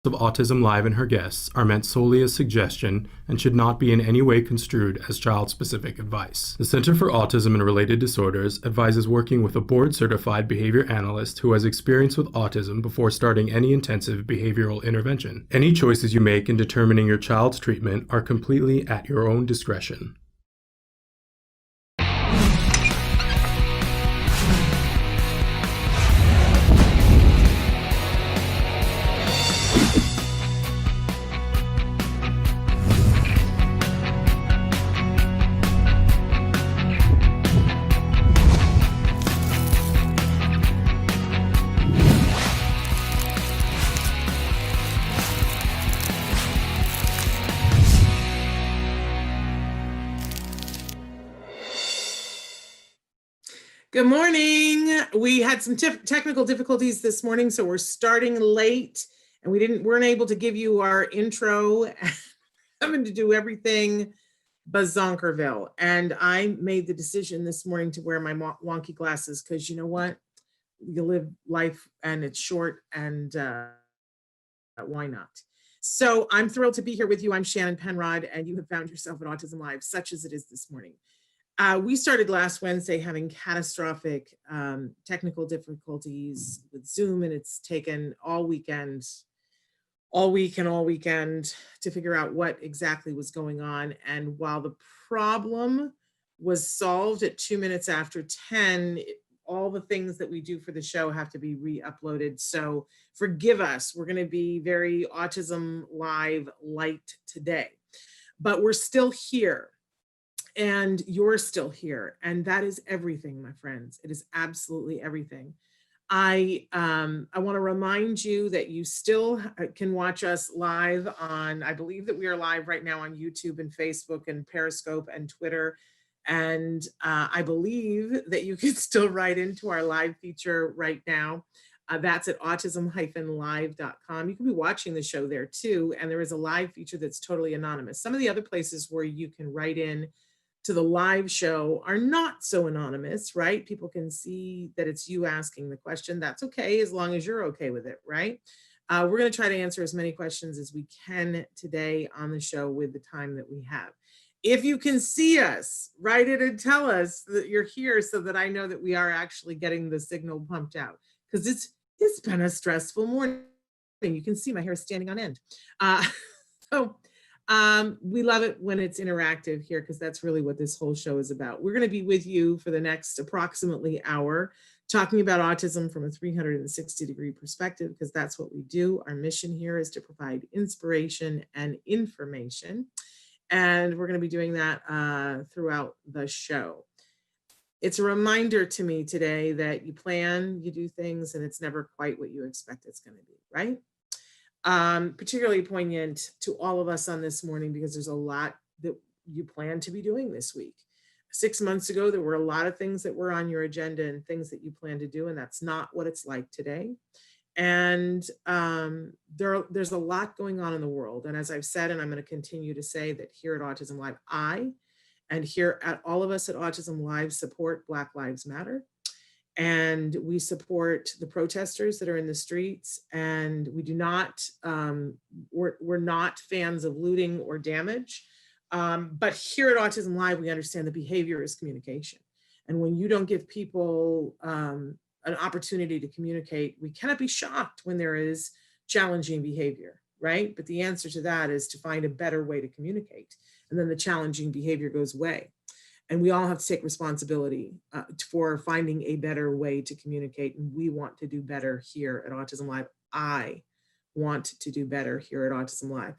of Autism Live and her guests are meant solely as suggestion and should not be in any way construed as child-specific advice. The Center for Autism and Related Disorders advises working with a board-certified behavior analyst who has experience with autism before starting any intensive behavioral intervention. Any choices you make in determining your child's treatment are completely at your own discretion. Good morning. We had some technical difficulties this morning, so we're starting late, and weren't able to give you our intro. Having to do everything bazonkerville, and I made the decision this morning to wear my wonky glasses because you know what, you live life and it's short, and why not? So I'm thrilled to be here with you. I'm Shannon Penrod, and you have found yourself at Autism Live, such as it is this morning. We started last Wednesday having catastrophic technical difficulties with Zoom, and it's taken all week and all weekend to figure out what exactly was going on. And while the problem was solved at 2 minutes after 10, all the things that we do for the show have to be re-uploaded. So forgive us, we're gonna be very Autism Live light today, but we're still here. And you're still here. And that is everything, my friends. It is absolutely everything. I want to remind you that you still can watch us live on, I believe that we are live right now on YouTube and Facebook and Periscope and Twitter. And I believe that you can still write into our live feature right now. That's at autism-live.com. You can be watching the show there too. And there is a live feature that's totally anonymous. Some of the other places where you can write in to the live show are not so anonymous, right? People can see that it's you asking the question. That's okay, as long as you're okay with it, right? We're gonna try to answer as many questions as we can today on the show with the time that we have. If you can see us, write it and tell us that you're here so that I know that we are actually getting the signal pumped out, because it's been a stressful morning. You can see my hair standing on end. We love it when it's interactive here, because that's really what this whole show is about. We're going to be with you for the next approximately hour, talking about autism from a 360-degree perspective, because that's what we do. Our mission here is to provide inspiration and information. And we're going to be doing that throughout the show. It's a reminder to me today that you plan, you do things, and it's never quite what you expect it's going to be, right? Particularly poignant to all of us on this morning, because there's a lot that you plan to be doing this week. 6 months ago, there were a lot of things that were on your agenda and things that you plan to do, and that's not what it's like today. And there's a lot going on in the world. And as I've said, and I'm going to continue to say, that here at Autism Live, and here at all of us at Autism Live support Black Lives Matter. And we support the protesters that are in the streets, and we do not, we're not fans of looting or damage. But here at Autism Live, we understand that behavior is communication. And when you don't give people an opportunity to communicate, we cannot be shocked when there is challenging behavior, right? But the answer to that is to find a better way to communicate. And then the challenging behavior goes away. And we all have to take responsibility for finding a better way to communicate. And we want to do better here at Autism Live. I want to do better here at Autism Live.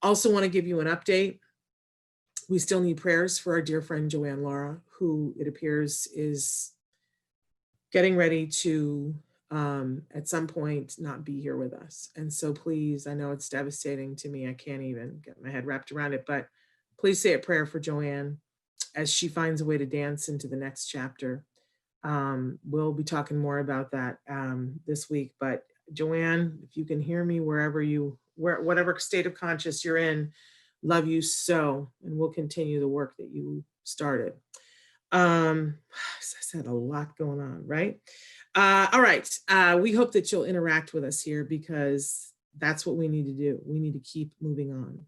Also want to give you an update. We still need prayers for our dear friend Joanne Laura, who it appears is getting ready to, at some point, not be here with us. And so please, I know it's devastating to me. I can't even get my head wrapped around it, but please say a prayer for Joanne as she finds a way to dance into the next chapter. We'll be talking more about that this week, but Joanne, if you can hear me whatever state of conscious you're in, love you so, and we'll continue the work that you started. As I said, a lot going on, right? All right, we hope that you'll interact with us here, because That's what we need to do. We need to keep moving on.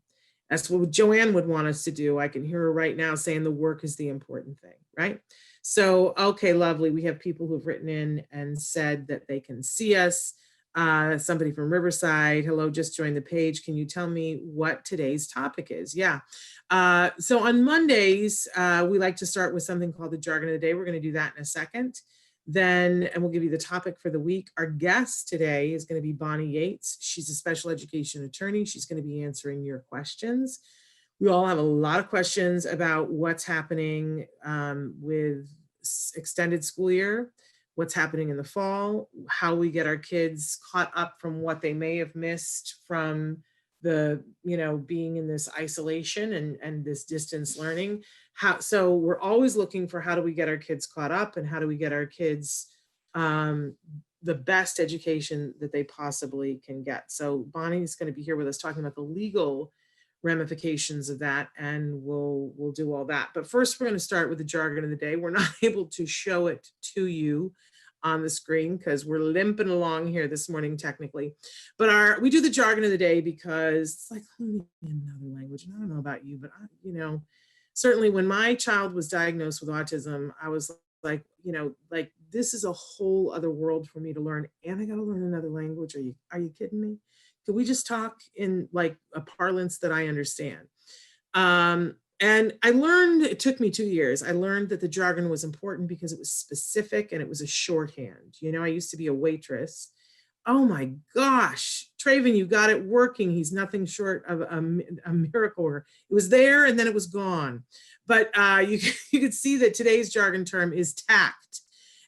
That's what Joanne would want us to do. I can hear her right now saying the work is the important thing, right? So, okay, lovely. We have people who've written in and said that they can see us. Somebody from Riverside, hello, just joined the page. Can you tell me what today's topic is? Yeah. So on Mondays, we like to start with something called the jargon of the day. We're going to do that in a second. Then, and we'll give you the topic for the week. Our guest today is going to be Bonnie Yates. She's a special education attorney. She's going to be answering your questions. We all have a lot of questions about what's happening with extended school year, what's happening in the fall, how we get our kids caught up from what they may have missed from the, being in this isolation and this distance learning. So we're always looking for how do we get our kids caught up and how do we get our kids the best education that they possibly can get. So Bonnie's going to be here with us talking about the legal ramifications of that, and we'll do all that. But first, we're going to start with the jargon of the day. We're not able to show it to you on the screen because we're limping along here this morning technically. But we do the jargon of the day because it's like learning another language. And I don't know about you, but certainly when my child was diagnosed with autism, I was like, this is a whole other world for me to learn, and I got to learn another language. Are you kidding me? Can we just talk in like a parlance that I understand? And I learned, it took me 2 years. I learned that the jargon was important because it was specific and it was a shorthand. I used to be a waitress. Oh my gosh, Traven, you got it working. He's nothing short of a miracle. It was there and then it was gone. But you could see that today's jargon term is tact.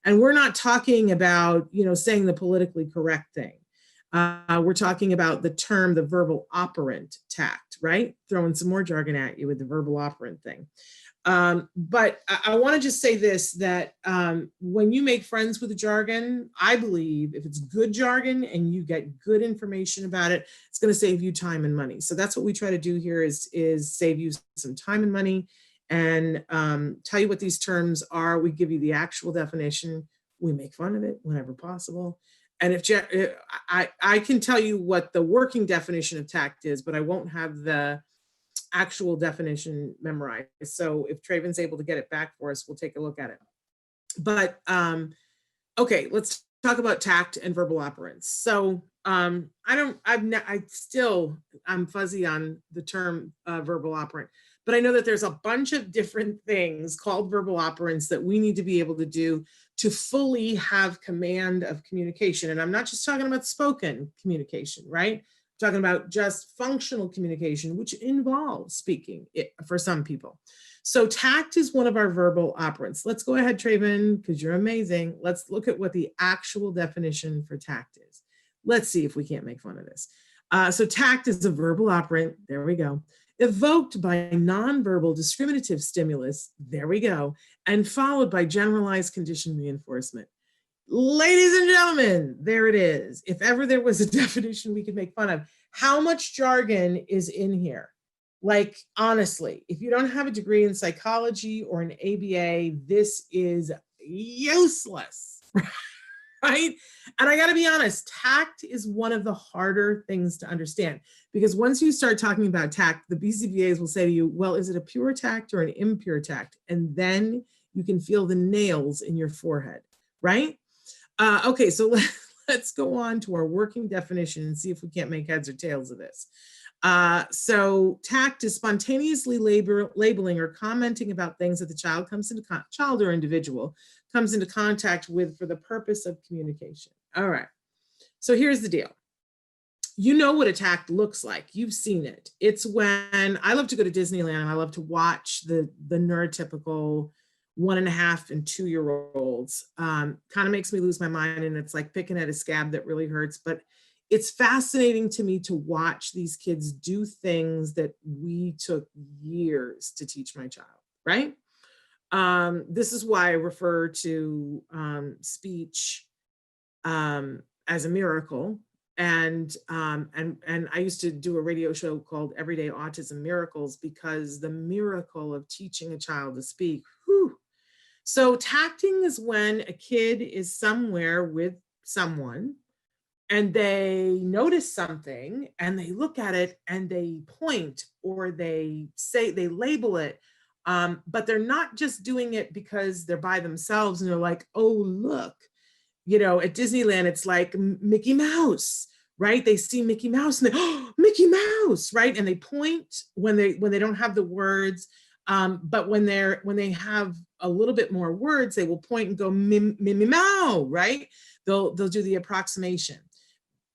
And we're not talking about, saying the politically correct thing. We're talking about the term, the verbal operant tact, right? Throwing some more jargon at you with the verbal operant thing. But I want to just say this, that when you make friends with the jargon, I believe if it's good jargon and you get good information about it, it's going to save you time and money. So that's what we try to do here is save you some time and money and tell you what these terms are. We give you the actual definition. We make fun of it whenever possible. And if I can tell you what the working definition of tact is, but I won't have the actual definition memorized. So if Traven's able to get it back for us, we'll take a look at it. But okay, let's talk about tact and verbal operants. So I'm fuzzy on the term verbal operant, but I know that there's a bunch of different things called verbal operants that we need to be able to do to fully have command of communication. And I'm not just talking about spoken communication, right? I'm talking about just functional communication, which involves speaking for some people. So tact is one of our verbal operants. Let's go ahead, Traven, because you're amazing. Let's look at what the actual definition for tact is. Let's see if we can't make fun of this. So tact is a verbal operant. There we go. Evoked by nonverbal discriminative stimulus, there we go, and followed by generalized condition reinforcement. Ladies and gentlemen, there it is. If ever there was a definition we could make fun of, how much jargon is in here? Like, honestly, if you don't have a degree in psychology or an ABA, this is useless, right? And I got to be honest, tact is one of the harder things to understand because once you start talking about tact, the BCBAs will say to you, well, is it a pure tact or an impure tact? And then you can feel the nails in your forehead, right? Okay, so let's go on to our working definition and see if we can't make heads or tails of this. So tact is spontaneously labeling or commenting about things that the child child or individual comes into contact with for the purpose of communication. All right, so here's the deal. You know what a tact looks like. You've seen it. It's when I love to go to Disneyland and I love to watch the neurotypical 1.5 and 2-year-olds. Kind of makes me lose my mind, and it's like picking at a scab that really hurts, but it's fascinating to me to watch these kids do things that we took years to teach my child, right? This is why I refer to speech as a miracle. And I used to do a radio show called Everyday Autism Miracles because the miracle of teaching a child to speak, whew. So tacting is when a kid is somewhere with someone and they notice something and they look at it and they point or they say, they label it. But they're not just doing it because they're by themselves and they're like, oh, look, at Disneyland, it's like Mickey Mouse, right? They see Mickey Mouse and they, oh, Mickey Mouse, right? And they point when they don't have the words. But when they have a little bit more words, they will point and go Mimi Mow, right? They'll do the approximation.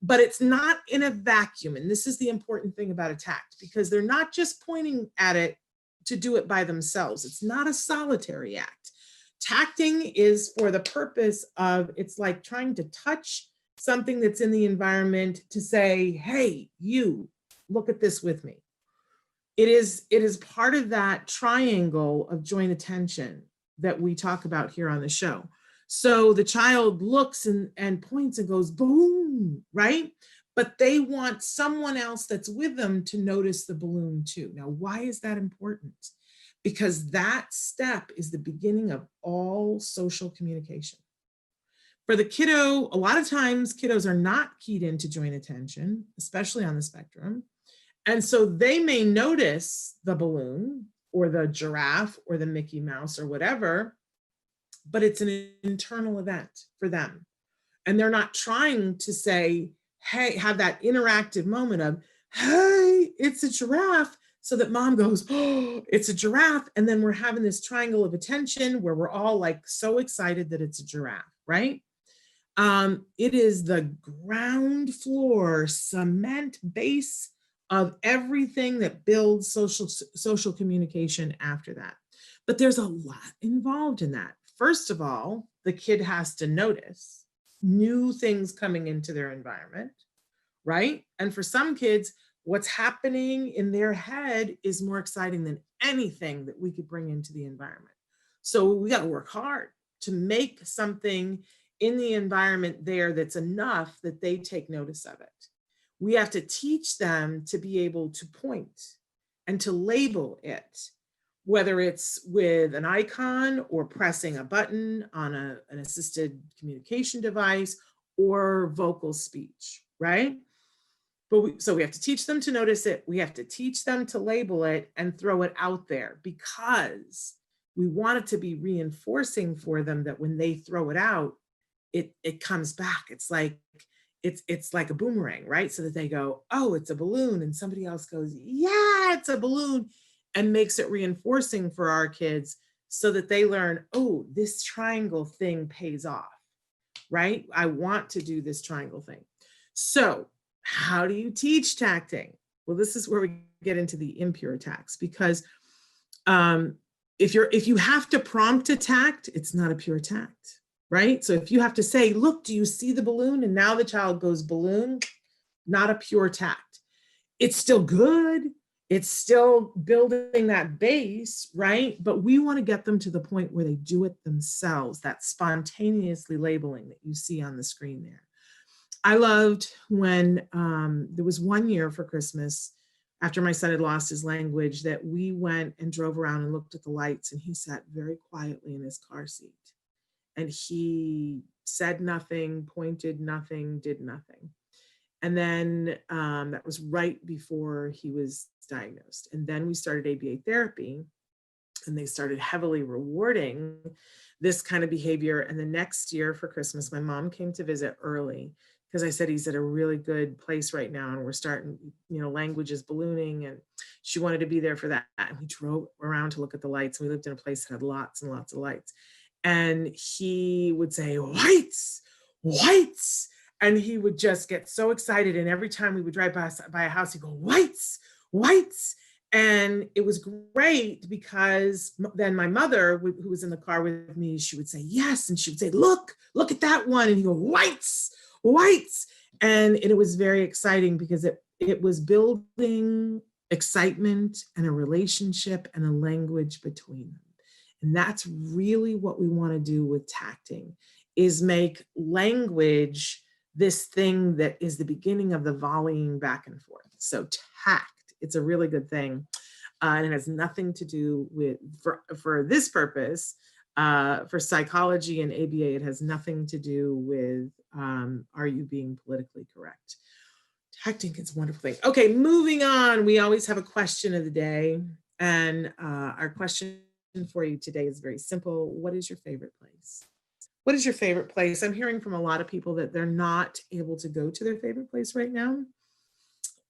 But it's not in a vacuum. And this is the important thing about a tact, because they're not just pointing at it to do it by themselves. It's not a solitary act. Tacting is for the purpose of, it's like trying to touch something that's in the environment to say, hey, you, look at this with me. It is part of that triangle of joint attention that we talk about here on the show. So the child looks and points and goes, boom, right? But they want someone else that's with them to notice the balloon too. Now, why is that important? Because that step is the beginning of all social communication. For the kiddo, a lot of times kiddos are not keyed into joint attention, especially on the spectrum. And so they may notice the balloon or the giraffe or the Mickey Mouse or whatever, but it's an internal event for them. And they're not trying to say, hey, have that interactive moment of, hey, it's a giraffe. So that mom goes, oh, it's a giraffe. And then we're having this triangle of attention where we're all like so excited that it's a giraffe, right? It is the ground floor, cement base of everything that builds social communication after that. But there's a lot involved in that. First of all, the kid has to notice new things coming into their environment, right? And for some kids, what's happening in their head is more exciting than anything that we could bring into the environment. So we got to work hard to make something in the environment there that's enough that they take notice of it. We have to teach them to be able to point and to label it, whether it's with an icon or pressing a button on an assisted communication device or vocal speech, right? So we have to teach them to notice it. We have to teach them to label it and throw it out there, because we want it to be reinforcing for them that when they throw it out, it comes back. It's like a boomerang, right? So that they go, oh, it's a balloon. And somebody else goes, yeah, it's a balloon, and makes it reinforcing for our kids so that they learn, oh, this triangle thing pays off, right? I want to do this triangle thing. So how do you teach tacting? Well, this is where we get into the impure tacts, because if you have to prompt a tact, it's not a pure tact, right? So if you have to say, look, do you see the balloon? And now the child goes balloon, not a pure tact. It's still good. It's still building that base, right? But we want to get them to the point where they do it themselves, that spontaneously labeling that you see on the screen there. I loved when there was one year for Christmas, after my son had lost his language, that we went and drove around and looked at the lights, and he sat very quietly in his car seat. And he said nothing, pointed nothing, did nothing. And then that was right before he was diagnosed. And then we started ABA therapy, and they started heavily rewarding this kind of behavior. And the next year for Christmas, my mom came to visit early, because I said he's at a really good place right now, and we're starting, language is ballooning, and she wanted to be there for that. And we drove around to look at the lights. We lived in a place that had lots and lots of lights. And he would say, whites, whites. And he would just get so excited. And every time we would drive by a house, he'd go, whites, whites. And it was great, because then my mother, who was in the car with me, she would say, yes. And she would say, look at that one. And he'd go, whites, whites. And it was very exciting, because it was building excitement and a relationship and a language between them. And that's really what we want to do with tacting, is make language this thing that is the beginning of the volleying back and forth. So tact, it's a really good thing. And it has nothing to do with, for this purpose, For psychology and ABA, it has nothing to do with are you being politically correct. Texting is a wonderful thing. Okay, moving on. We always have a question of the day. And our question for you today is very simple. What is your favorite place? What is your favorite place? I'm hearing from a lot of people that they're not able to go to their favorite place right now.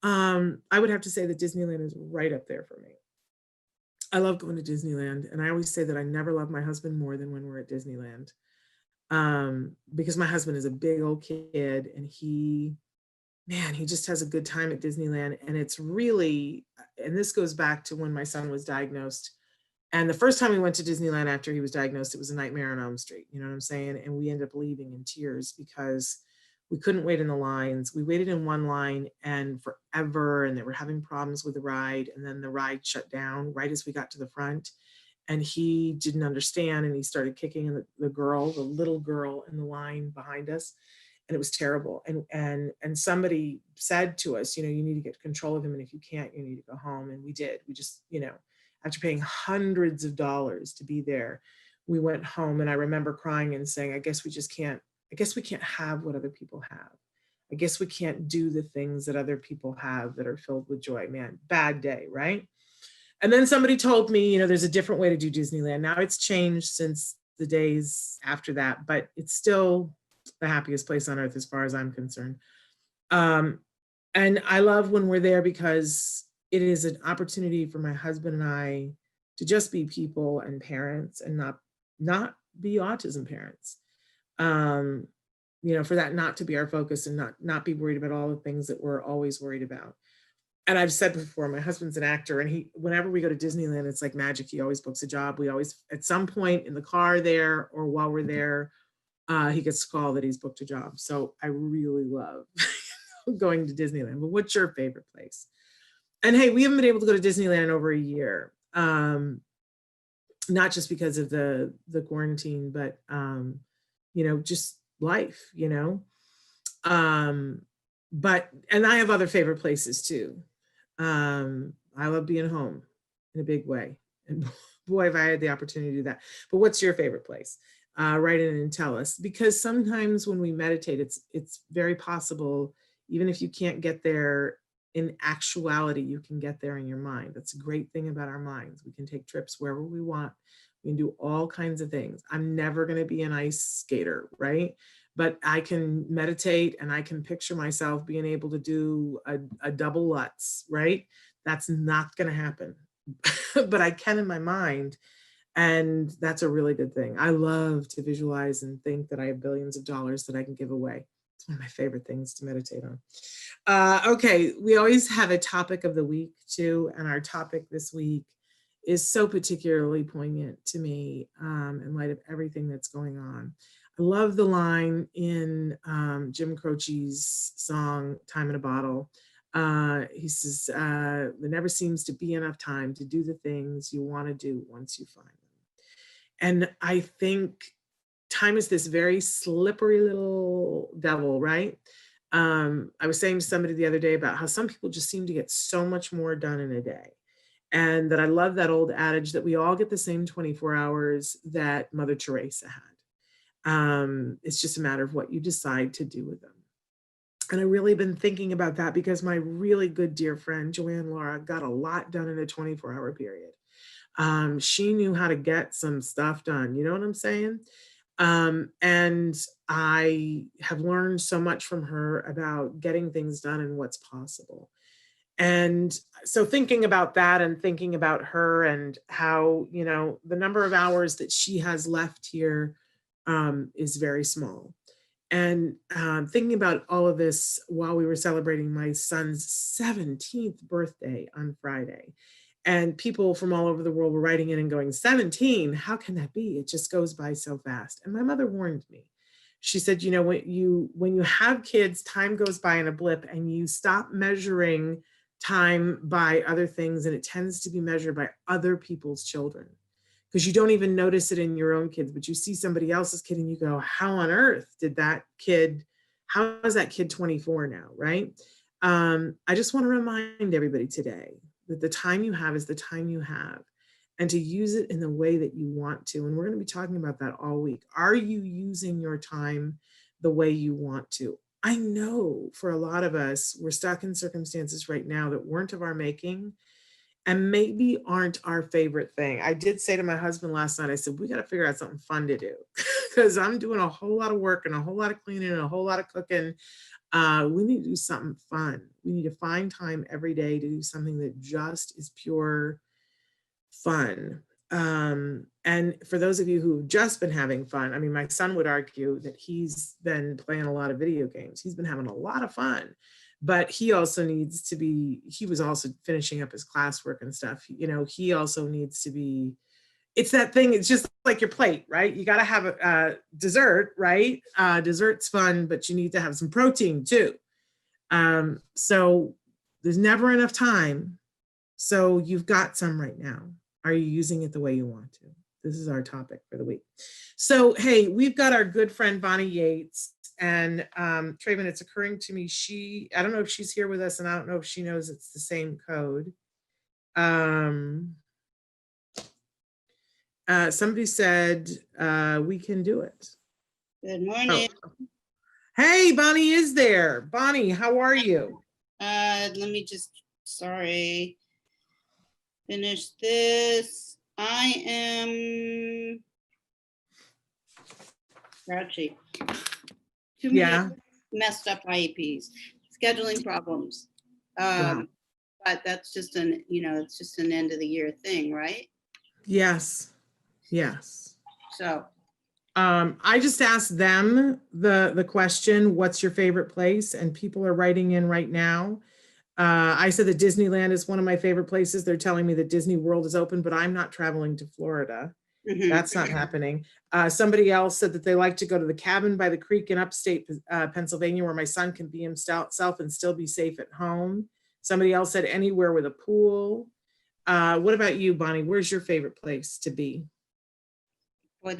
I would have to say that Disneyland is right up there for me. I love going to Disneyland. And I always say that I never love my husband more than when we're at Disneyland. Because my husband is a big old kid and he just has a good time at Disneyland. And it's really, and this goes back to when my son was diagnosed. And the first time we went to Disneyland after he was diagnosed, it was a nightmare on Elm Street. You know what I'm saying? And we ended up leaving in tears because we couldn't wait in the lines. We waited in one line and forever, and they were having problems with the ride. And then the ride shut down right as we got to the front. And he didn't understand. And he started kicking the little girl in the line behind us. And it was terrible. And somebody said to us, you need to get control of him. And if you can't, you need to go home. And we did. We just, after paying hundreds of dollars to be there, we went home. And I remember crying and saying, I guess we can't have what other people have. I guess we can't do the things that other people have that are filled with joy. Man, bad day, right? And then somebody told me, there's a different way to do Disneyland. Now it's changed since the days after that, but it's still the happiest place on earth as far as I'm concerned. And I love when we're there because it is an opportunity for my husband and I to just be people and parents and not be autism parents. For that not to be our focus and not be worried about all the things that we're always worried about. And I've said before, my husband's an actor, and whenever we go to Disneyland, it's like magic. He always books a job. We always, at some point in the car there or while we're there, he gets a call that he's booked a job. So I really love going to Disneyland. But what's your favorite place? And hey, we haven't been able to go to Disneyland in over a year. Not just because of the quarantine, but just life, and I have other favorite places too. I love being home in a big way. And boy, if I had the opportunity to do that. But what's your favorite place? Write in and tell us, because sometimes when we meditate, it's very possible, even if you can't get there in actuality, you can get there in your mind. That's a great thing about our minds. We can take trips wherever we want. We can do all kinds of things. I'm never going to be an ice skater, right? But I can meditate and I can picture myself being able to do a double Lutz, right? That's not going to happen, but I can in my mind. And that's a really good thing. I love to visualize and think that I have billions of dollars that I can give away. It's one of my favorite things to meditate on. Okay, we always have a topic of the week too. And our topic this week is so particularly poignant to me in light of everything that's going on. I love the line in Jim Croce's song, Time in a Bottle. He says, there never seems to be enough time to do the things you want to do once you find them. And I think time is this very slippery little devil, right? I was saying to somebody the other day about how some people just seem to get so much more done in a day. And that I love that old adage that we all get the same 24 hours that Mother Teresa had. It's just a matter of what you decide to do with them. And I've really been thinking about that because my really good dear friend, Joanne Laura, got a lot done in a 24-hour period. She knew how to get some stuff done. You know what I'm saying? And I have learned so much from her about getting things done and what's possible. And so thinking about that and thinking about her and how, the number of hours that she has left here is very small. And thinking about all of this while we were celebrating my son's 17th birthday on Friday. And people from all over the world were writing in and going, 17, how can that be? It just goes by so fast. And my mother warned me. She said, when you have kids, time goes by in a blip and you stop measuring time by other things. And it tends to be measured by other people's children. Because you don't even notice it in your own kids, but you see somebody else's kid and you go, how on earth did how is that kid 24 now, right? I just want to remind everybody today that the time you have is the time you have. and to use it in the way that you want to. And we're going to be talking about that all week. Are you using your time the way you want to? I know for a lot of us, we're stuck in circumstances right now that weren't of our making and maybe aren't our favorite thing. I did say to my husband last night, I said, we got to figure out something fun to do because I'm doing a whole lot of work and a whole lot of cleaning and a whole lot of cooking. We need to do something fun. We need to find time every day to do something that just is pure fun. And for those of you who've just been having fun, I mean, my son would argue that he's been playing a lot of video games. He's been having a lot of fun, but he also needs to be, he was also finishing up his classwork and stuff. You know, he also needs to be, it's that thing, it's just like your plate, right? You got to have a dessert, right? Dessert's fun, but you need to have some protein too. So there's never enough time. So you've got some right now. Are you using it the way you want to? This is our topic for the week. So, hey, we've got our good friend Bonnie Yates, and Traven, it's occurring to me, I don't know if she's here with us, and I don't know if she knows it's the same code. Somebody said we can do it. Good morning. Oh. Hey, Bonnie is there. Bonnie, how are you? Let me just, finish this. I am grouchy. Too many messed up IEPs, scheduling problems. Wow. But that's just it's just an end of the year thing, right? Yes. Yes. So I just asked them the question, what's your favorite place? And people are writing in right now. I said that Disneyland is one of my favorite places. They're telling me that Disney World is open, but I'm not traveling to Florida. That's not happening. Somebody else said that they like to go to the cabin by the creek in upstate Pennsylvania, where my son can be himself and still be safe at home. Somebody else said anywhere with a pool. What about you, Bonnie? Where's your favorite place to be? Boy,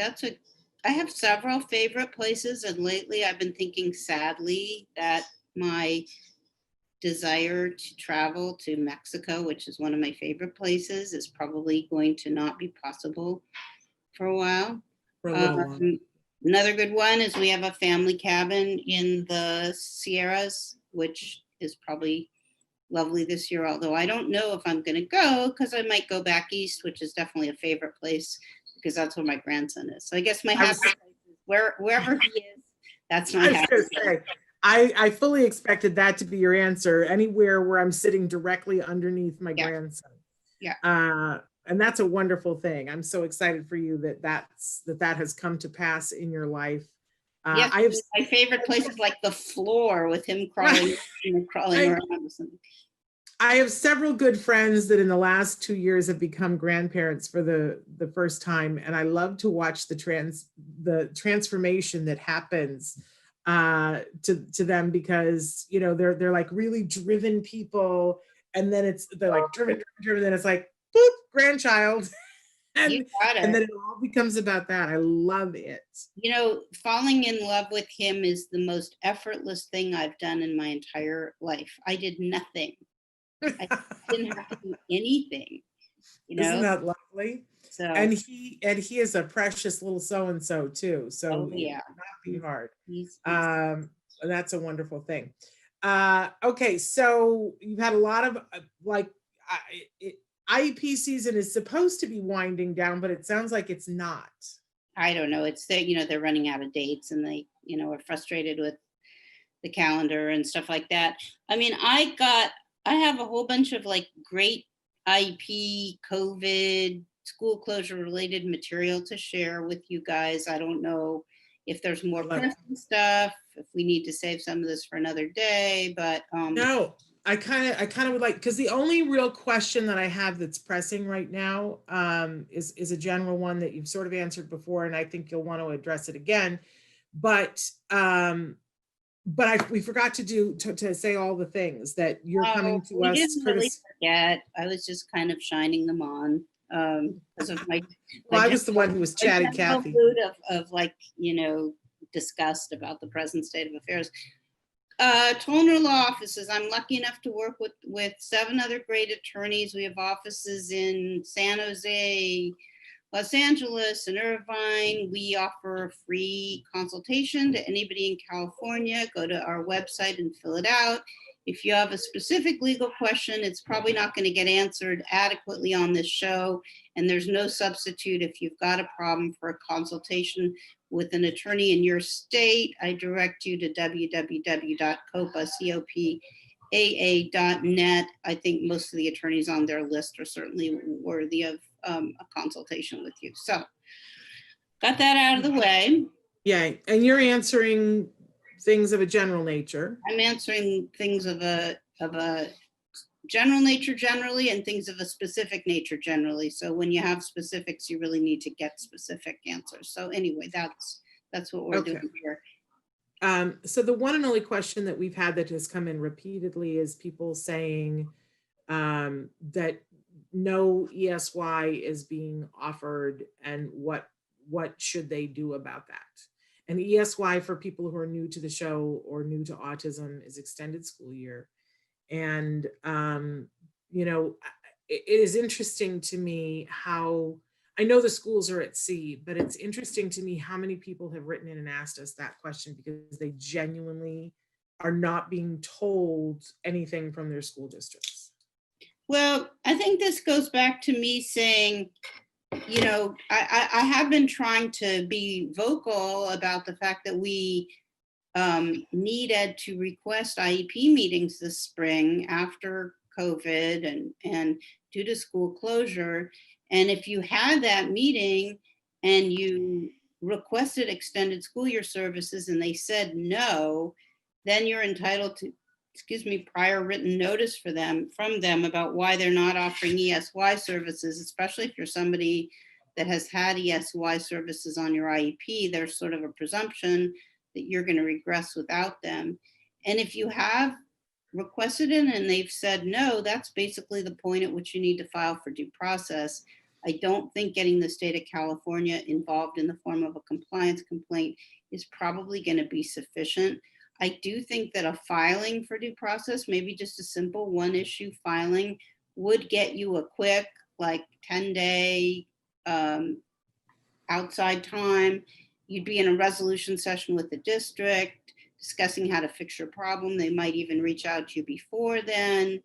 I have several favorite places, and lately I've been thinking sadly that my desire to travel to Mexico, which is one of my favorite places, is probably going to not be possible for a while. For a little while. Another good one is we have a family cabin in the Sierras, which is probably lovely this year, although I don't know if I'm going to go because I might go back east, which is definitely a favorite place because that's where my grandson is. So I guess my happy place is wherever he is, that's my happy place. I fully expected that to be your answer. Anywhere where I'm sitting directly underneath my grandson. Yeah. And that's a wonderful thing. I'm so excited for you that has come to pass in your life. Yes, my favorite place is like the floor with him crawling, crawling around or something. I have several good friends that in the last 2 years have become grandparents for the first time, and I love to watch the transformation that happens to them, because they're like really driven people, and then they're like driven, then it's like boop, grandchild. And then it all becomes about that. I love it. Falling in love with him is the most effortless thing I've done in my entire life. I did nothing. I didn't have to do anything. Isn't that lovely? So and he is a precious little so-and-so too. So not be hard. That's a wonderful thing. Okay, so you've had a lot of IEP season is supposed to be winding down, but it sounds like it's not. I don't know. It's they're running out of dates, and they are frustrated with the calendar and stuff like that. I mean, I have a whole bunch of great IEP, COVID, school closure related material to share with you guys. I don't know if there's more pressing stuff, if we need to save some of this for another day, but no, I kind of would like, because the only real question that I have that's pressing right now is a general one that you've sort of answered before, and I think you'll want to address it again. But we forgot to say all the things that you're coming to us. Didn't really forget. I was just kind of shining them on because of my. Well, I was the one who was chatting, Kathy. Mood of disgust about the present state of affairs. Toner Law Offices. I'm lucky enough to work with 7 other great attorneys. We have offices in San Jose, Los Angeles, and Irvine. We offer free consultation to anybody in California. Go to our website and fill it out. If you have a specific legal question, it's probably not going to get answered adequately on this show. And there's no substitute if you've got a problem for a consultation with an attorney in your state. I direct you to www.copa.net. I think most of the attorneys on their list are certainly worthy of a consultation with you. So got that out of the way. Yeah, and you're answering things of a general nature. I'm answering things of a general nature generally and things of a specific nature generally. So when you have specifics, you really need to get specific answers. So anyway, that's what we're doing here. So the one and only question that we've had that has come in repeatedly is people saying that no ESY is being offered, and what should they do about that? And ESY, for people who are new to the show or new to autism, is extended school year. And, you know, it is interesting to me how, I know the schools are at sea, but it's interesting to me how many people have written in and asked us that question because they genuinely are not being told anything from their school districts. Well, I think this goes back to me saying, you know, I have been trying to be vocal about the fact that we needed to request IEP meetings this spring after COVID and due to school closure. And if you had that meeting and you requested extended school year services and they said no, then you're entitled to, prior written notice from them about why they're not offering ESY services, especially if you're somebody that has had ESY services on your IEP. There's sort of a presumption that you're going to regress without them. And if you have requested it and they've said no, that's basically the point at which you need to file for due process. I don't think getting the state of California involved in the form of a compliance complaint is probably going to be sufficient. I do think that a filing for due process, maybe just a simple 1-issue filing, would get you a quick, like 10-day outside time. You'd be in a resolution session with the district discussing how to fix your problem. They might even reach out to you before then.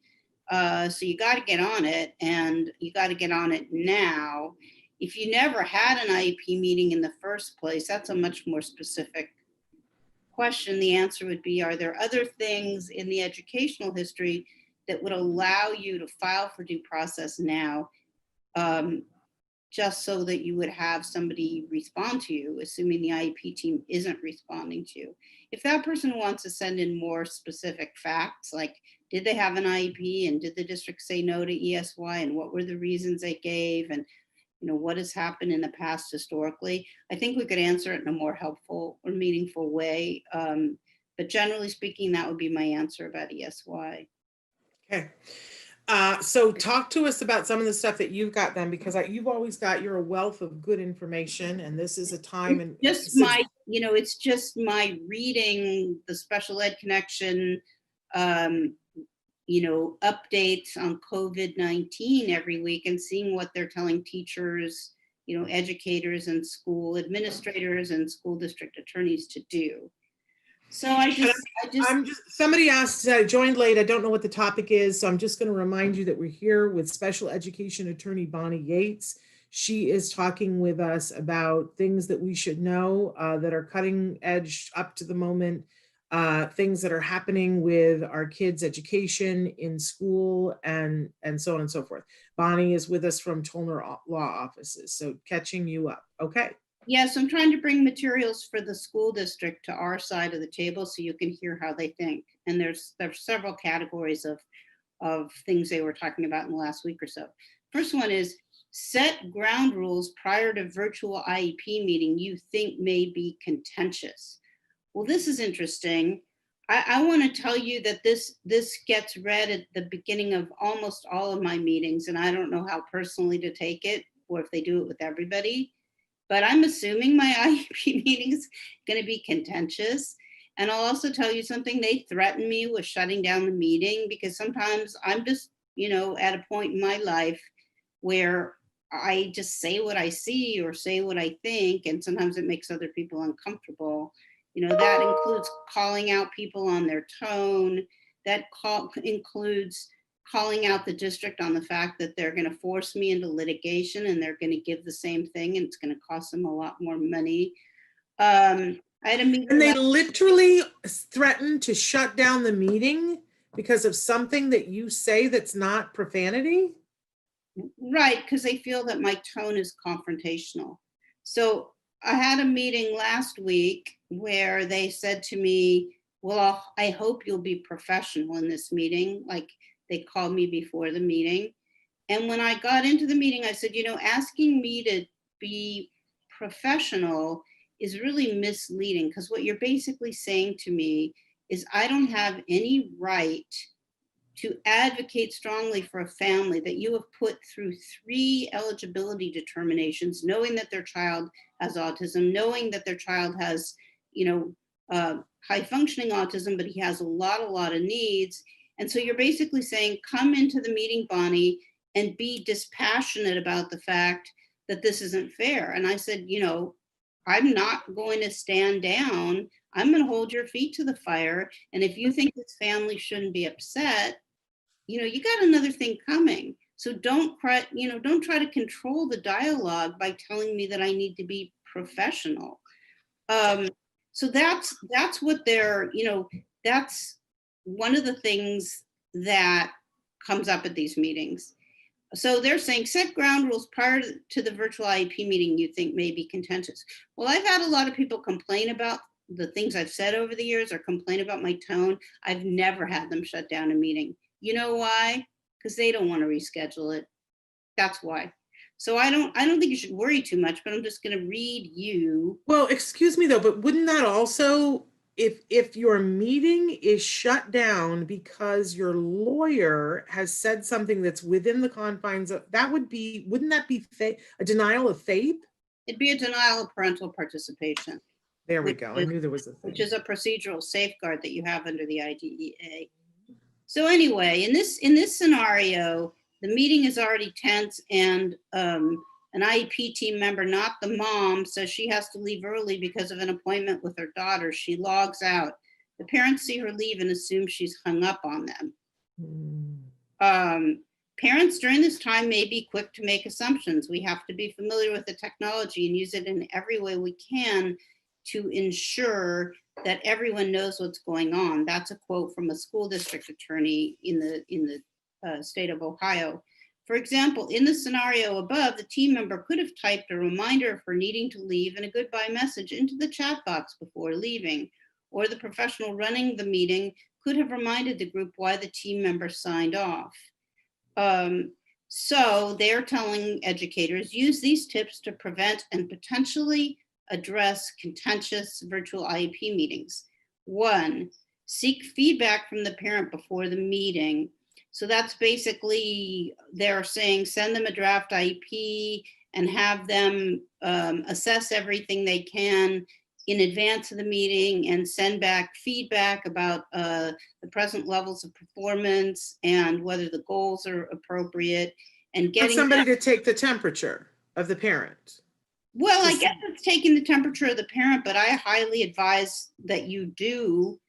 So you got to get on it, and you got to get on it now. If you never had an IEP meeting in the first place, that's a much more specific question. The answer would be, are there other things in the educational history that would allow you to file for due process now, just so that you would have somebody respond to you, assuming the IEP team isn't responding to you. If that person wants to send in more specific facts, like did they have an IEP and did the district say no to ESY and what were the reasons they gave, and you know, what has happened in the past historically, I think we could answer it in a more helpful or meaningful way. But generally speaking, that would be my answer about ESY. Okay. So talk to us about some of the stuff that you've got then, because you've always got, you're a wealth of good information, and this is a time and just my, you know, it's just my reading the Special Ed Connection, you know, updates on COVID-19 every week and seeing what they're telling teachers, you know, educators and school administrators and school district attorneys to do. So I just somebody asked, I joined late. I don't know what the topic is. So I'm just going to remind you that we're here with special education attorney Bonnie Yates. She is talking with us about things that we should know that are cutting edge up to the moment, things that are happening with our kids' education in school and so on and so forth. Bonnie is with us from Toner Law Offices. So catching you up. Okay. Yes, I'm trying to bring materials for the school district to our side of the table so you can hear how they think. And there's several categories of things they were talking about in the last week or so. First one is set ground rules prior to virtual IEP meeting you think may be contentious. Well, this is interesting. I want to tell you that this gets read at the beginning of almost all of my meetings, and I don't know how personally to take it or if they do it with everybody. But I'm assuming my IEP meeting is going to be contentious. And I'll also tell you something, they threaten me with shutting down the meeting because sometimes I'm just, at a point in my life where I just say what I see or say what I think, and sometimes it makes other people uncomfortable. That includes calling out people on their tone. That includes calling out the district on the fact that they're going to force me into litigation and they're going to give the same thing and it's going to cost them a lot more money. I had a meeting. And they literally threatened to shut down the meeting because of something that you say that's not profanity? Right, because they feel that my tone is confrontational. So I had a meeting last week where they said to me, well, I hope you'll be professional in this meeting. Like they called me before the meeting. And when I got into the meeting, I said, asking me to be professional is really misleading because what you're basically saying to me is I don't have any right to advocate strongly for a family that you have put through 3 eligibility determinations, knowing that their child has autism, knowing that their child has, high functioning autism, but he has a lot of needs. And so you're basically saying, come into the meeting, Bonnie, and be dispassionate about the fact that this isn't fair. And I said, I'm not going to stand down. I'm going to hold your feet to the fire. And if you think this family shouldn't be upset, you got another thing coming. So don't try to control the dialogue by telling me that I need to be professional. So that's what they're, that's one of the things that comes up at these meetings. So they're saying set ground rules prior to the virtual IEP meeting you think may be contentious. Well, I've had a lot of people complain about the things I've said over the years or complain about my tone. I've never had them shut down a meeting. You know why? Because they don't want to reschedule it. That's why. So I don't think you should worry too much, but I'm just going to read you. Well, excuse me though, but wouldn't that also, if your meeting is shut down because your lawyer has said something that's within the confines of, wouldn't that be a denial of faith? It'd be a denial of parental participation. There we go. I knew there was a thing. Which is a procedural safeguard that you have under the IDEA. So anyway, in this scenario, the meeting is already tense and an IEP team member, not the mom, says she has to leave early because of an appointment with her daughter. She logs out. The parents see her leave and assume she's hung up on them. Parents during this time may be quick to make assumptions. We have to be familiar with the technology and use it in every way we can to ensure that everyone knows what's going on. That's a quote from a school district attorney in the state of Ohio. For example, in the scenario above, the team member could have typed a reminder for needing to leave and a goodbye message into the chat box before leaving, or the professional running the meeting could have reminded the group why the team member signed off. So they're telling educators, use these tips to prevent and potentially address contentious virtual IEP meetings. 1, seek feedback from the parent before the meeting. So that's basically, they're saying send them a draft IEP and have them assess everything they can in advance of the meeting and send back feedback about the present levels of performance and whether the goals are appropriate, and getting somebody to take the temperature of the parent. Well, I guess it's taking the temperature of the parent, but I highly advise that you do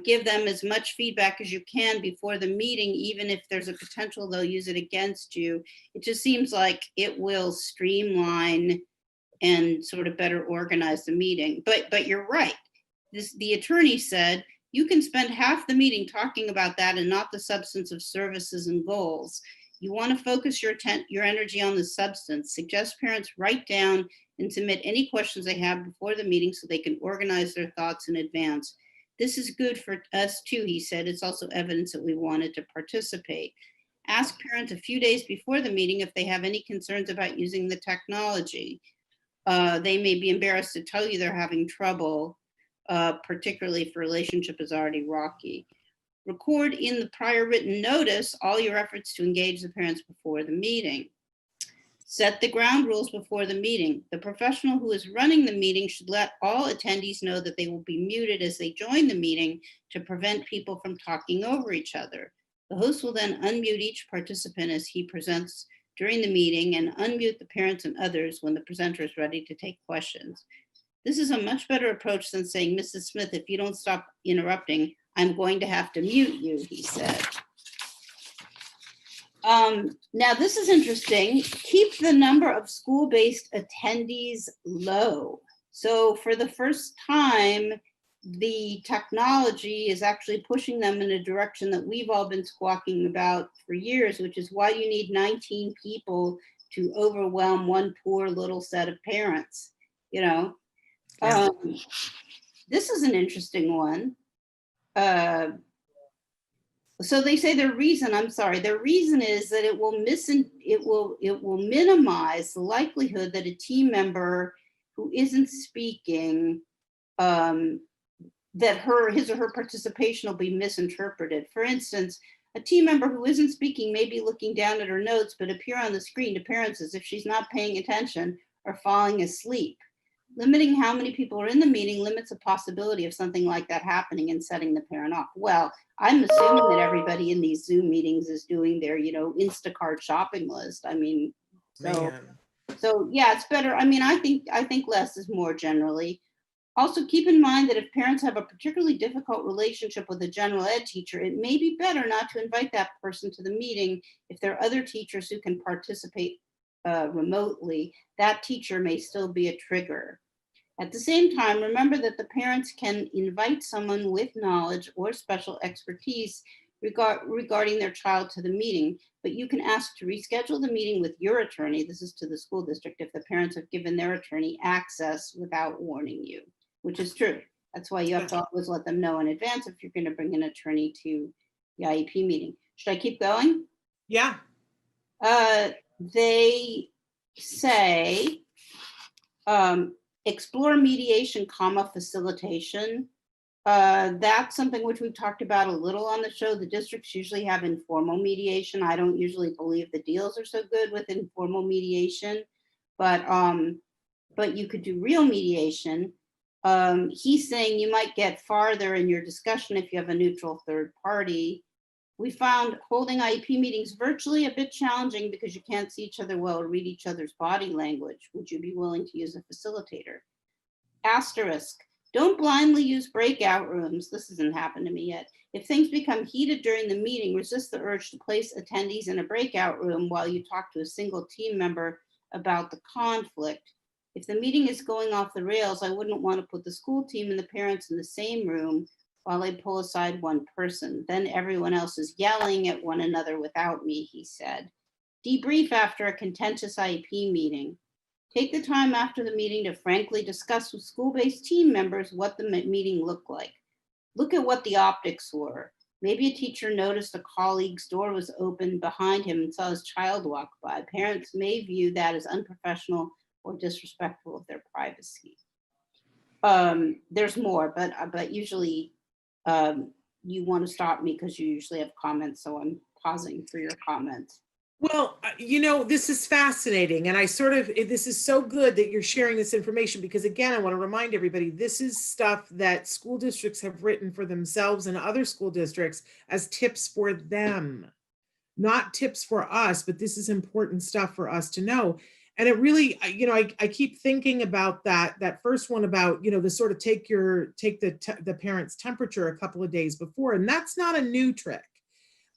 give them as much feedback as you can before the meeting, even if there's a potential they'll use it against you. It just seems like it will streamline and sort of better organize the meeting. But you're right. The attorney said, you can spend half the meeting talking about that and not the substance of services and goals. You want to focus your energy on the substance. Suggest parents write down and submit any questions they have before the meeting so they can organize their thoughts in advance. This is good for us too, he said. It's also evidence that we wanted to participate. Ask parents a few days before the meeting if they have any concerns about using the technology. They may be embarrassed to tell you they're having trouble, particularly if a relationship is already rocky. Record in the prior written notice all your efforts to engage the parents before the meeting. Set the ground rules before the meeting. The professional who is running the meeting should let all attendees know that they will be muted as they join the meeting to prevent people from talking over each other. The host will then unmute each participant as he presents during the meeting and unmute the parents and others when the presenter is ready to take questions. This is a much better approach than saying, Mrs. Smith, if you don't stop interrupting, I'm going to have to mute you, he said. Now this is interesting. Keep the number of school-based attendees low. So for the first time, the technology is actually pushing them in a direction that we've all been squawking about for years, which is why you need 19 people to overwhelm one poor little set of parents, you know? Yeah. This is an interesting one. So they say their reason is that it will minimize the likelihood that a team member who isn't speaking, that his or her participation will be misinterpreted. For instance, a team member who isn't speaking may be looking down at her notes, but appear on the screen to parents as if she's not paying attention or falling asleep. Limiting how many people are in the meeting limits the possibility of something like that happening and setting the parent off. Well, I'm assuming that everybody in these Zoom meetings is doing their, Instacart shopping list. I mean, so yeah, it's better. I mean, I think less is more generally. Also, keep in mind that if parents have a particularly difficult relationship with a general ed teacher, it may be better not to invite that person to the meeting if there are other teachers who can participate remotely. That teacher may still be a trigger. At the same time, remember that the parents can invite someone with knowledge or special expertise regarding their child to the meeting, but you can ask to reschedule the meeting with your attorney. This is to the school district if the parents have given their attorney access without warning you, which is true. That's why you have to always let them know in advance if you're going to bring an attorney to the IEP meeting. Should I keep going? Yeah. They say, explore mediation, facilitation. That's something which we've talked about a little on the show. The districts usually have informal mediation. I don't usually believe the deals are so good with informal mediation, but you could do real mediation. He's saying you might get farther in your discussion if you have a neutral third party. We found holding IEP meetings virtually a bit challenging because you can't see each other well or read each other's body language. Would you be willing to use a facilitator? Asterisk, don't blindly use breakout rooms. This hasn't happened to me yet. If things become heated during the meeting, resist the urge to place attendees in a breakout room while you talk to a single team member about the conflict. If the meeting is going off the rails, I wouldn't want to put the school team and the parents in the same room while I pull aside one person. Then everyone else is yelling at one another without me, he said. Debrief after a contentious IEP meeting. Take the time after the meeting to frankly discuss with school-based team members what the meeting looked like. Look at what the optics were. Maybe a teacher noticed a colleague's door was open behind him and saw his child walk by. Parents may view that as unprofessional or disrespectful of their privacy. There's more, but usually you want to stop me because you usually have comments, so I'm pausing for your comments. Well, this is fascinating. And this is so good that you're sharing this information because, again, I want to remind everybody, this is stuff that school districts have written for themselves and other school districts as tips for them, not tips for us, but this is important stuff for us to know. And it really, I keep thinking about that first one about, the sort of take the parent's temperature a couple of days before, and that's not a new trick.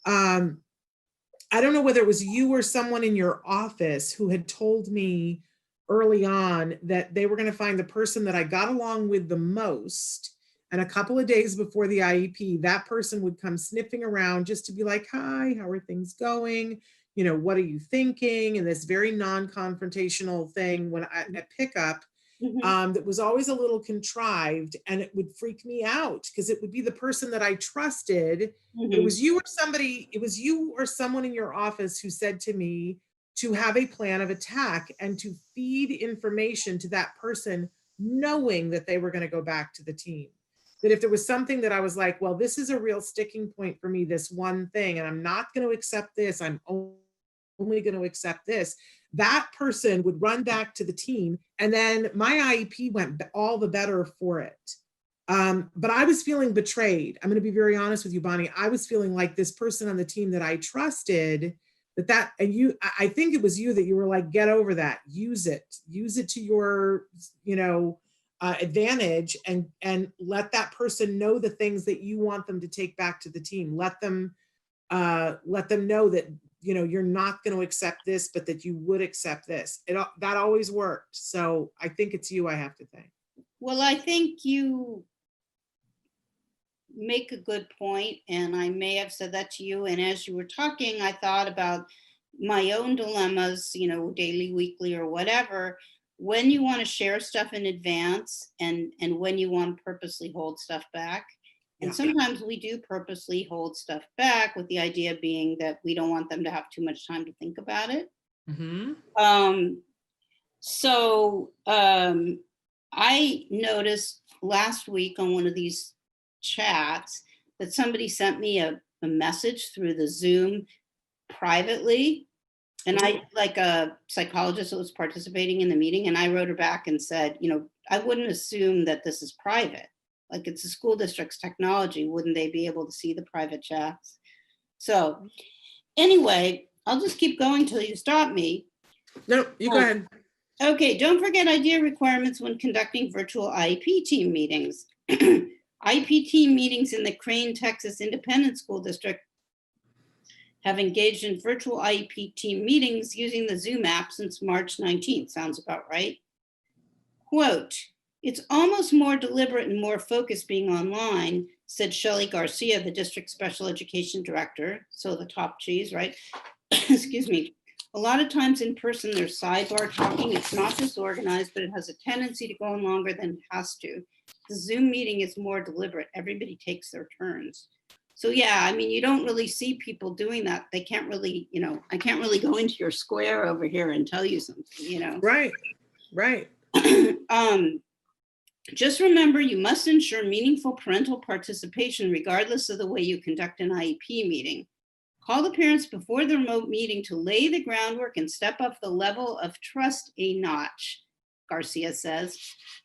I don't know whether it was you or someone in your office who had told me early on that they were going to find the person that I got along with the most. And a couple of days before the IEP, that person would come sniffing around just to be like, hi, how are things going? What are you thinking? And this very non-confrontational thing at pickup, that was always a little contrived, and it would freak me out because it would be the person that I trusted. It was you or someone in your office who said to me to have a plan of attack and to feed information to that person, knowing that they were going to go back to the team. That if there was something that I was like, well, this is a real sticking point for me, this one thing, and I'm not going to accept this, I'm only only going to accept this. That person would run back to the team, and then my IEP went all the better for it. But I was feeling betrayed. I'm going to be very honest with you, Bonnie. I was feeling like this person on the team that I trusted, and you, I think it was you that you were like, get over that, use it to your, advantage, and let that person know the things that you want them to take back to the team. Let them know that, you're not going to accept this, but that you would accept this. That always worked. So I think it's you I have to thank. Well, I think you make a good point, and I may have said that to you. And as you were talking, I thought about my own dilemmas, daily, weekly, or whatever, when you want to share stuff in advance and when you want to purposely hold stuff back. And sometimes we do purposely hold stuff back with the idea being that we don't want them to have too much time to think about it. Mm-hmm. I noticed last week on one of these chats that somebody sent me a message through the Zoom privately. And I, like a psychologist that was participating in the meeting, and I wrote her back and said, I wouldn't assume that this is private. Like, it's the school district's technology. Wouldn't they be able to see the private chats? So anyway, I'll just keep going till you stop me. No, you go ahead. Okay, don't forget idea requirements when conducting virtual IEP team meetings. IEP team meetings in the Crane, Texas Independent School District have engaged in virtual IEP team meetings using the Zoom app since March 19th. Sounds about right. Quote, "It's almost more deliberate and more focused being online," said Shelley Garcia, the district special education director. So the top cheese, right? Excuse me. "A lot of times in person, there's sidebar talking. It's not disorganized, but it has a tendency to go on longer than it has to. The Zoom meeting is more deliberate. Everybody takes their turns." So yeah, you don't really see people doing that. They can't really, I can't really go into your square over here and tell you something, Right. Just remember, you must ensure meaningful parental participation regardless of the way you conduct an IEP meeting. Call the parents before the remote meeting to lay the groundwork and step up the level of trust a notch, Garcia says.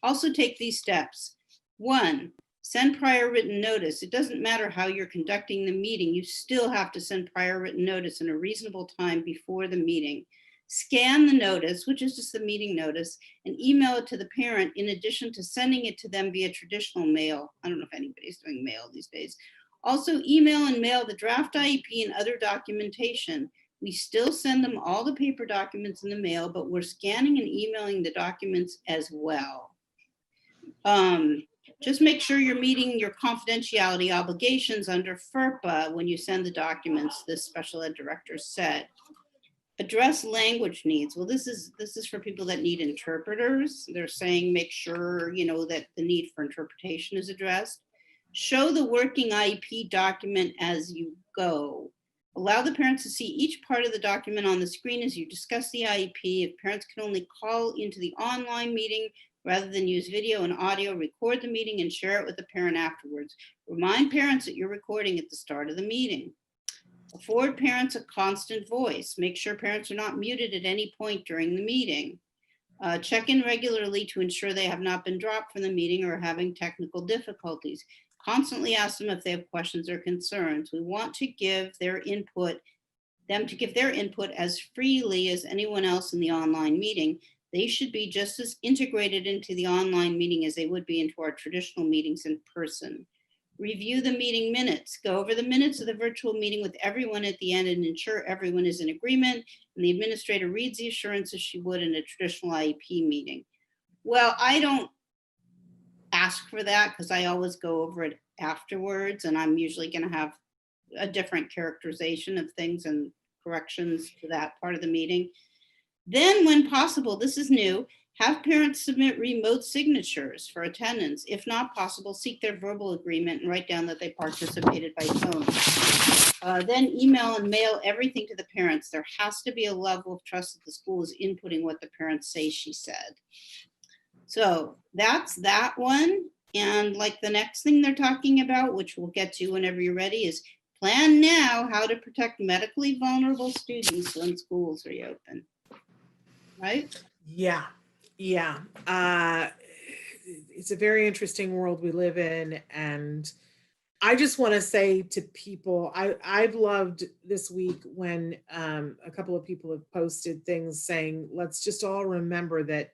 Also take these steps. 1, send prior written notice. It doesn't matter how you're conducting the meeting, you still have to send prior written notice in a reasonable time before the meeting. Scan the notice, which is just the meeting notice, and email it to the parent in addition to sending it to them via traditional mail. I don't know if anybody's doing mail these days. Also, email and mail the draft IEP and other documentation. We still send them all the paper documents in the mail, but we're scanning and emailing the documents as well. Just make sure you're meeting your confidentiality obligations under FERPA when you send the documents, this special ed director said. Address language needs. Well, this is for people that need interpreters. They're saying make sure, that the need for interpretation is addressed. Show the working IEP document as you go. Allow the parents to see each part of the document on the screen as you discuss the IEP. If parents can only call into the online meeting rather than use video and audio, record the meeting and share it with the parent afterwards. Remind parents that you're recording at the start of the meeting. Afford parents a constant voice. Make sure parents are not muted at any point during the meeting. Check in regularly to ensure they have not been dropped from the meeting or are having technical difficulties. Constantly ask them if they have questions or concerns. We want to give them to give their input as freely as anyone else in the online meeting. They should be just as integrated into the online meeting as they would be into our traditional meetings in person. Review the meeting minutes. Go over the minutes of the virtual meeting with everyone at the end and ensure everyone is in agreement, and the administrator reads the assurances she would in a traditional IEP meeting. Well, I don't ask for that because I always go over it afterwards, and I'm usually going to have a different characterization of things and corrections to that part of the meeting. Then, when possible, this is new, have parents submit remote signatures for attendance. If not possible, seek their verbal agreement and write down that they participated by phone. Then email and mail everything to the parents. There has to be a level of trust that the school is inputting what the parents say she said. So that's that one. And like the next thing they're talking about, which we'll get to whenever you're ready, is Plan now how to protect medically vulnerable students when schools reopen. Right? Yeah, yeah. It's a very interesting world we live in, and I just want to say to people, I've loved this week when a couple of people have posted things saying, let's just all remember that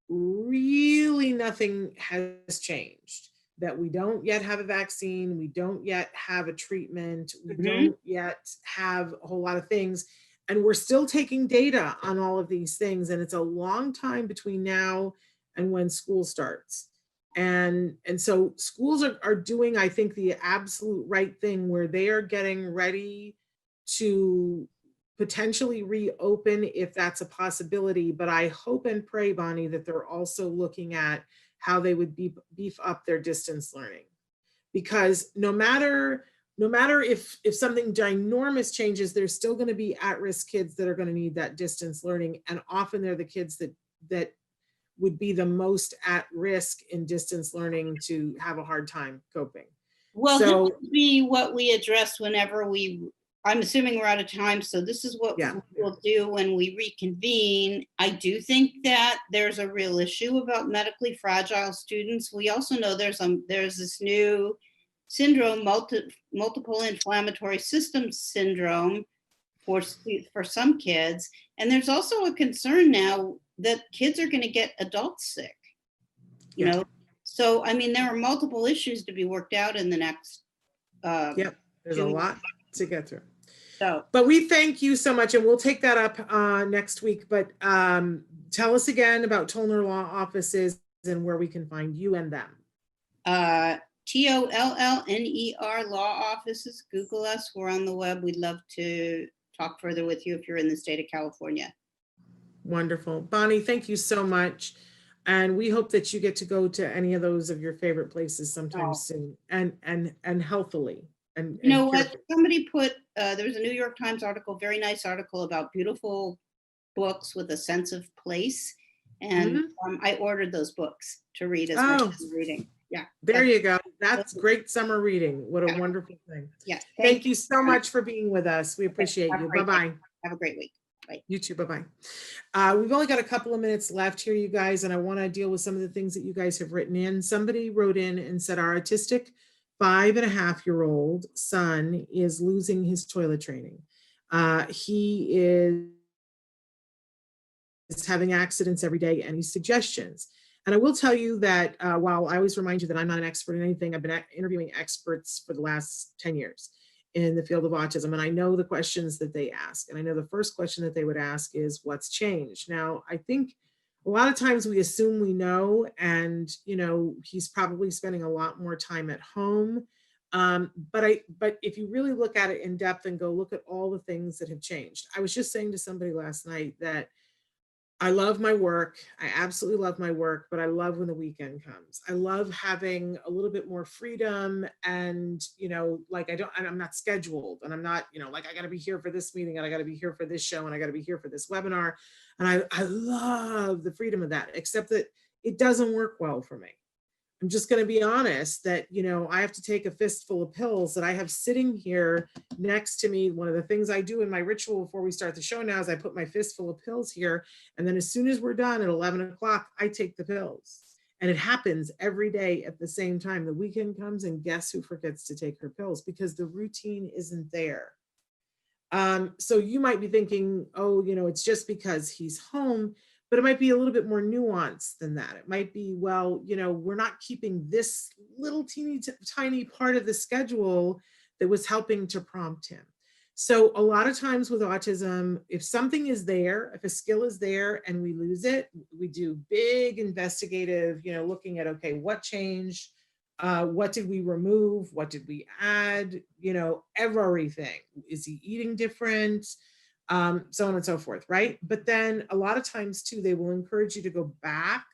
really nothing has changed, that we don't yet have a vaccine, we don't yet have a treatment, we don't yet have a whole lot of things, and we're still taking data on all of these things, and it's a long time between now and when school starts. And so schools are doing, I think, the absolute right thing, where they are getting ready to potentially reopen if that's a possibility. But I hope and pray, Bonnie, that they're also looking at how they would beef up their distance learning. Because no matter if something ginormous changes, there's still going to be at-risk kids that are going to need that distance learning. And often they're the kids that would be the most at risk in distance learning to have a hard time coping. Well, So, this would be what we address whenever I'm assuming we're out of time, so this is what we'll do when we reconvene. I do think that there's a real issue about medically fragile students. We also know there's this new syndrome, multiple inflammatory system syndrome for some kids. And there's also a concern now that kids are going to get adults sick, you know? So, I mean, there are multiple issues to be worked out in the next. There's a lot to get through. So, but we thank you so much, and we'll take that up next week. But tell us again about Tollner Law Offices and where we can find you and them. TOLLNER Law Offices. Google us. We're on the web. We'd love to talk further with you if you're in the state of California. Wonderful. Bonnie, thank you so much. And we hope that you get to go to any of those of your favorite places sometime soon, and healthily. And you know what? Somebody put, there was a New York Times article, very nice article about beautiful books with a sense of place. And I ordered those books to read as much as reading. Yeah. There you go. That's great summer reading. What a wonderful thing. Yeah. Thank you so much for being with us. We appreciate you. Bye-bye. Have a great week. Bye. You too. Bye-bye. We've only got a couple of minutes left here, you guys, and I want to deal with some of the things that you guys have written in. Somebody wrote in and said our autistic 5.5-year-old son is losing his toilet training. He is having accidents every day, and he's suggestions. And I will tell you that while I always remind you that I'm not an expert in anything, I've been interviewing experts for the last 10 years in the field of autism. And I know the questions that they ask. And I know the first question that they would ask is, what's changed? Now, I think a lot of times we assume we know, and, you know, he's probably spending a lot more time at home. But if you really look at it in depth and go look at all the things that have changed. I was just saying to somebody last night that I love my work. I absolutely love my work, but I love when the weekend comes. I love having a little bit more freedom, and, you know, like I'm not scheduled, and I'm not, you know, like I got to be here for this meeting, and I got to be here for this show, and I got to be here for this webinar. And I love the freedom of that, except that it doesn't work well for me. I'm just going to be honest that, you know, I have to take a fistful of pills that I have sitting here next to me. One of the things I do in my ritual before we start the show now is I put my fistful of pills here. And then as soon as we're done at 11 o'clock, I take the pills. And it happens every day at the same time. The weekend comes, and guess who forgets to take her pills? Because the routine isn't there. So you might be thinking, oh, you know, it's just because he's home. But it might be a little bit more nuanced than that. It might be, well, you know, we're not keeping this little tiny part of the schedule that was helping to prompt him. So a lot of times with autism, if something is there, if a skill is there and we lose it, we do big investigative, you know, looking at, okay, what changed? What did we remove? What did we add? You know, everything. Is he eating different? So on and so forth, right? But then a lot of times too, they will encourage you to go back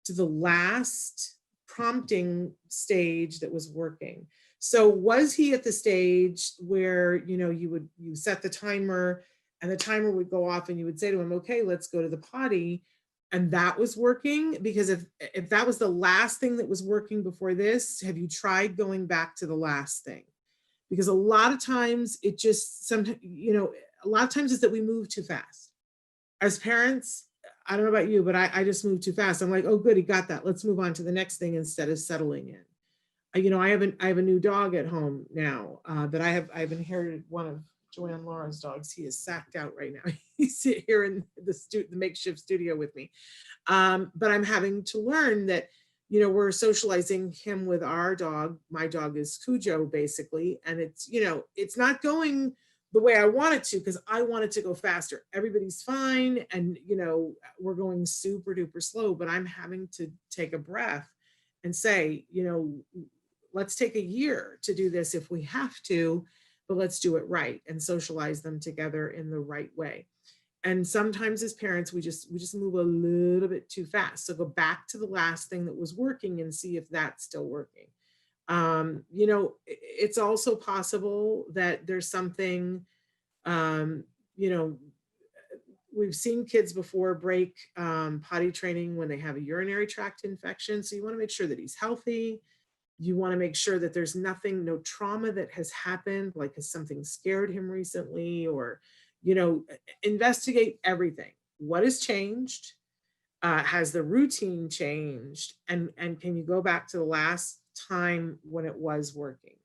to the last prompting stage that was working. So was he at the stage where, you know, you set the timer and the timer would go off and you would say to him, okay, let's go to the potty. And that was working? Because if that was the last thing that was working before this, have you tried going back to the last thing? because a lot of times it just sometimes, you know, a lot of times it's that we move too fast. As parents, I don't know about you, but I just move too fast. I'm like, oh, good, he got that. Let's move on to the next thing instead of settling in. You know, I have a new dog at home now that I've inherited one of Joanne Laura's dogs. He is sacked out right now. He's here in the makeshift studio with me. But I'm having to learn that, you know, we're socializing him with our dog. My dog is Cujo, basically. And it's, you know, it's not going the way I want it to, because I want it to go faster. Everybody's fine. And, you know, we're going super duper slow, but I'm having to take a breath and say, you know, let's take a year to do this if we have to, but let's do it right and socialize them together in the right way. And sometimes as parents, we just move a little bit too fast. So go back to the last thing that was working and see if that's still working. You know, it's also possible that there's something, you know, we've seen kids before break potty training when they have a urinary tract infection. So you want to make sure that he's healthy. You want to make sure that there's nothing, no trauma that has happened, like has something scared him recently, or, you know, investigate everything. What has changed? Has the routine changed? And can you go back to the last time when it was working?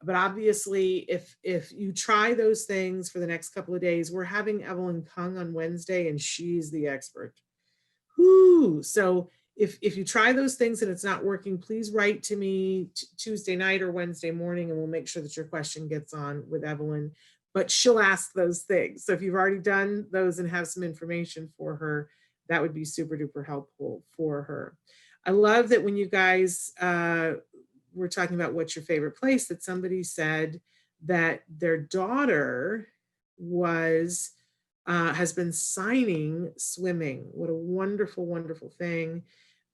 But obviously, if you try those things for the next couple of days, we're having Evelyn Kung on Wednesday, and she's the expert. Whoo! So if you try those things and it's not working, please write to me Tuesday night or Wednesday morning, and we'll make sure that your question gets on with Evelyn. But she'll ask those things. So if you've already done those and have some information for her, that would be super duper helpful for her. I love that when you guys were talking about what's your favorite place, that somebody said that their daughter was has been signing swimming. What a wonderful, wonderful thing.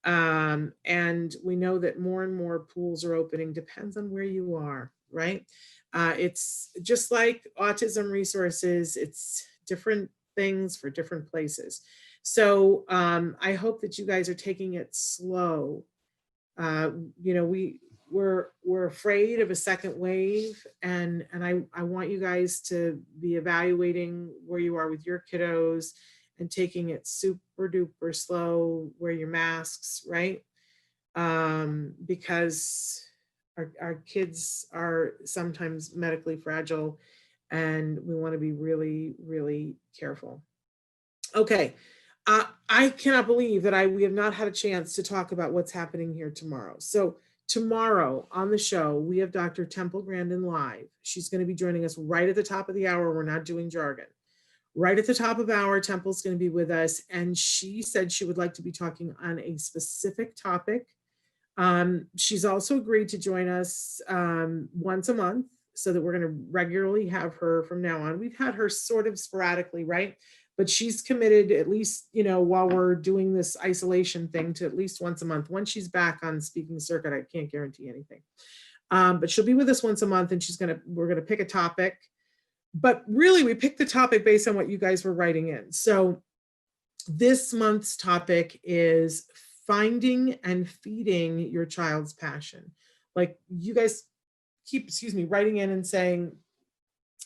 And we know that more and more pools are opening, depends on where you are, right? It's just like autism resources, it's different things for different places. So I hope that you guys are taking it slow. You know, we're afraid of a second wave, and I want you guys to be evaluating where you are with your kiddos and taking it super duper slow. Wear your masks, right? Because our kids are sometimes medically fragile, and we want to be really, really careful. Okay. I cannot believe that we have not had a chance to talk about what's happening here tomorrow. So tomorrow on the show, we have Dr. Temple Grandin live. She's going to be joining us right at the top of the hour. We're not doing jargon. Right at the top of hour, Temple's going to be with us. And she said she would like to be talking on a specific topic. She's also agreed to join us once a month, so that we're going to regularly have her from now on. We've had her sort of sporadically, right? But she's committed, at least, you know, while we're doing this isolation thing, to at least once a month. Once she's back on speaking circuit, I can't guarantee anything. But she'll be with us once a month, and we're gonna pick a topic. But really, we picked the topic based on what you guys were writing in. So this month's topic is finding and feeding your child's passion. Like, you guys keep, writing in and saying,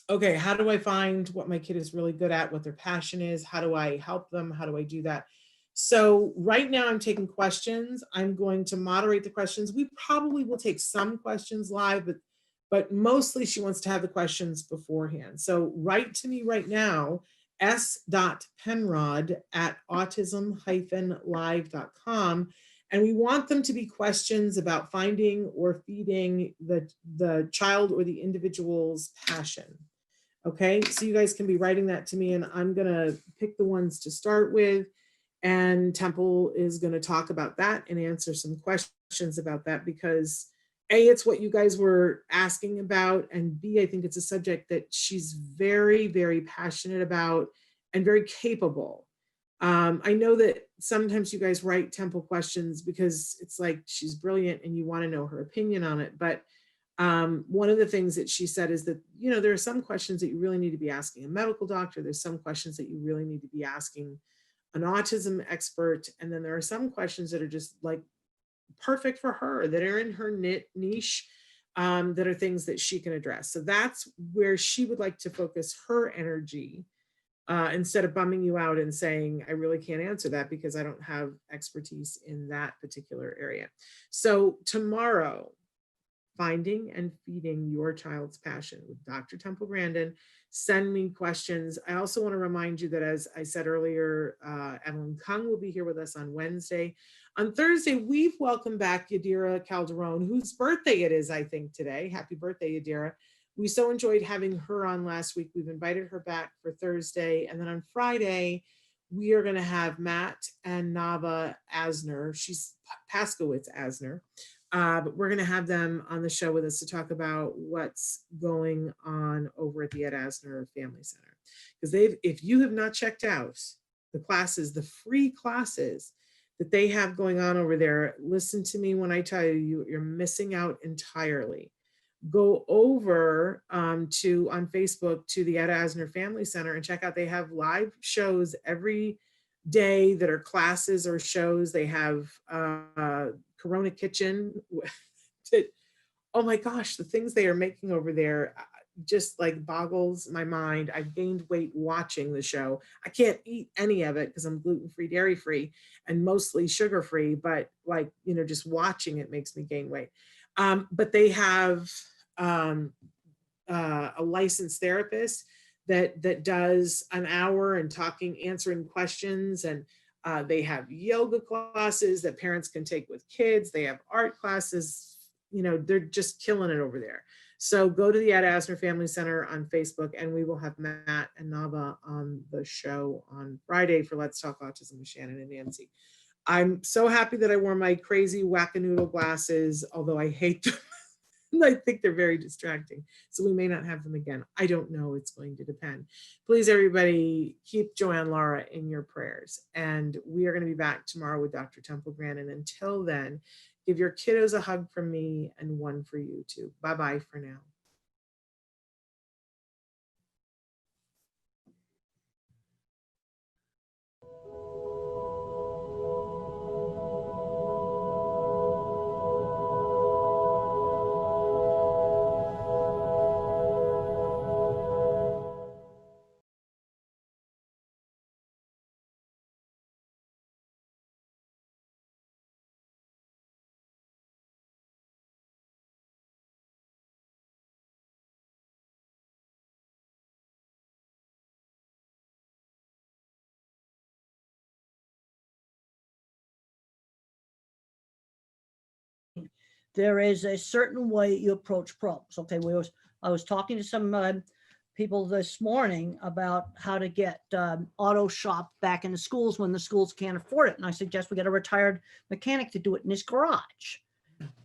okay, how do I find what my kid is really good at, what their passion is? How do I help them? How do I do that? So right now I'm taking questions. I'm going to moderate the questions. We probably will take some questions live, but mostly she wants to have the questions beforehand. So write to me right now, s.penrod@autism-live.com. And we want them to be questions about finding or feeding the child or the individual's passion. Okay, so you guys can be writing that to me, and I'm gonna pick the ones to start with, and Temple is gonna talk about that and answer some questions about that, because A, it's what you guys were asking about, and B, I think it's a subject that she's very, very passionate about and very capable. I know that sometimes you guys write Temple questions because it's like she's brilliant and you want to know her opinion on it, but one of the things that she said is that, you know, there are some questions that you really need to be asking a medical doctor. There's some questions that you really need to be asking an autism expert. And then there are some questions that are just like perfect for her, that are in her niche. that are things that she can address. So that's where she would like to focus her energy, instead of bumming you out and saying, I really can't answer that because I don't have expertise in that particular area. So tomorrow, finding and feeding your child's passion with Dr. Temple Grandin. Send me questions. I also want to remind you that, as I said earlier, Evelyn Kung will be here with us on Wednesday. On Thursday, we've welcomed back Yadira Calderon, whose birthday it is, I think, today. Happy birthday, Yadira. We so enjoyed having her on last week. We've invited her back for Thursday. And then on Friday, we are going to have Matt and Nava Asner. She's Paskowitz Asner. But we're going to have them on the show with us to talk about what's going on over at the Ed Asner Family Center. Because if you have not checked out the classes, the free classes that they have going on over there, listen to me when I tell you, you're missing out entirely. Go over on Facebook to the Ed Asner Family Center and check out, they have live shows every day that are classes or shows. They have Corona Kitchen. Oh my gosh, the things they are making over there just like boggles my mind. I've gained weight watching the show. I can't eat any of it because I'm gluten-free, dairy-free, and mostly sugar-free, but like, you know, just watching it makes me gain weight. But they have a licensed therapist that does an hour and answering questions, and they have yoga classes that parents can take with kids. They have art classes. You know, they're just killing it over there. So go to the Ed Asner Family Center on Facebook, and we will have Matt and Nava on the show on Friday for Let's Talk Autism with Shannon and Nancy. I'm so happy that I wore my crazy wackadoodle glasses, although I hate them. I think they're very distracting. So we may not have them again. I don't know. It's going to depend. Please, everybody, keep Joanne Lara in your prayers. And we are going to be back tomorrow with Dr. Temple Grandin. Until then, give your kiddos a hug from me and one for you too. Bye-bye for now. There is a certain way you approach problems. Okay, I was talking to some people this morning about how to get auto shop back in the schools when the schools can't afford it. And I suggest we get a retired mechanic to do it in his garage.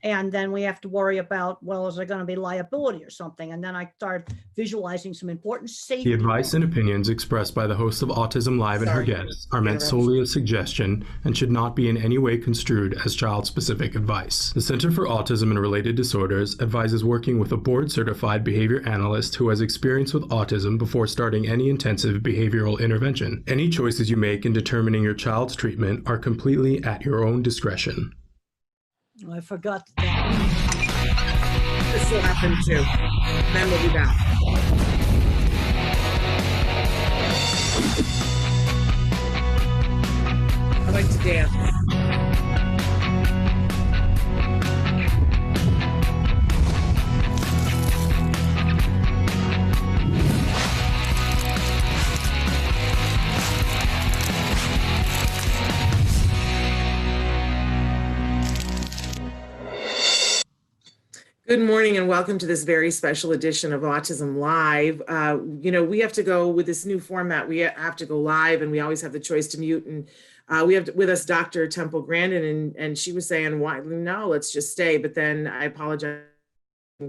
And then we have to worry about, well, is there going to be liability or something? And then I started visualizing some important safety. The advice and opinions expressed by the hosts of Autism Live and her guests are meant solely as suggestion and should not be in any way construed as child-specific advice. The Center for Autism and Related Disorders advises working with a board-certified behavior analyst who has experience with autism before starting any intensive behavioral intervention. Any choices you make in determining your child's treatment are completely at your own discretion. I forgot that. This will happen too. Then we'll be back. I like to dance. Good morning and welcome to this very special edition of Autism Live. You know, we have to go with this new format. We have to go live, and we always have the choice to mute. And we have with us Dr. Temple Grandin, and she was saying, "Why? No, let's just stay." But then I apologize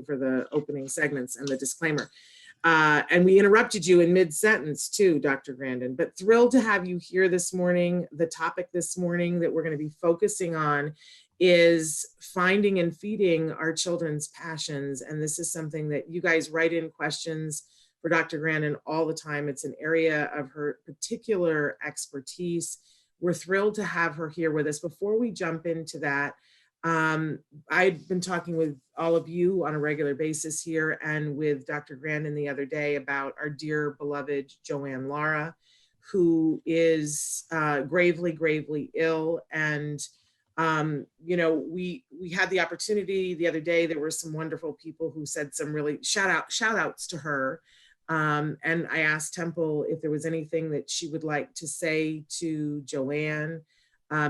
for the opening segments and the disclaimer. And we interrupted you in mid-sentence too, Dr. Grandin. But thrilled to have you here this morning. The topic this morning that we're going to be focusing on is finding and feeding our children's passions. And this is something that you guys write in questions for Dr. Grandin all the time. It's an area of her particular expertise. We're thrilled to have her here with us. Before we jump into that, I've been talking with all of you on a regular basis here and with Dr. Grandin the other day about our dear beloved Joanne Lara, who is gravely, gravely ill. And, you know, we had the opportunity the other day, there were some wonderful people who said some really shout outs to her. And I asked Temple if there was anything that she would like to say to Joanne,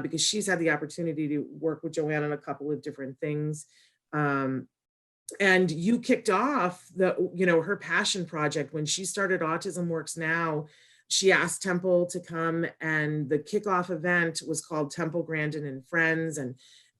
because she's had the opportunity to work with Joanne on a couple of different things. And you kicked off her passion project when she started Autism Works Now. She asked Temple to come, and the kickoff event was called Temple Grandin and Friends.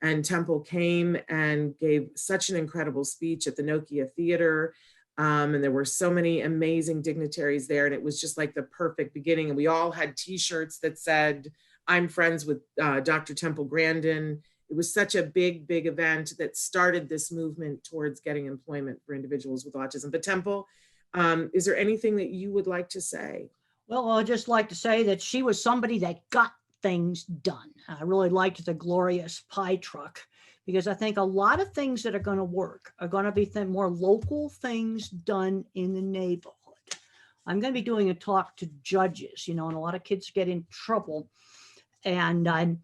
And Temple came and gave such an incredible speech at the Nokia Theater. And there were so many amazing dignitaries there. And it was just like the perfect beginning. And we all had t-shirts that said, "I'm friends with Dr. Temple Grandin." It was such a big, big event that started this movement towards getting employment for individuals with autism. But Temple, is there anything that you would like to say? Well, I'd just like to say that she was somebody that got things done. I really liked the glorious pie truck, because I think a lot of things that are going to work are going to be more local things done in the neighborhood. I'm going to be doing a talk to judges, and a lot of kids get in trouble. And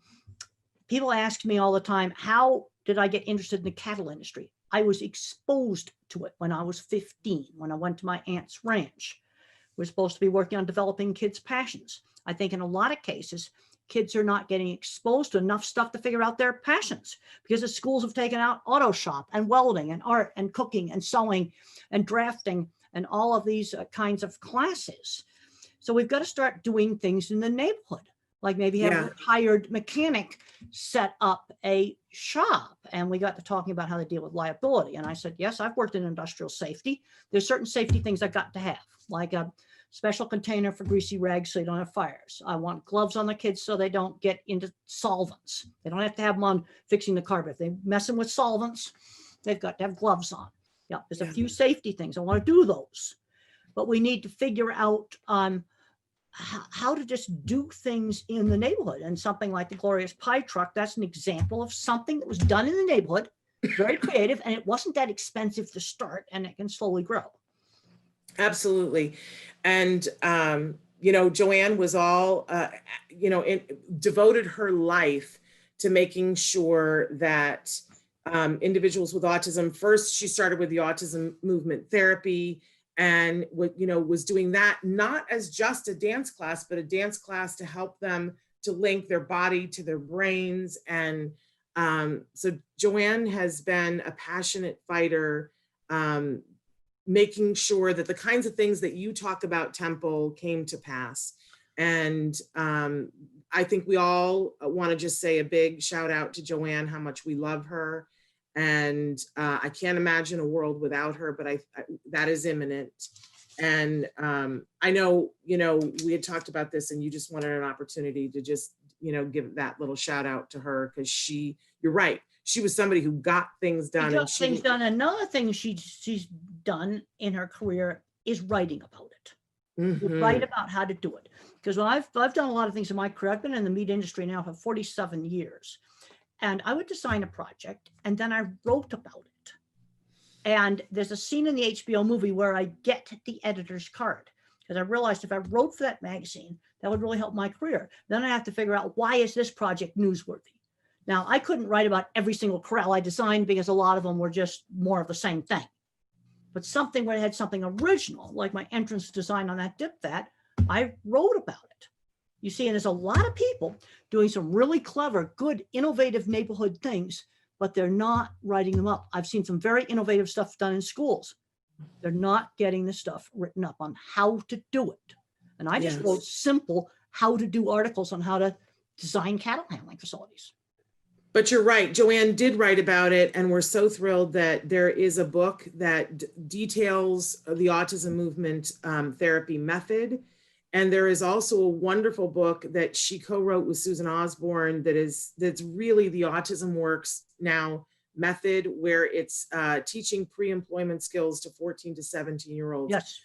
people ask me all the time, how did I get interested in the cattle industry? I was exposed to it when I was 15, when I went to my aunt's ranch. We're supposed to be working on developing kids' passions. I think in a lot of cases, kids are not getting exposed to enough stuff to figure out their passions, because the schools have taken out auto shop and welding and art and cooking and sewing and drafting and all of these kinds of classes. So we've got to start doing things in the neighborhood, like maybe have a retired mechanic set up a shop. And we got to talking about how to deal with liability. And I said, yes, I've worked in industrial safety. There's certain safety things I've got to have, like a special container for greasy rags so you don't have fires. I want gloves on the kids so they don't get into solvents. They don't have to have them on fixing the carpet. If they're messing with solvents, they've got to have gloves on. Yeah, there's a few safety things. I want to do those. But we need to figure out how to just do things in the neighborhood. And something like the glorious pie truck, that's an example of something that was done in the neighborhood, very creative, and it wasn't that expensive to start, and it can slowly grow. Absolutely. And, Joanne was all, devoted her life to making sure that individuals with autism, first she started with the autism movement therapy, and was doing that not as just a dance class, but a dance class to help them to link their body to their brains. And so Joanne has been a passionate fighter, making sure that the kinds of things that you talk about, Temple, came to pass. And I think we all want to just say a big shout out to Joanne, how much we love her. And I can't imagine a world without her, but that is imminent. And I know, we had talked about this, and you just wanted an opportunity to just, give that little shout out to her, because you're right. She was somebody who got things done. Another thing she's done in her career is writing about it. Mm-hmm. Write about how to do it. Because when I've done a lot of things in my career, I've been in the meat industry now for 47 years. And I would design a project, and then I wrote about it. And there's a scene in the HBO movie where I get the editor's card, because I realized if I wrote for that magazine, that would really help my career. Then I have to figure out, why is this project newsworthy? Now, I couldn't write about every single corral I designed, because a lot of them were just more of the same thing. But something where it had something original, like my entrance design on that dip vat, I wrote about it. You see, and there's a lot of people doing some really clever, good, innovative neighborhood things, but they're not writing them up. I've seen some very innovative stuff done in schools. They're not getting the stuff written up on how to do it. And I just wrote simple how to do articles on how to design cattle handling facilities. But you're right, Joanne did write about it, and we're so thrilled that there is a book that details the autism movement therapy method. And there is also a wonderful book that she co-wrote with Susan Osborne that's really the Autism Works Now method, where it's teaching pre-employment skills to 14 to 17-year-olds. Yes.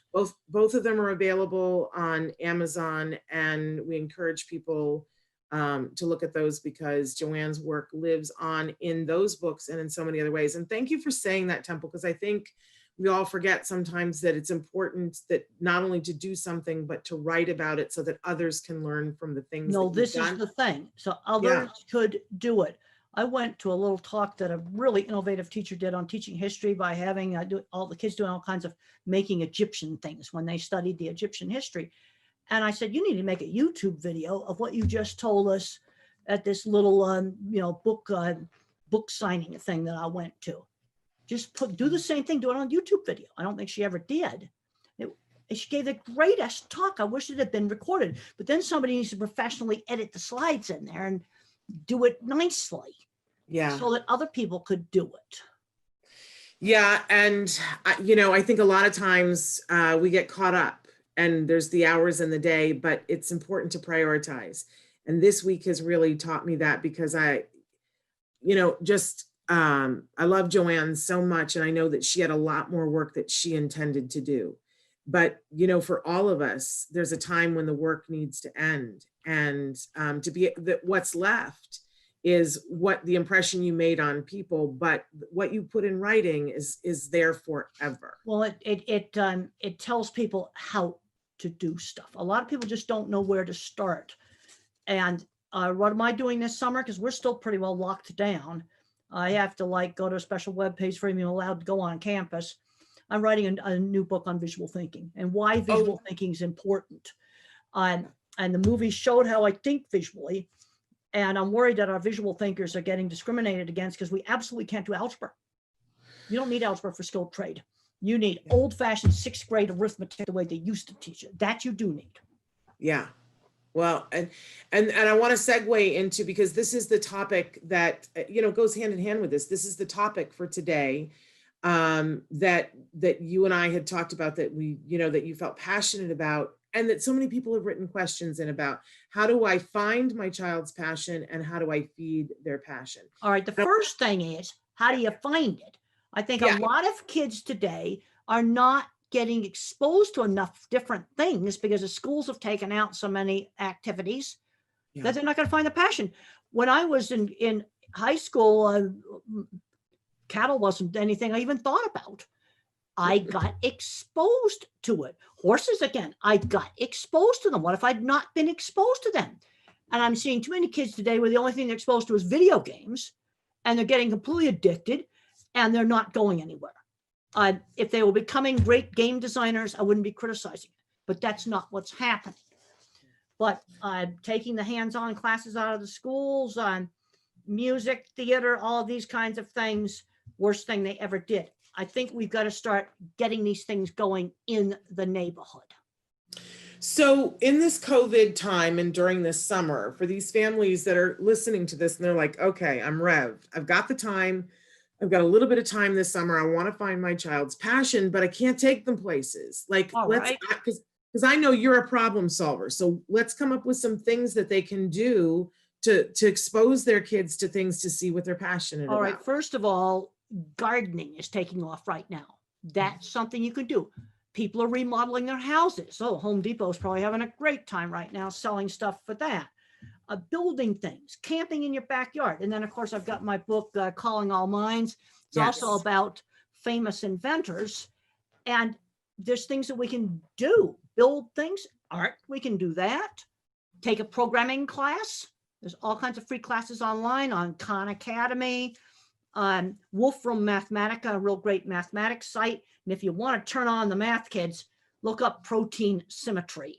Both of them are available on Amazon, and we encourage people to look at those, because Joanne's work lives on in those books and in so many other ways. And thank you for saying that, Temple, because I think we all forget sometimes that it's important that not only to do something, but to write about it so that others can learn from the things. No, that you've this is done. the thing. So others could do it. I went to a little talk that a really innovative teacher did on teaching history by having all the kids doing all kinds of making Egyptian things when they studied the Egyptian history. And I said, you need to make a YouTube video of what you just told us at this little, book signing thing that I went to. Just do the same thing, do it on YouTube video. I don't think she ever did. She gave the greatest talk. I wish it had been recorded, but then somebody needs to professionally edit the slides in there and do it nicely. Yeah. So that other people could do it. Yeah. And, I think a lot of times we get caught up and there's the hours in the day, but it's important to prioritize. And this week has really taught me that, because I love Joanne so much. And I know that she had a lot more work that she intended to do. But, for all of us, there's a time when the work needs to end, and to be that what's left is what the impression you made on people, but what you put in writing is there forever. Well, it tells people how to do stuff. A lot of people just don't know where to start. And what am I doing this summer? Because we're still pretty well locked down. I have to go to a special webpage for being allowed to go on campus. I'm writing a new book on visual thinking and why visual thinking is important. And the movie showed how I think visually. And I'm worried that our visual thinkers are getting discriminated against because we absolutely can't do algebra. You don't need algebra for skilled trade. You need old-fashioned 6th grade arithmetic the way they used to teach it. That you do need. Yeah. Well, and I want to segue into, because this is the topic that, goes hand in hand with this. This is the topic for today that you and I had talked about, that that you felt passionate about, and that so many people have written questions in about. How do I find my child's passion, and how do I feed their passion? All right. The first thing is, how do you find it? I think a lot of kids today are not getting exposed to enough different things because the schools have taken out so many activities that they're not going to find the passion. When I was in high school, cattle wasn't anything I even thought about. I got exposed to it. Horses, again, I got exposed to them. What if I'd not been exposed to them? And I'm seeing too many kids today where the only thing they're exposed to is video games, and they're getting completely addicted, and they're not going anywhere. If they were becoming great game designers, I wouldn't be criticizing it, but that's not what's happening. But taking the hands-on classes out of the schools, music, theater, all of these kinds of things, worst thing they ever did. I think we've got to start getting these things going in the neighborhood. So in this COVID time and during this summer, for these families that are listening to this and they're like, okay, I'm revved. I've got the time. I've got a little bit of time this summer. I want to find my child's passion, but I can't take them places. Because I know you're a problem solver. So let's come up with some things that they can do to expose their kids to things to see what they're passionate about. All right. First of all, gardening is taking off right now. That's something you could do. People are remodeling their houses. Oh, Home Depot is probably having a great time right now selling stuff for that. Building things, camping in your backyard. And then, of course, I've got my book, Calling All Minds. It's also about famous inventors. And there's things that we can do. Build things, art, we can do that. Take a programming class. There's all kinds of free classes online on Khan Academy. Wolfram Mathematica, a real great mathematics site. And if you want to turn on the math kids, look up protein symmetry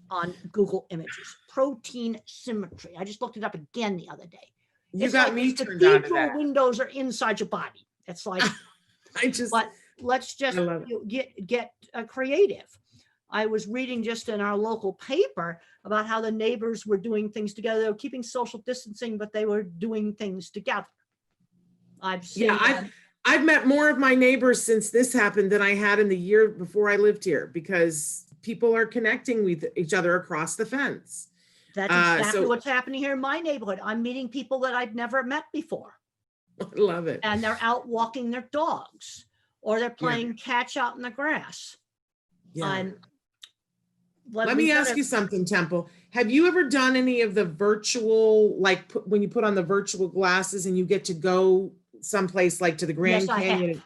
on Google Images. Protein symmetry. I just looked it up again the other day. You got me turned on to that. Windows are inside your body. It's like, but let's just get creative. I was reading just in our local paper about how the neighbors were doing things together. They were keeping social distancing, but they were doing things together. I've met more of my neighbors since this happened than I had in the year before I lived here, because people are connecting with each other across the fence. That's exactly what's happening here in my neighborhood. I'm meeting people that I'd never met before. I love it. And they're out walking their dogs, or they're playing catch out in the grass. Let me ask you something, Temple. Have you ever done any of the virtual, like when you put on the virtual glasses and you get to go someplace like to the Grand Yes, I Canyon? have.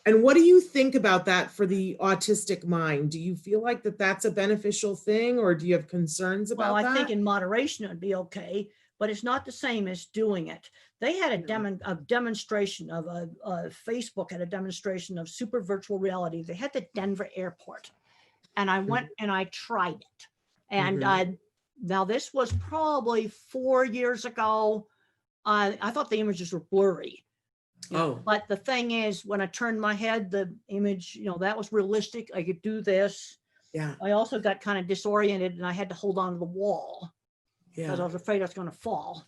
And what do you think about that for the autistic mind? Do you feel like that's a beneficial thing, or do you have concerns about Well, that? I think in moderation it'd be okay, but it's not the same as doing it. They had a demonstration of Facebook had a demonstration of super virtual reality. They had the Denver airport, and I went and I tried it. And now this was probably 4 years ago. I thought the images were blurry. But the thing is, when I turned my head, the image, that was realistic. I could do this. Yeah. I also got kind of disoriented and I had to hold on to the wall because I Yeah. was afraid I was going to fall.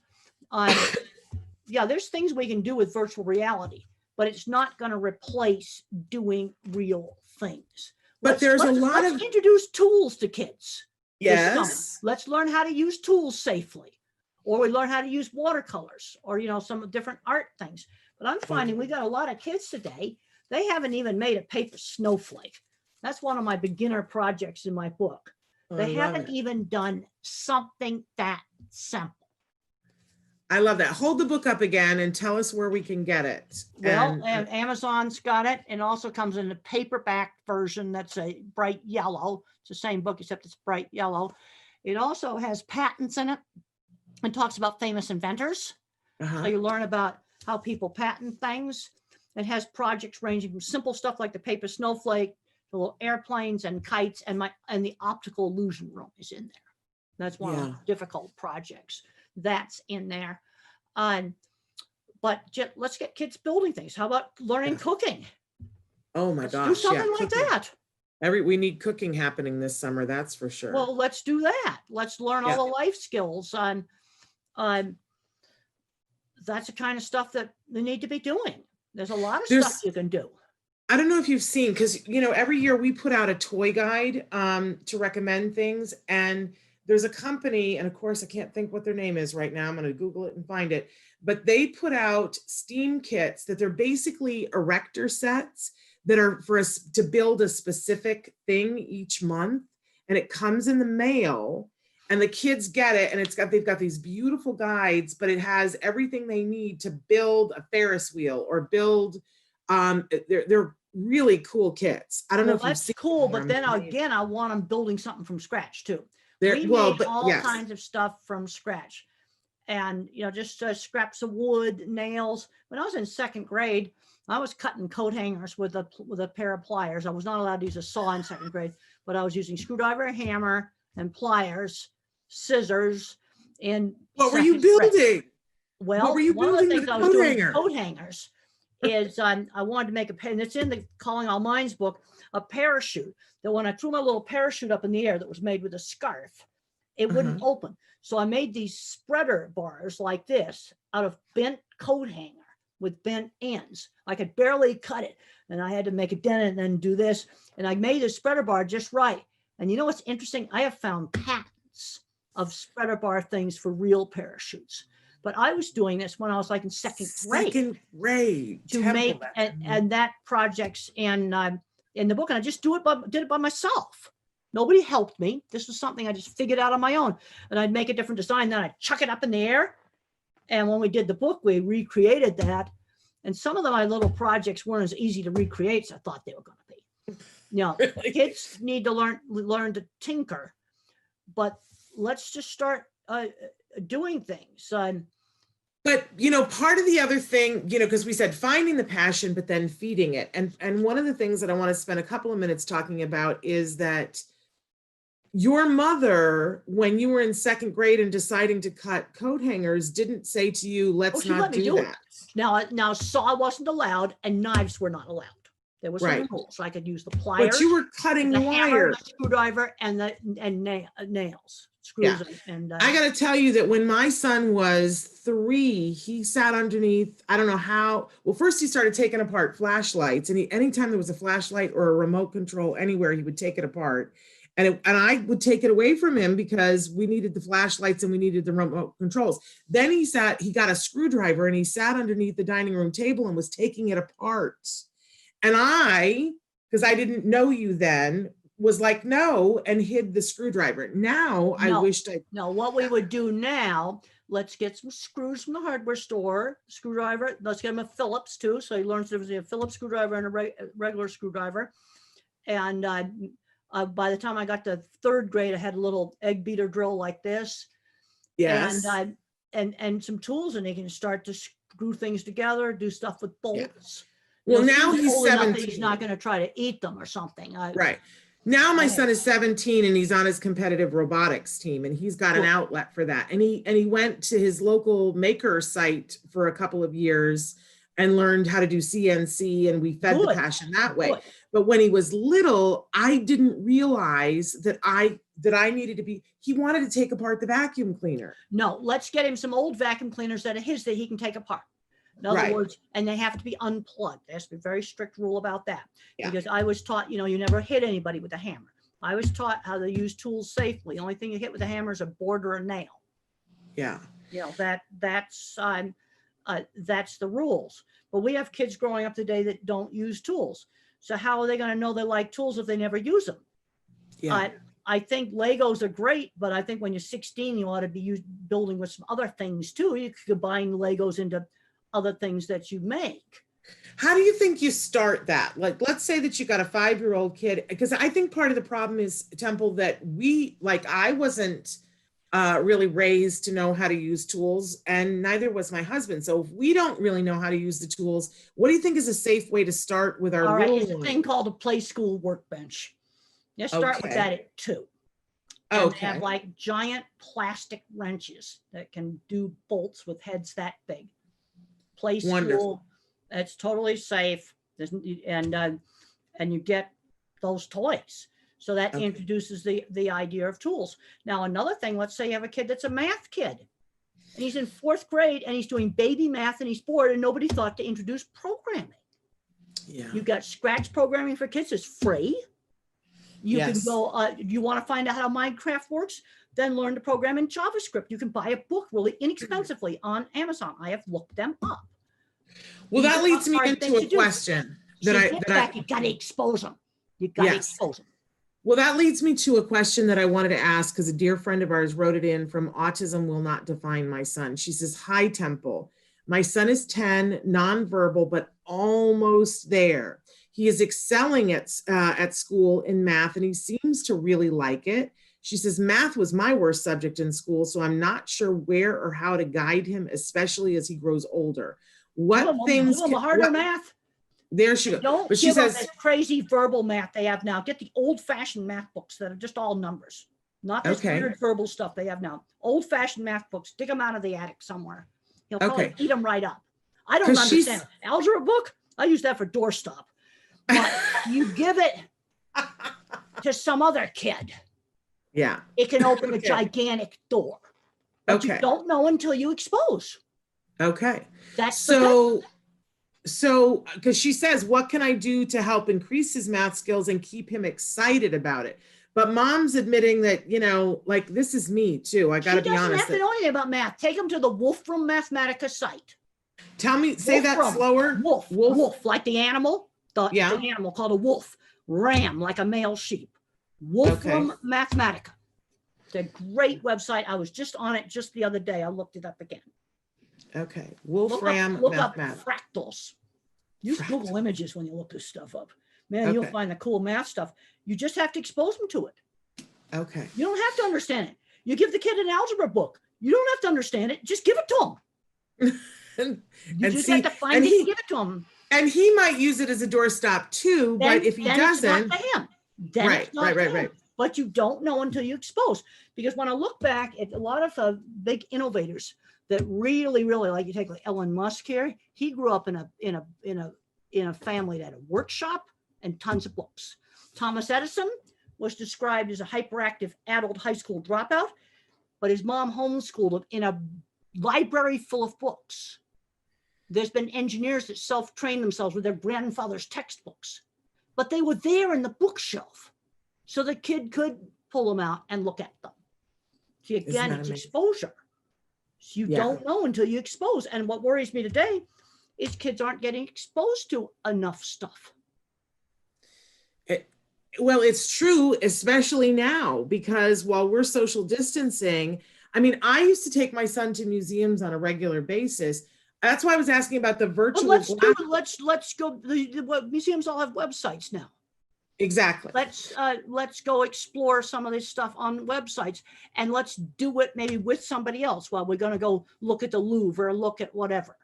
Yeah, there's things we can do with virtual reality, but it's not going to replace doing real things. But there's a lot let's of introduce tools to kids. this summer. yes. Let's learn how to use tools safely, or we learn how to use watercolors, or some different art things. But I'm finding we got a lot of kids today, they haven't even made a paper snowflake. That's one of my beginner projects in my book. They haven't even done something that simple. I love that. Hold the book up again and tell us where we can get it. Well, and Amazon's got it, and also comes in a paperback version that's a bright yellow. It's the same book, except it's bright yellow. It also has patents in it and talks about famous inventors. So you learn about how people patent things. It has projects ranging from simple stuff like the paper snowflake, the little airplanes and kites, and the optical illusion room is in there. That's one of the difficult projects that's in there. But let's get kids building things. How about learning cooking? Oh my gosh. Do something like that. We need cooking happening this summer, that's for sure. Well, let's do that. Let's learn all the life skills. That's the kind of stuff that they need to be doing. There's a lot of stuff you can do. I don't know if you've seen, because every year we put out a toy guide to recommend things, and there's a company, and of course I can't think what their name is right now. I'm going to Google it and find it, but they put out STEAM kits that they're basically erector sets that are for us to build a specific thing each month, and it comes in the mail, and the kids get it, and they've got these beautiful guides, but it has everything they need to build a Ferris wheel or build. They're really cool kits. I don't know if that's cool, but then again, I want them building something from scratch too. We made all kinds of stuff from scratch, and just scraps of wood, nails. When I was in second grade, I was cutting coat hangers with a pair of pliers. I was not allowed to use a saw in second grade, but I was using screwdriver, hammer, and pliers, scissors. And what were you building? Well, what were you one of the things I was doing with coat hangers is I wanted to make and it's in the Calling All Minds book, a parachute that when I threw my little parachute up in the air that was made with a scarf, it wouldn't open. So I made these spreader bars like this out of bent coat hanger with bent ends. I could barely cut it, and I had to make a dent and then do this. And I made a spreader bar just right. And you know what's interesting? I have found patents of spreader bar things for real parachutes. But I was doing this when I was like in second grade to make, and that project's in the book, and I just did it by myself. Nobody helped me. This was something I just figured out on my own, and I'd make a different design, then I'd chuck it up in the air. And when we did the book, we recreated that. And some of my little projects weren't as easy to recreate as I thought they were going to be. Kids need to learn to tinker, but let's just start doing things. But, part of the other thing, because we said finding the passion, but then feeding it. And one of the things that I want to spend a couple of minutes talking about is that your mother, when you were in second grade and deciding to cut coat hangers, didn't say to you, let's not do that. Now saw wasn't allowed and knives were not allowed. There was some rules. I could use the pliers. But you were cutting the wire. Hammer, the screwdriver, and nails. Screws. And I got to tell you that when my son was 3, he sat underneath, I don't know how, well, first he started taking apart flashlights, and anytime there was a flashlight or a remote control anywhere, he would take it apart. And I would take it away from him because we needed the flashlights and we needed the remote controls. Then he got a screwdriver and he sat underneath the dining room table and was taking it apart. And because I didn't know you then, was like, no, and hid the screwdriver. Now I No. wished I, No, what we would do now, let's get some screws from the hardware store, screwdriver. Let's get him a Phillips too. So he learns there's a Phillips screwdriver and a regular screwdriver. And by the time I got to third grade, I had a little egg beater drill like this. yes. And some tools, and he can start to screw things together, do stuff with bolts. Well, You know, now he's he's old enough that 17. he's not going to try to eat them or something. Right. Now my Right. son is 17 and he's on his competitive robotics team, and he's got an Cool. outlet for that. And he went to his local maker site for a couple of years and learned how to do CNC, and we fed the Good. passion that way. Good. But when he was little, I didn't realize that I needed to be, he wanted to take apart the vacuum cleaner. No, let's get him some old vacuum cleaners that are his that he can take apart. In other Right. words, and they have to be unplugged. There has to be a very strict rule about that. Yeah. Because I was taught, you know, you never hit anybody with a hammer. I was taught how to use tools safely. The only thing you hit with a hammer is a board or a nail. Yeah. You know, that's the rules. But we have kids growing up today that don't use tools. So how are they going to know they like tools if they never use them? Yeah. I think Legos are great, but I think when you're 16, you ought to be building with some other things too. You could combine Legos into other things that you make. How do you think you start that? Like, let's say that you got a 5-year-old kid, because I think part of the problem is, Temple, that I wasn't really raised to know how to use tools, and neither was my husband. So if we don't really know how to use the tools, what do you think is a safe way to start with our All right, little it's a one? thing called a play school workbench. You start with Okay. that at 2. And they Okay. have like giant plastic wrenches that can do bolts with heads that big. Play school, Wonderful. it's totally safe. And you get those toys. So that Okay. introduces the idea of tools. Now, another thing, let's say you have a kid that's a math kid, and he's in 4th grade and he's doing baby math and he's bored, and nobody thought to introduce programming. Yeah. You got Scratch programming for kids, it's free. You can Yes. go, you want to find out how Minecraft works, then learn to program in JavaScript. You can buy a book really inexpensively on Amazon. I have looked them up. Well, These that are leads me hard into things a to do. question So that get back, you got to expose them. You got to Yes. expose them. Well, that leads me to a question that I wanted to ask, because a dear friend of ours wrote it in from Autism Will Not Define My Son. She says, "Hi, Temple. My son is 10, nonverbal, but almost there. He is excelling at school in math, and he seems to really like it. She says, math was my worst subject in school, so I'm not sure where or how to guide him, especially as he grows older. What things Give them a harder math. There she goes. Don't But she give them says, this crazy verbal math they have now. Get the old-fashioned math books that are just all numbers, not this Okay. weird verbal stuff they have now. Old-fashioned math books, dig them out of the attic somewhere. He'll probably Okay. eat them right up. I don't 'Cause she's- understand. Algebra book, I use that for doorstop. But you give it to some other kid, yeah, it can open a Okay. gigantic door. But you Okay. don't know until you expose. okay. That's the thing. So, because she says, what can I do to help increase his math skills and keep him excited about it? But mom's admitting that, like, this is me too. I got to She be doesn't honest. have to know anything about math. Take them to the Wolfram Mathematica site. Tell me, say that Wolfram. slower. Wolf, like the animal, the Yeah. animal called a wolf. Ram, like a male sheep. Wolfram Mathematica. It's a great website. I was just on it just the other day. I looked it up again. Okay. Look Wolfram up Mathematica. fractals. Use Fractals. Google Images when you look this stuff up. Man, you'll Okay. find the cool math stuff. You just have to expose them to it. Okay. You don't have to understand it. You give the kid an algebra book. You don't have to understand it. Just give it to them. And, You and just see, have to find and it he- and give it to them. and he might use it as a doorstop too, but if he then doesn't, it's not to him. Then right, it's not right, to right, him. right. But you don't know until you expose. Because when I look back at a lot of big innovators that really, really, like you take like Elon Musk here, he grew up in a family that had a workshop and tons of books. Thomas Edison was described as a hyperactive adult high school dropout, but his mom homeschooled him in a library full of books. There's been engineers that self-train themselves with their grandfather's textbooks, but they were there in the bookshelf. So the kid could pull them out and look at them. See, again, that it's amazing? exposure. So you Yeah. don't know until you expose. And what worries me today is kids aren't getting exposed to enough stuff. Well, it's true, especially now, because while we're social distancing, I mean, I used to take my son to museums on a regular basis. That's why I was asking about the But virtual let's do glass. it. Let's go. The museums all have websites now. Exactly. Let's go explore some of this stuff on websites, and let's do it maybe with somebody else while we're going to go look at the Louvre or look at whatever.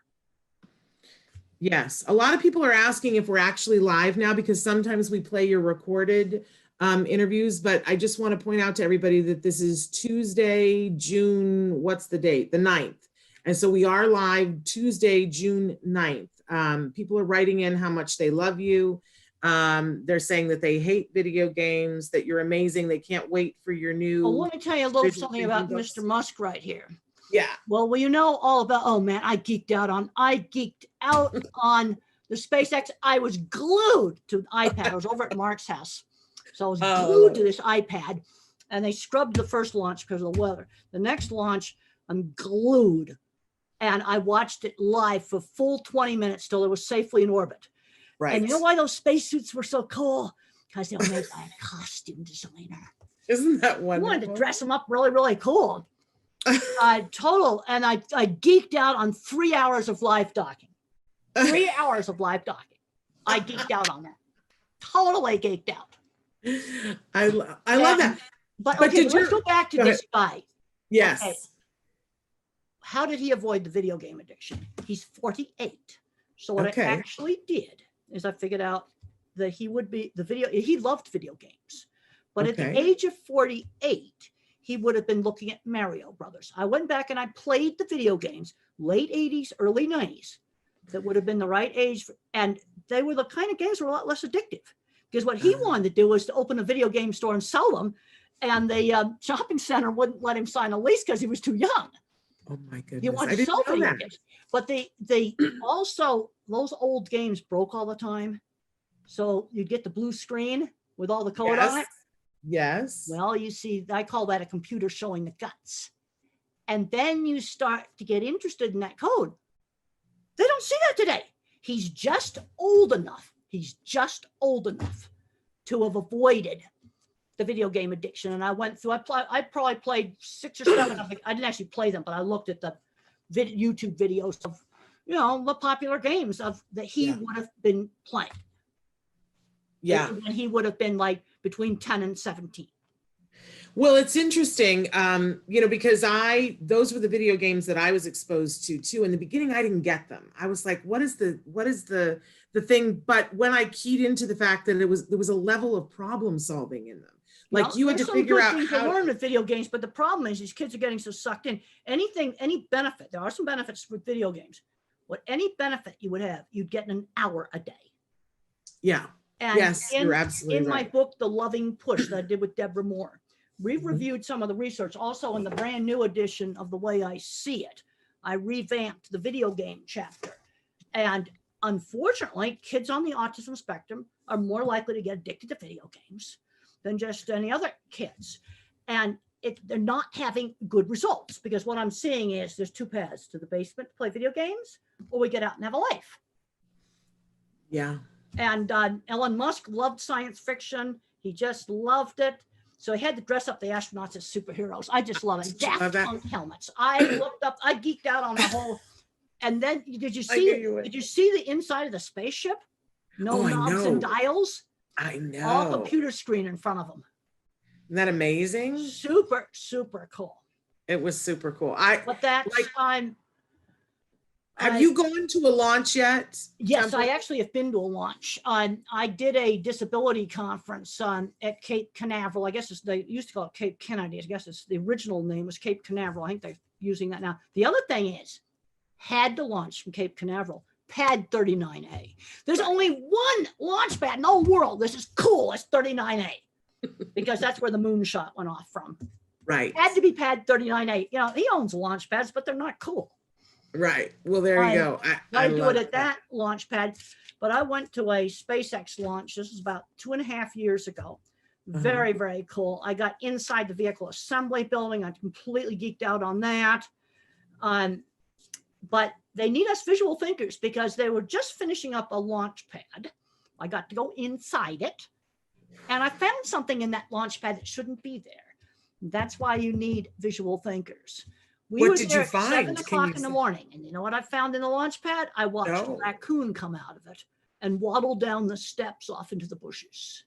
Yes, a lot of people are asking if we're actually live now, because sometimes we play your recorded interviews, but I just want to point out to everybody that this is Tuesday, June, what's the date? The 9th. And so we are live Tuesday, June 9th. People are writing in how much they love you. They're saying that they hate video games, that you're amazing. They can't wait for your new. Well, let me tell you a little visual something thinking about books. Mr. Musk right here. Yeah. Well, you know all about, oh man, I geeked out on the SpaceX. I was glued to the iPad. I was over at Mark's house. So I was glued to this iPad, and they scrubbed the first launch because of the weather. The next launch, I'm glued. And I watched it live for full 20 minutes till it was safely in orbit. Right. And you know why those spacesuits were so cool? Because they were made by a costume designer. Isn't that I wonderful? wanted to dress them up really, really cool. Total. And I geeked out on 3 hours of live docking. 3 hours of live docking. I geeked out on that. Totally geeked out. I love that. But But okay, did let's you- go back to go this guy. Yes. Okay. How did he avoid the video game addiction? He's 48. So what Okay. I actually did is I figured out that he loved video games. But at the Okay. age of 48, he would have been looking at Mario Brothers. I went back and I played the video games, late 80s, early 90s, that would have been the right age. And they were the kind of games that were a lot less addictive. Because what he wanted to do was to open a video game store and sell them. And the shopping center wouldn't let him sign a lease because he was too young. Oh my goodness. He wanted I to didn't sell know video that. games. But they also, those old games broke all the time. So you'd get the blue screen with all the code on it. Yes. Well, you see, I call that a computer showing the guts. And then you start to get interested in that code. They don't see that today. He's just old enough. He's just old enough to have avoided the video game addiction. And I went through, I probably played 6 or 7 of them. I didn't actually play them, but I looked at the YouTube videos of, the popular games that he would have been playing. Yeah. When he would have been like between 10 and 17. Well, it's interesting, because those were the video games that I was exposed to too. In the beginning, I didn't get them. I was like, what is the thing? But when I keyed into the fact that there was a level of problem solving in them, like you had to figure out how to learn how. with video games. But the problem is these kids are getting so sucked in. Any benefit, there are some benefits with video games. Any benefit you would have, you'd get in an hour a day. Yeah. And Yes, you're absolutely in my right. book, The Loving Push, that I did with Deborah Moore, we've reviewed some of the research. Also in the brand new edition of The Way I See It, I revamped the video game chapter. And unfortunately, kids on the autism spectrum are more likely to get addicted to video games than just any other kids. And they're not having good results, because what I'm seeing is there's 2 paths: to the basement to play video games, or we get out and have a life. Yeah. And Elon Musk loved science fiction. He just loved it. So he had to dress up the astronauts as superheroes. I just love it. Daft Punk helmets. I geeked out on the whole. And then did you see the inside of the spaceship? No knobs and dials. I know. All computer screen in front of them. Isn't that amazing? Super, super cool. It was super cool. But that's Have you gone to a launch yet? Yes, I actually have been to a launch. I did a disability conference at Cape Canaveral. I guess they used to call it Cape Kennedy. I guess the original name was Cape Canaveral. I think they're using that now. The other thing is, had to launch from Cape Canaveral, pad 39A. There's only one launch pad in the whole world. This is cool. It's 39A, because that's where the moonshot went off from. Right. Had to be pad 39A. He owns launch pads, but they're not cool. Right. Well, there you go. I do it at that launch pad, but I went to a SpaceX launch. This was about 2.5 years ago. Very, very cool. I got inside the vehicle assembly building. I completely geeked out on that. But they need us visual thinkers, because they were just finishing up a launch pad. I got to go inside it. And I found something in that launch pad that shouldn't be there. That's why you need visual thinkers. We What were did there you at find? 7 Can o'clock you in the say? morning. And you know what I found in the launch pad? I watched No. a raccoon come out of it and waddle down the steps off into the bushes.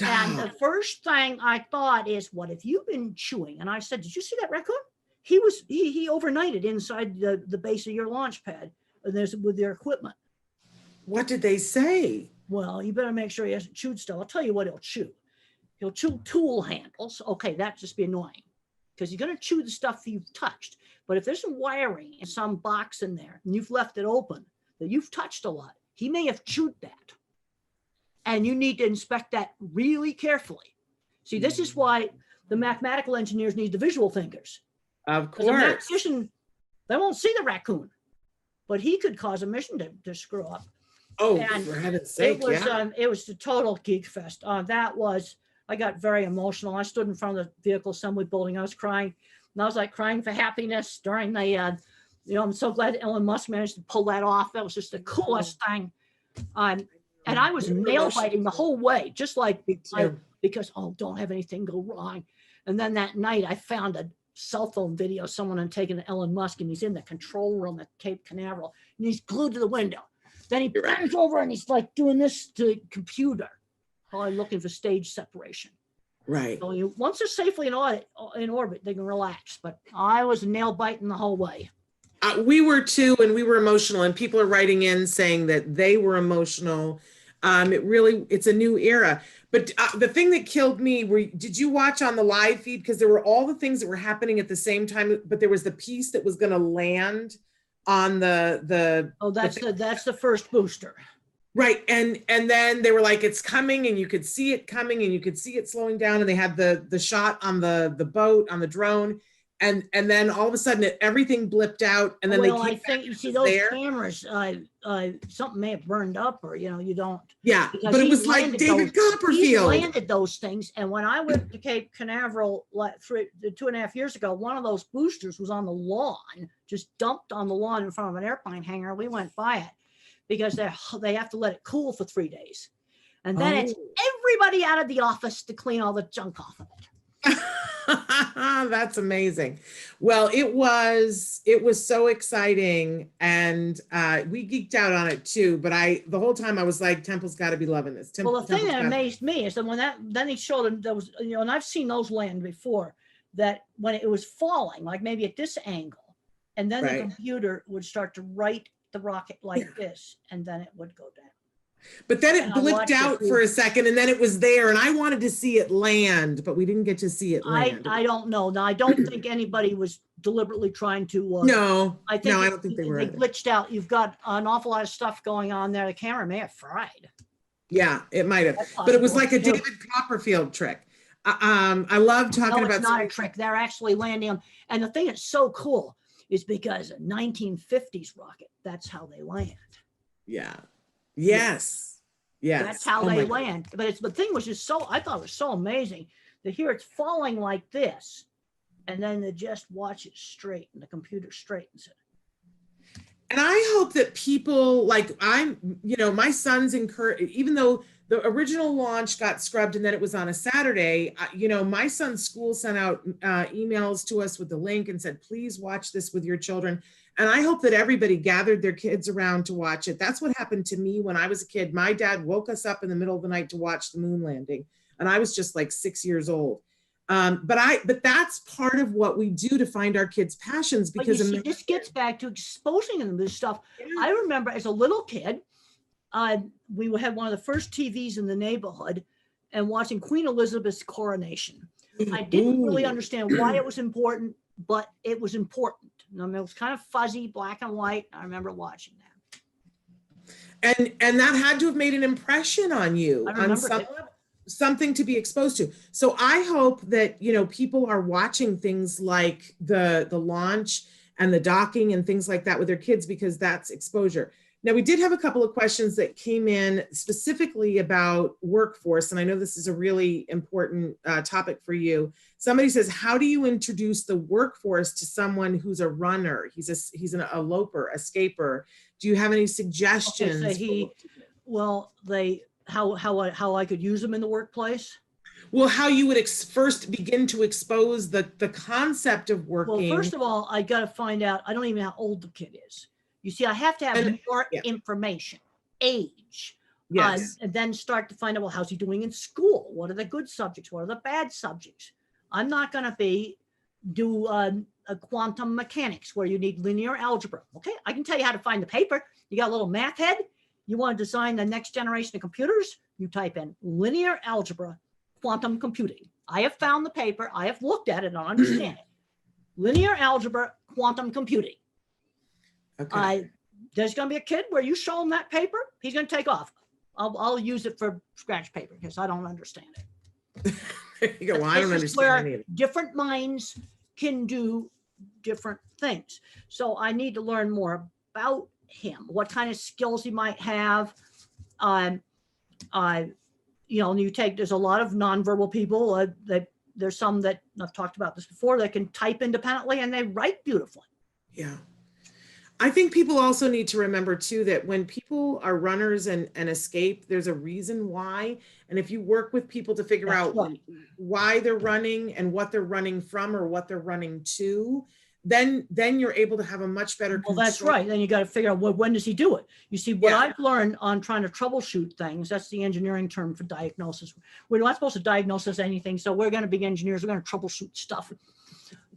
And the Stop. first thing I thought is, what have you been chewing? And I said, did you see that raccoon? He overnighted inside the base of your launch pad with their equipment. What did they say? Well, you better make sure he hasn't chewed stuff. I'll tell you what he'll chew. He'll chew tool handles. Okay, that just be annoying because you're going to chew the stuff you've touched. But if there's some wiring in some box in there and you've left it open that you've touched a lot, he may have chewed that. And you need to inspect that really carefully. See, this is why the mathematical engineers need the visual thinkers. Of Because a course. mathematician, they won't see the raccoon, but he could cause a mission to screw up. Oh, And for heaven's sake, yeah. It was the total geek fest. I got very emotional. I stood in front of the vehicle assembly building. I was crying, and I was like crying for happiness during the, I'm so glad Elon Musk managed to pull that off. That was just the coolest thing. And I was nail biting the whole way, just like because, don't have anything go wrong. And then that night I found a cell phone video, someone had taken Elon Musk, and he's in the control room at Cape Canaveral, and he's glued to the window. Then he bends over and he's like doing this to the computer, probably looking for stage separation. Right. So once they're safely in orbit, they can relax. But I was nail biting the whole way. We were too, and we were emotional, and people are writing in saying that they were emotional. It's a new era. But the thing that killed me, did you watch on the live feed? Because there were all the things that were happening at the same time, but there was the piece that was going to land on that's the first booster. Right. And then they were like, it's coming, and you could see it coming, and you could see it slowing down, and they had the shot on the boat, on the drone. And then all of a sudden everything blipped out, and then I think you see those cameras, something may have burned up, or you don't. Yeah, but it was like David Copperfield. He landed those things, and when I went to Cape Canaveral 2.5 years ago, one of those boosters was on the lawn, just dumped on the lawn in front of an airplane hangar. We went by it because they have to let it cool for 3 days, and then it's everybody out of the office to clean all the junk off of it. That's amazing. Well, it was so exciting, and we geeked out on it too. But the whole time I was like, Temple's got to be loving this. Well, the thing that amazed me is that then he showed them there was, and I've seen those land before, that when it was falling, like maybe at this angle, and then the computer would start to write the rocket like this, and then it would go down. But then it blipped out for a second, and then it was there, and I wanted to see it land, but we didn't get to see it land. I don't know. Now, I don't think anybody was deliberately trying to. No, I don't think they were. They glitched out. You've got an awful lot of stuff going on there. The camera may have fried. Yeah, it might have. But it was like a David Copperfield trick. I love talking about. It's not a trick. They're actually landing them. And the thing that's so cool is because a 1950s rocket, that's how they land. Yeah. Yes. That's how they land. But the thing was just I thought it was so amazing to hear it's falling like this, and then to just watch it straight, and the computer straightens it. And I hope that people my son's encouraged, even though the original launch got scrubbed and then it was on a Saturday, my son's school sent out emails to us with the link and said, please watch this with your children. And I hope that everybody gathered their kids around to watch it. That's what happened to me when I was a kid. My dad woke us up in the middle of the night to watch the moon landing. And I was just like 6 years old. But that's part of what we do to find our kids' passions, because this gets back to exposing them to this stuff. Yeah. I remember as a little kid, we had one of the first TVs in the neighborhood and watching Queen Elizabeth's coronation. I didn't really understand why it was important, but it was important. I mean, it was kind of fuzzy, black and white. I remember watching that. And that had to have made an impression on you on something to be exposed to. So I hope that, people are watching things like the launch and the docking and things like that with their kids, because that's exposure. Now, we did have a couple of questions that came in specifically about workforce, and I know this is a really important topic for you. Somebody says, how do you introduce the workforce to someone who's a runner? He's an eloper, escaper. Do you have any suggestions? Okay, how I could use them in the workplace. Well, how you would first begin to expose the concept of Well, working. first of all, I got to find out, I don't even know how old the kid is. You see, I have to have more yeah. information, age, Yes. and then start to find out, well, how's he doing in school? What are the good subjects? What are the bad subjects? I'm not going to do a quantum mechanics where you need linear algebra. Okay, I can tell you how to find the paper. You got a little math head. You want to design the next generation of computers? You type in linear algebra, quantum computing. I have found the paper. I have looked at it and I understand it. Linear algebra, quantum computing. Okay. There's going to be a kid where you show him that paper, he's going to take off. I'll use it for scratch paper because I don't understand it. There you go. Well, I don't This is where understand any of it. different minds can do different things. So I need to learn more about him, what kind of skills he might have. You know, there's a lot of nonverbal people. There's some that I've talked about this before that can type independently and they write beautifully. Yeah. I think people also need to remember too that when people are runners and escape, there's a reason why. And if you work with people to figure That's out right. why they're running and what they're running from or what they're running to, then you're able to have a much better Well, that's control. right. Then you got to figure out, well, when does he do it? You see, what Yeah. I've learned on trying to troubleshoot things, that's the engineering term for diagnosis. We're not supposed to diagnose anything, so we're going to be engineers. We're going to troubleshoot stuff.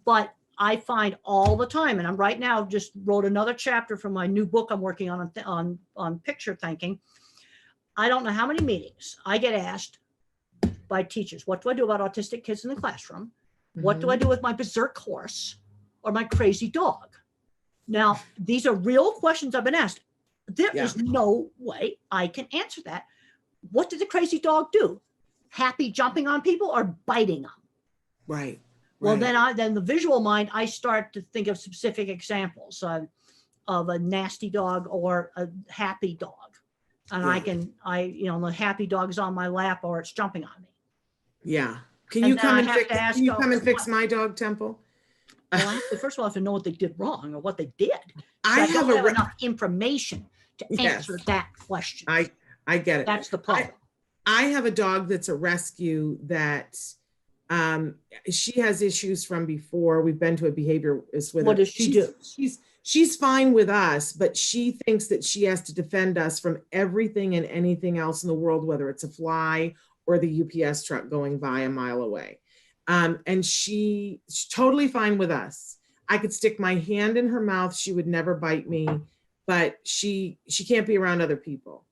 But I find all the time, and I'm right now just wrote another chapter from my new book I'm working on picture thinking. I don't know how many meetings I get asked by teachers, what do I do about autistic kids in the classroom? What do I do with my berserk horse or my crazy dog? Now, these are real questions I've been asked. There is no way I can answer that. What did the crazy dog do? Happy jumping on people or biting them? Right. Well, right. then the visual mind, I start to think of specific examples of a nasty dog or a happy dog. And Yeah. the happy dog's on my lap or it's jumping on me. Yeah. Can And you then come I and have fix? to ask, Can you come and fix what- my dog, Temple? Well, first of all, I have to know what they did wrong or what they did. So I don't have have enough information to Yes. answer that question. I get it. That's the problem. I have a dog that's a rescue that she has issues from before. We've been to a behaviorist with her. What does she do? She's fine with us, but she thinks that she has to defend us from everything and anything else in the world, whether it's a fly or the UPS truck going by a mile away. And she's totally fine with us. I could stick my hand in her mouth. She would never bite me, but she can't be around other people.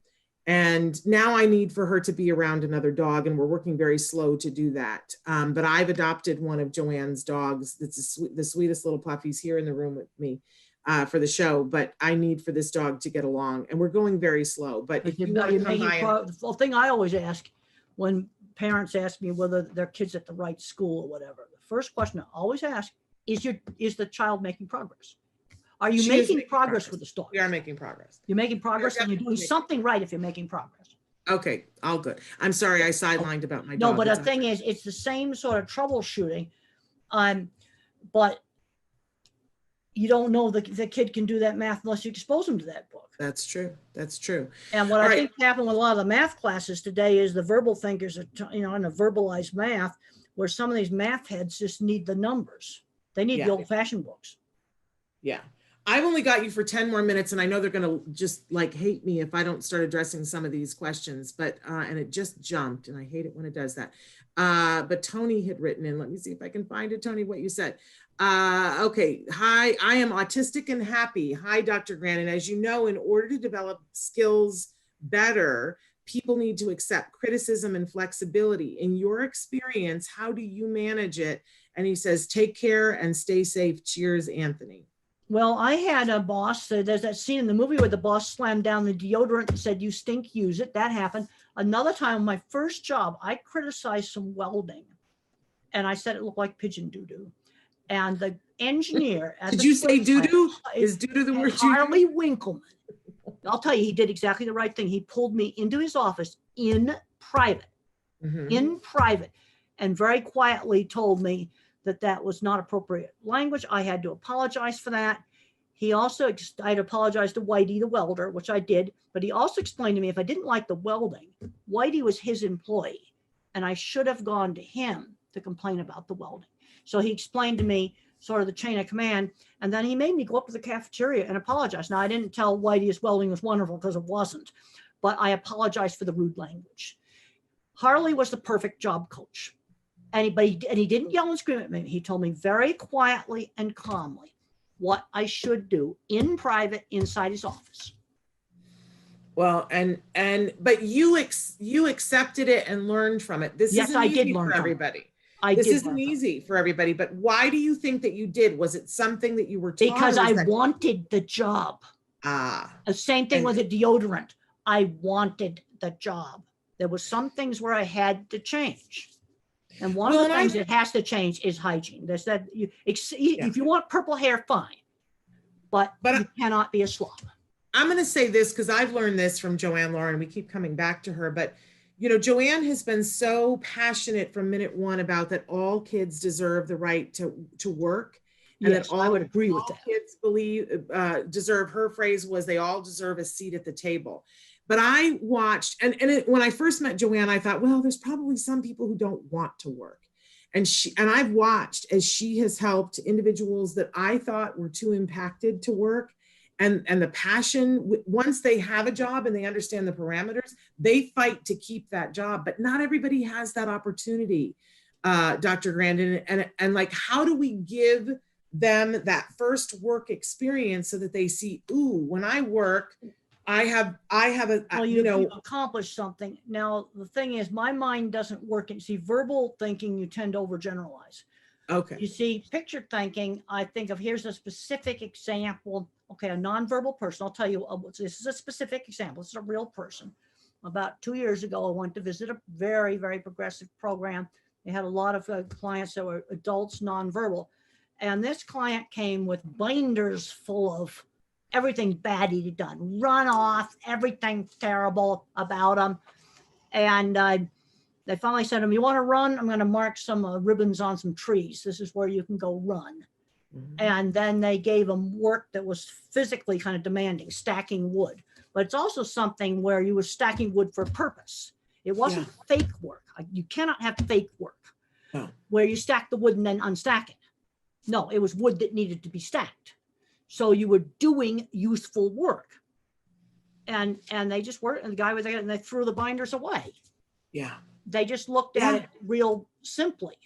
And now I need for her to be around another dog, and we're working very slow to do that. But I've adopted one of Joanne's dogs. That's the sweetest little puffy's here in the room with me for the show. But I need for this dog to get along, and we're going very slow. But if you want to come by, the thing I always ask when parents ask me whether their kid's at the right school or whatever, the first question I always ask is the child making progress? Are you making progress with this dog? We are making progress. You're making progress, and you're doing something right if you're making progress. Okay, all good. I'm sorry I sidelined about my dog. No, but the thing is, it's the same sort of troubleshooting. But you don't know the kid can do that math unless you expose them to that book. That's true. That's true. And what I think happened with a lot of the math classes today is the verbal thinkers are, in a verbalized math, where some of these math heads just need the numbers. They need the old-fashioned books. Yeah. I've only got you for 10 more minutes, and I know they're going to just hate me if I don't start addressing some of these questions, but, and it just jumped, and I hate it when it does that. But Tony had written in, let me see if I can find it, Tony, what you said. Okay. Hi, I am autistic and happy. Hi, Dr. Grant. And as you know, in order to develop skills better, people need to accept criticism and flexibility. In your experience, how do you manage it? And he says, take care and stay safe. Cheers, Anthony. Well, I had a boss, there's that scene in the movie where the boss slammed down the deodorant and said, you stink, use it. That happened. Another time, my first job, I criticized some welding. And I said it looked like pigeon doo-doo. And the engineer at Did you say doo-doo? Is doo-doo the word? Harley Winkleman. I'll tell you, he did exactly the right thing. He pulled me into his office in private, and very quietly told me that was not appropriate language. I had to apologize for that. He also, I'd apologized to Whitey, the welder, which I did, but he also explained to me if I didn't like the welding, Whitey was his employee, and I should have gone to him to complain about the welding. So he explained to me sort of the chain of command, and then he made me go up to the cafeteria and apologize. Now, I didn't tell Whitey his welding was wonderful because it wasn't, but I apologized for the rude language. Harley was the perfect job coach. And he didn't yell and scream at me. He told me very quietly and calmly what I should do in private inside his office. Well, but you accepted it and learned from it. This Yes, isn't I easy did learn for from everybody. it. This isn't easy for everybody, but why do you think that you did? Was it something that you were taught? Because I wanted the job. The same thing with the deodorant. I wanted the job. There was some things where I had to change. And one of the things that has to change is hygiene. There's that if you want purple hair, fine, but you cannot be a slob. I'm going to say this because I've learned this from Joanne Lauren. We keep coming back to her, but you know, Joanne has been so passionate from minute one about that all kids deserve the right to work, and yes, that all, I would agree with that. Kids deserve. Her phrase was, "They all deserve a seat at the table." But I watched, and when I first met Joanne, I thought, well, there's probably some people who don't want to work. And I've watched as she has helped individuals that I thought were too impacted to work. And the passion, once they have a job and they understand the parameters, they fight to keep that job. But not everybody has that opportunity, Dr. Grandin. And like, how do we give them that first work experience so that they see, ooh, when I work, I have you've accomplished something. Now, the thing is, my mind doesn't work. And see, verbal thinking, you tend to overgeneralize. Okay. You see, picture thinking, I think of, here's a specific example. Okay, a nonverbal person. I'll tell you, this is a specific example. This is a real person. About 2 years ago, I went to visit a very, very progressive program. They had a lot of clients that were adults, nonverbal. And this client came with binders full of everything bad he'd done, run off, everything terrible about him. And they finally said to him, you want to run? I'm going to mark some ribbons on some trees. This is where you can go run. Mm-hmm. And then they gave him work that was physically kind of demanding, stacking wood. But it's also something where you were stacking wood for a purpose. It wasn't fake work. You cannot have fake work where you stack the wood and then unstack it. No, it was wood that needed to be stacked. So you were doing useful work, and they just worked, and the guy was there, and they threw the binders away. Yeah. They just looked at it real simply.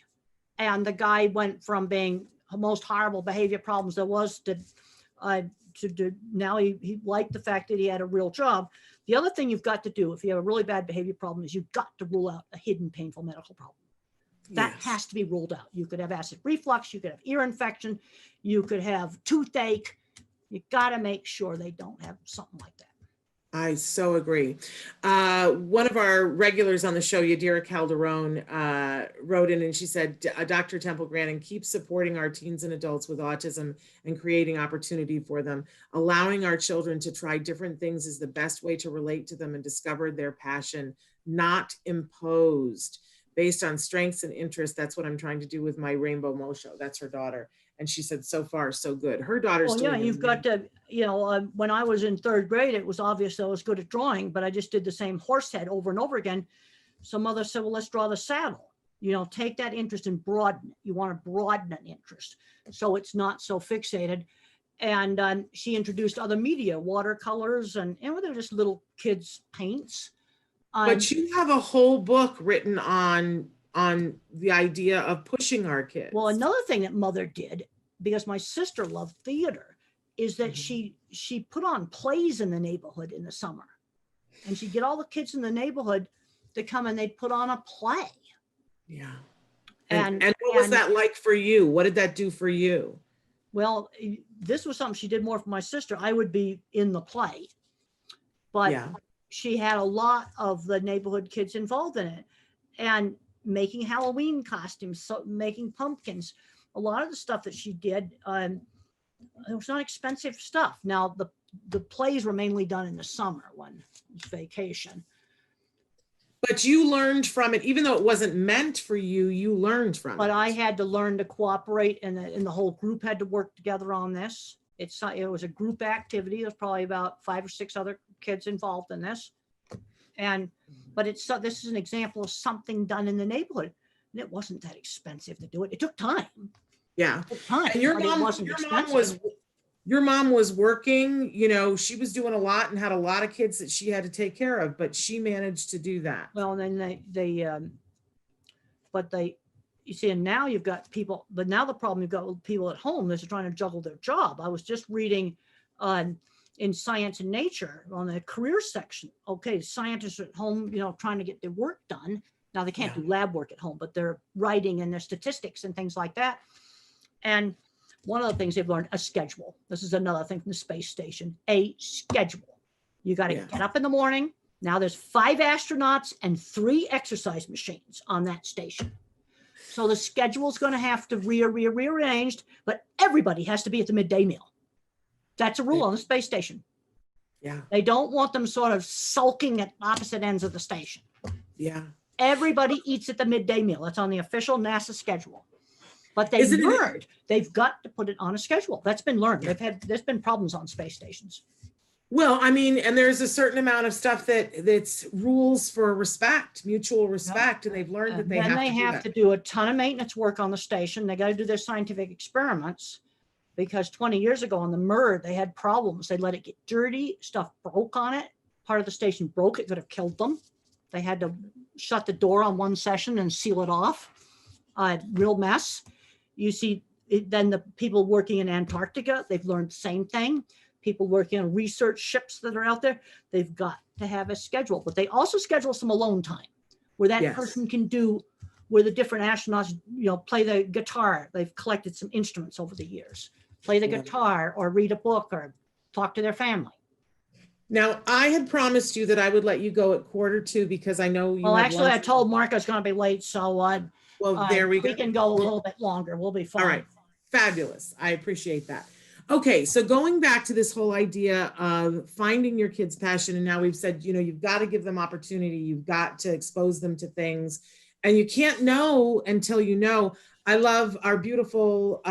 And the guy went from being the most horrible behavior problems there was to now he liked the fact that he had a real job. The other thing you've got to do if you have a really bad behavior problem is you've got to rule out a hidden painful medical problem. That has to be ruled out. You could have acid reflux, you could have ear infection, you could have toothache. You got to make sure they don't have something like that. I so agree. One of our regulars on the show, Yadira Calderon, wrote in and she said, Dr. Temple Grandin, keep supporting our teens and adults with autism and creating opportunity for them. Allowing our children to try different things is the best way to relate to them and discover their passion, not imposed. Based on strengths and interests. That's what I'm trying to do with my Rainbow Mo show. That's her daughter. And she said, so far, so good. Her daughter's doing you've got to, when I was in third grade, it was obvious I was good at drawing, but I just did the same horse head over and over again. Some mother said, well, let's draw the saddle. Take that interest and broaden it. You want to broaden an interest so it's not so fixated. And she introduced other media, watercolors, and they were just little kids' paints. But you have a whole book written on the idea of pushing our kids. Well, another thing that mother did, because my sister loved theater, is that she put on plays in the neighborhood in the summer. And she'd get all the kids in the neighborhood to come and they'd put on a play. Yeah. And what was that like for you? What did that do for you? Well, this was something she did more for my sister. I would be in the play. But she had a lot of the neighborhood kids involved in it and making Halloween costumes, so making pumpkins. A lot of the stuff that she did, it was not expensive stuff. Now, the plays were mainly done in the summer when it was vacation. But you learned from it, even though it wasn't meant for you, you learned from it. But I had to learn to cooperate, and the whole group had to work together on this. It was a group activity. There's probably about 5 or 6 other kids involved in this. But this is an example of something done in the neighborhood. And it wasn't that expensive to do it. It took time. Yeah. It took time. And your but it mom, wasn't expensive. your mom was working, you know, she was doing a lot and had a lot of kids that she had to take care of, but she managed to do that. Well, and then you see, and now you've got people, but now the problem you've got with people at home, they're trying to juggle their job. I was just reading in Science and Nature on the career section. Okay, scientists are at home, you know, trying to get their work done. Now they can't do lab work at home, but they're writing and their statistics and things like that. And one of the things they've learned, a schedule. This is another thing from the space station, a schedule. You got to get up in the morning. Now there's 5 astronauts and 3 exercise machines on that station. So the schedule is going to have to rearranged, but everybody has to be at the midday meal. That's a rule on the space station. Yeah. They don't want them sort of sulking at opposite ends of the station. Yeah. Everybody eats at the midday meal. That's on the official NASA schedule. But they've learned they've got to put it on a schedule. That's been learned. There's been problems on space stations. Well, I mean, and there's a certain amount of stuff that's rules for respect, mutual respect, and they've learned that they have to do a ton of maintenance work on the station. They got to do their scientific experiments because 20 years ago on the Mir, they had problems. They let it get dirty. Stuff broke on it. Part of the station broke. It could have killed them. They had to shut the door on one session and seal it off. Real mess. You see, then the people working in Antarctica, they've learned the same thing. People working on research ships that are out there, they've got to have a schedule, but they also schedule some alone time where that person can do, where the different astronauts, you know, play the guitar. They've collected some instruments over the years, play the guitar or read a book or talk to their family. Now, I had promised you that I would let you go at 1:45 because I know you. Well, actually, I told Mark I was going to be late, so there we can go a little bit longer. We'll be fine. All right, fabulous. I appreciate that. Okay, so going back to this whole idea of finding your kid's passion, and now we've said, you know, you've got to give them opportunity, you've got to expose them to things, and you can't know until you know. I love our beautiful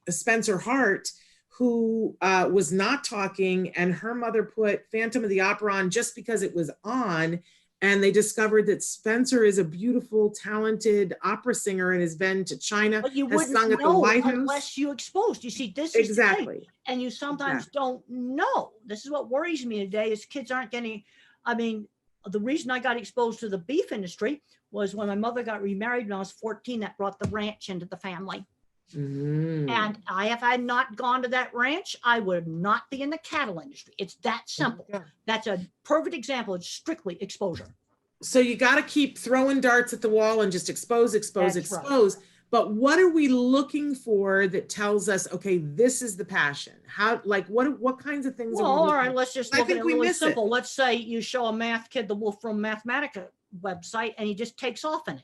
Spencer Hart, who was not talking, and her mother put Phantom of the Opera on just because it was on, and they discovered that Spencer is a beautiful, talented opera singer and has been to China, but you has wouldn't sung at the know White House. unless you exposed. You see, this is exactly, and you sometimes don't know. This is what worries me today: is kids aren't getting. I mean, the reason I got exposed to the beef industry was when my mother got remarried when I was 14. That brought the ranch into the family. And if I had not gone to that ranch, I would not be in the cattle industry. It's that simple. That's a perfect example. It's strictly exposure. So you got to keep throwing darts at the wall and just expose. Right. But what are we looking for that tells us, okay, this is the passion? How, like, what kinds of things? Well, all right, let's just look at it really simple. Let's say you show a math kid the Wolfram Mathematica website and he just takes off in it.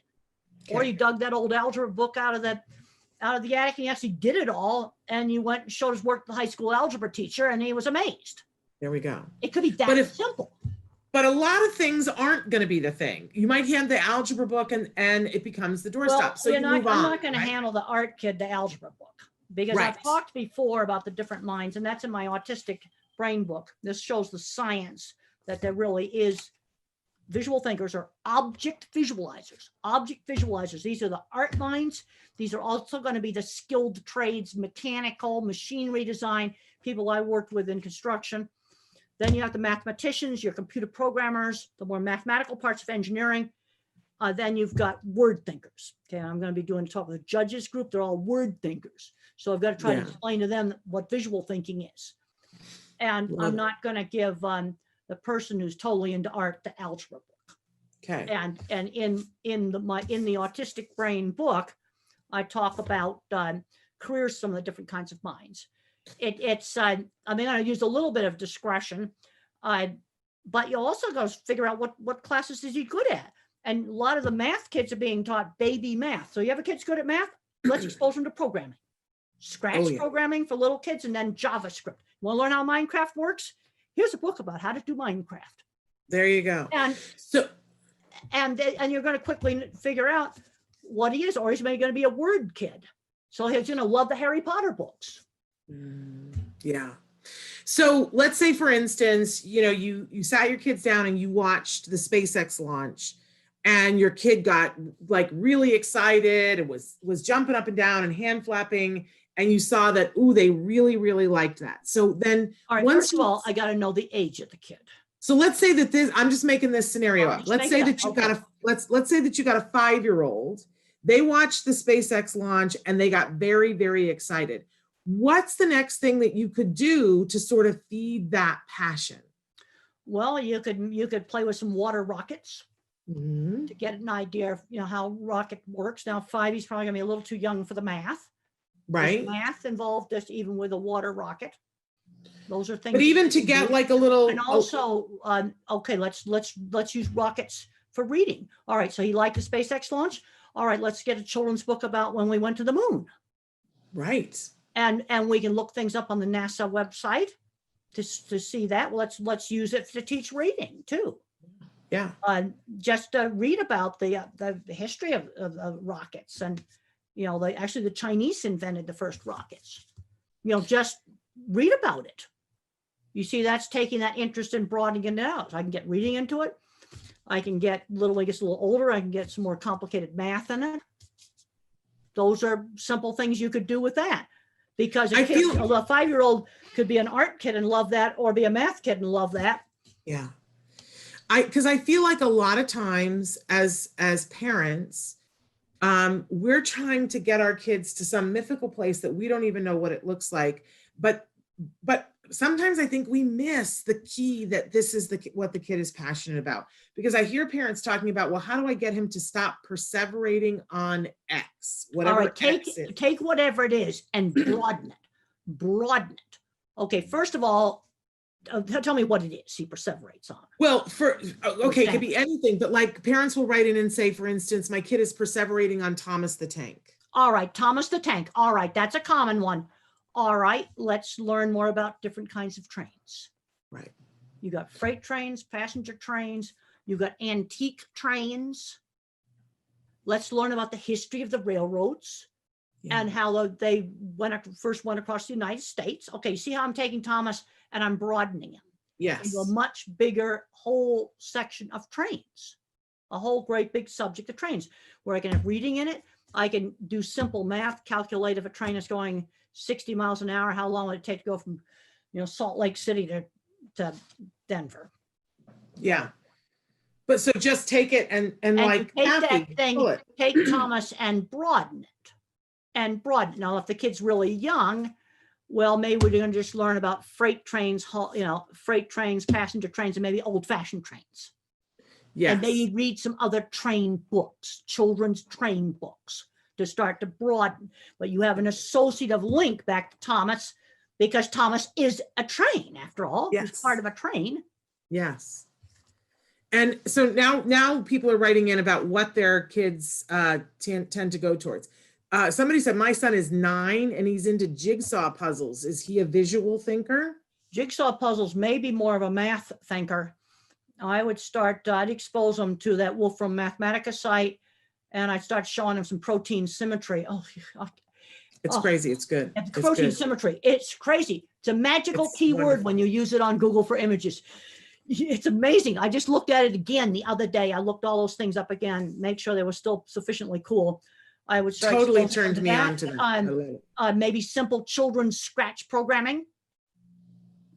Okay. Or you dug that old algebra book out of the attic and he actually did it all, and you went and showed his work to the high school algebra teacher and he was amazed. There we go. It could be that simple. But a lot of things aren't going to be the thing. You might hand the algebra book and it becomes the doorstop. So I'm not going to handle the art kid the algebra book because I've talked before about the different minds, and that's in my autistic brain book. This shows the science that there really is. Visual thinkers are object visualizers. Object visualizers. These are the art minds. These are also going to be the skilled trades, mechanical, machinery design, people I worked with in construction. Then you have the mathematicians, your computer programmers, the more mathematical parts of engineering. Then you've got word thinkers. Okay, I'm going to be doing a talk with the judges group. They're all word thinkers. So I've got to try to explain to them what visual thinking is. And I'm not going to give the person who's totally into art the algebra book. Okay. And in the autistic brain book, I talk about careers, some of the different kinds of minds. I use a little bit of discretion, but you also got to figure out what classes is he good at. And a lot of the math kids are being taught baby math. So you have a kid's good at math, let's expose them to programming. Scratch programming for little kids, and then JavaScript. Want to learn how Minecraft works? Here's a book about how to do Minecraft. There you go. And you're going to quickly figure out what he is, or he's maybe going to be a word kid. So he's going to love the Harry Potter books. Yeah. So let's say, for instance, you sat your kids down and you watched the SpaceX launch, and your kid got like really excited and was jumping up and down and hand flapping, and you saw that, ooh, they really, really liked that. So then All right, first of all, I got to know the age of the kid. So let's say that this, I'm just making this scenario up. Let's say that you got a, let's say that you got a 5-year-old. They watched the SpaceX launch and they got very, very excited. What's the next thing that you could do to sort of feed that passion? Well, you could play with some water rockets Mm-hmm. to get an idea of how rocket works. Now 5, he's probably gonna be a little too young for the math. Right. There's math involved just even with a water rocket. Those are things. But even to get like a little, and also, okay, let's use rockets for reading. All right, so he liked the SpaceX launch. All right, let's get a children's book about when we went to the moon. Right. And we can look things up on the NASA website to see that. Let's use it to teach reading too. Yeah. Just read about the history of rockets, and actually the Chinese invented the first rockets. Just read about it. You see, that's taking that interest and broadening it out. I can get reading into it. I can get when it gets a little older, I can get some more complicated math in it. Those are simple things you could do with that, because a 5-year-old could be an art kid and love that, or be a math kid and love that. Yeah. Because I feel like a lot of times as parents, we're trying to get our kids to some mythical place that we don't even know what it looks like. But sometimes I think we miss the key, that this is what the kid is passionate about. Because I hear parents talking about, well, how do I get him to stop perseverating on X? Whatever. All right, take whatever it is and broaden it. Broaden it. Okay, first of all, tell me what it is he perseverates on. Well, okay, it could be anything, but like parents will write in and say, for instance, my kid is perseverating on Thomas the Tank. All right, Thomas the Tank. All right, that's a common one. All right, let's learn more about different kinds of trains. Right. You got freight trains, passenger trains, you got antique trains. Let's learn about the history of the railroads and how they first went across the United States. Okay, see how I'm taking Thomas and I'm broadening him. Yes. Into a much bigger whole section of trains, a whole great big subject of trains, where I can have reading in it. I can do simple math, calculate if a train is going 60 miles an hour, how long would it take to go from, Salt Lake City to Denver. Yeah. But so just take it and like take Kathy, that thing, take Thomas and broaden it. And broaden. Now, if the kid's really young, well, maybe we're going to just learn about freight trains, passenger trains, and maybe old-fashioned trains. Yes. And maybe read some other train books, children's train books, to start to broaden. But you have an associative link back to Thomas, because Thomas is a train, after all. Yes. He's part of a train. Yes. And so now people are writing in about what their kids tend to go towards. Somebody said, my son is 9 and he's into jigsaw puzzles. Is he a visual thinker? Jigsaw puzzles may be more of a math thinker. I would I'd expose them to that Wolfram Mathematica site, and I'd start showing them some protein symmetry. It's crazy. It's good. It's protein symmetry. It's crazy. It's a magical keyword when you use it on Google for images. It's amazing. I just looked at it again the other day. I looked all those things up again, make sure they were still sufficiently cool. I would start totally turned me on to that. Maybe simple children's Scratch programming,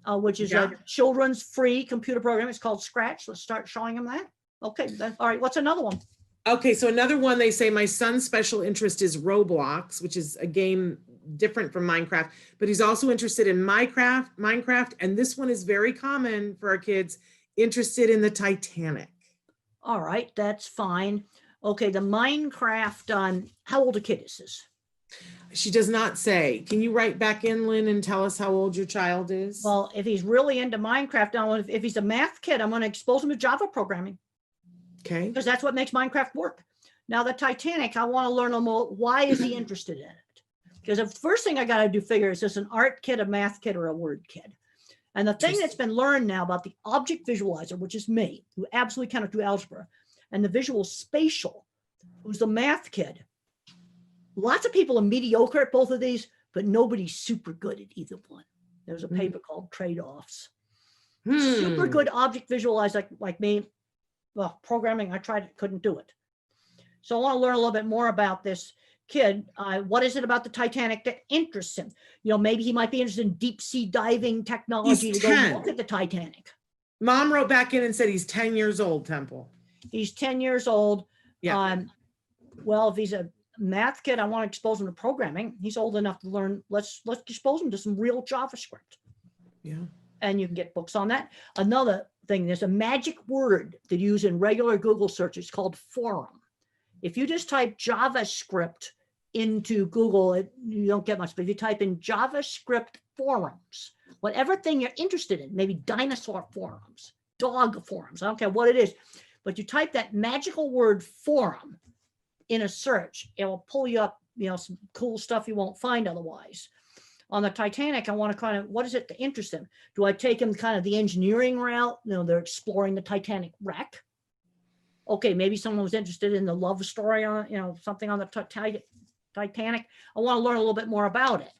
which is a children's free computer program. It's called Scratch. Let's start showing them that. Okay. All right. What's another one? Okay. So another one, they say my son's special interest is Roblox, which is a game different from Minecraft, but he's also interested in Minecraft. And this one is very common for our kids, interested in the Titanic. All right. That's fine. Okay, the Minecraft, how old a kid is this? She does not say. Can you write back in, Lynn, and tell us how old your child is? Well, if he's really into Minecraft, if he's a math kid, I'm going to expose him to Java programming. Okay. Because that's what makes Minecraft work. Now, the Titanic, I want to learn more. Why is he interested in it? Because the first thing I got to do figure is this an art kid, a math kid, or a word kid? And the thing that's been learned now about the object visualizer, which is me, who absolutely cannot do algebra, and the visual spatial, who's the math kid. Lots of people are mediocre at both of these, but nobody's super good at either one. There's a Mhm. paper called Trade-Offs. Super good object visualize like me. Well, programming, I tried it, couldn't do it. So I want to learn a little bit more about this kid. What is it about the Titanic that interests him? You know, maybe he might be interested in deep sea diving technology He's to go 10. look at the Titanic. Mom wrote back in and said he's 10 years old, Temple. He's 10 years old. Yeah. Well, if he's a math kid, I want to expose him to programming. He's old enough to learn. Let's expose him to some real JavaScript. Yeah. And you can get books on that. Another thing, there's a magic word that you use in regular Google searches called forum. If you just type JavaScript into Google, you don't get much, but if you type in JavaScript forums, whatever thing you're interested in, maybe dinosaur forums, dog forums, I don't care what it is, but you type that magical word forum in a search, it will pull you up, you know, some cool stuff you won't find otherwise. On the Titanic, I want to kind of, what is it to interest him? Do I take him kind of the engineering route? You know, they're exploring the Titanic wreck. Okay, maybe someone was interested in the love story on, you know, something on the Titanic. I want to learn a little bit more about it.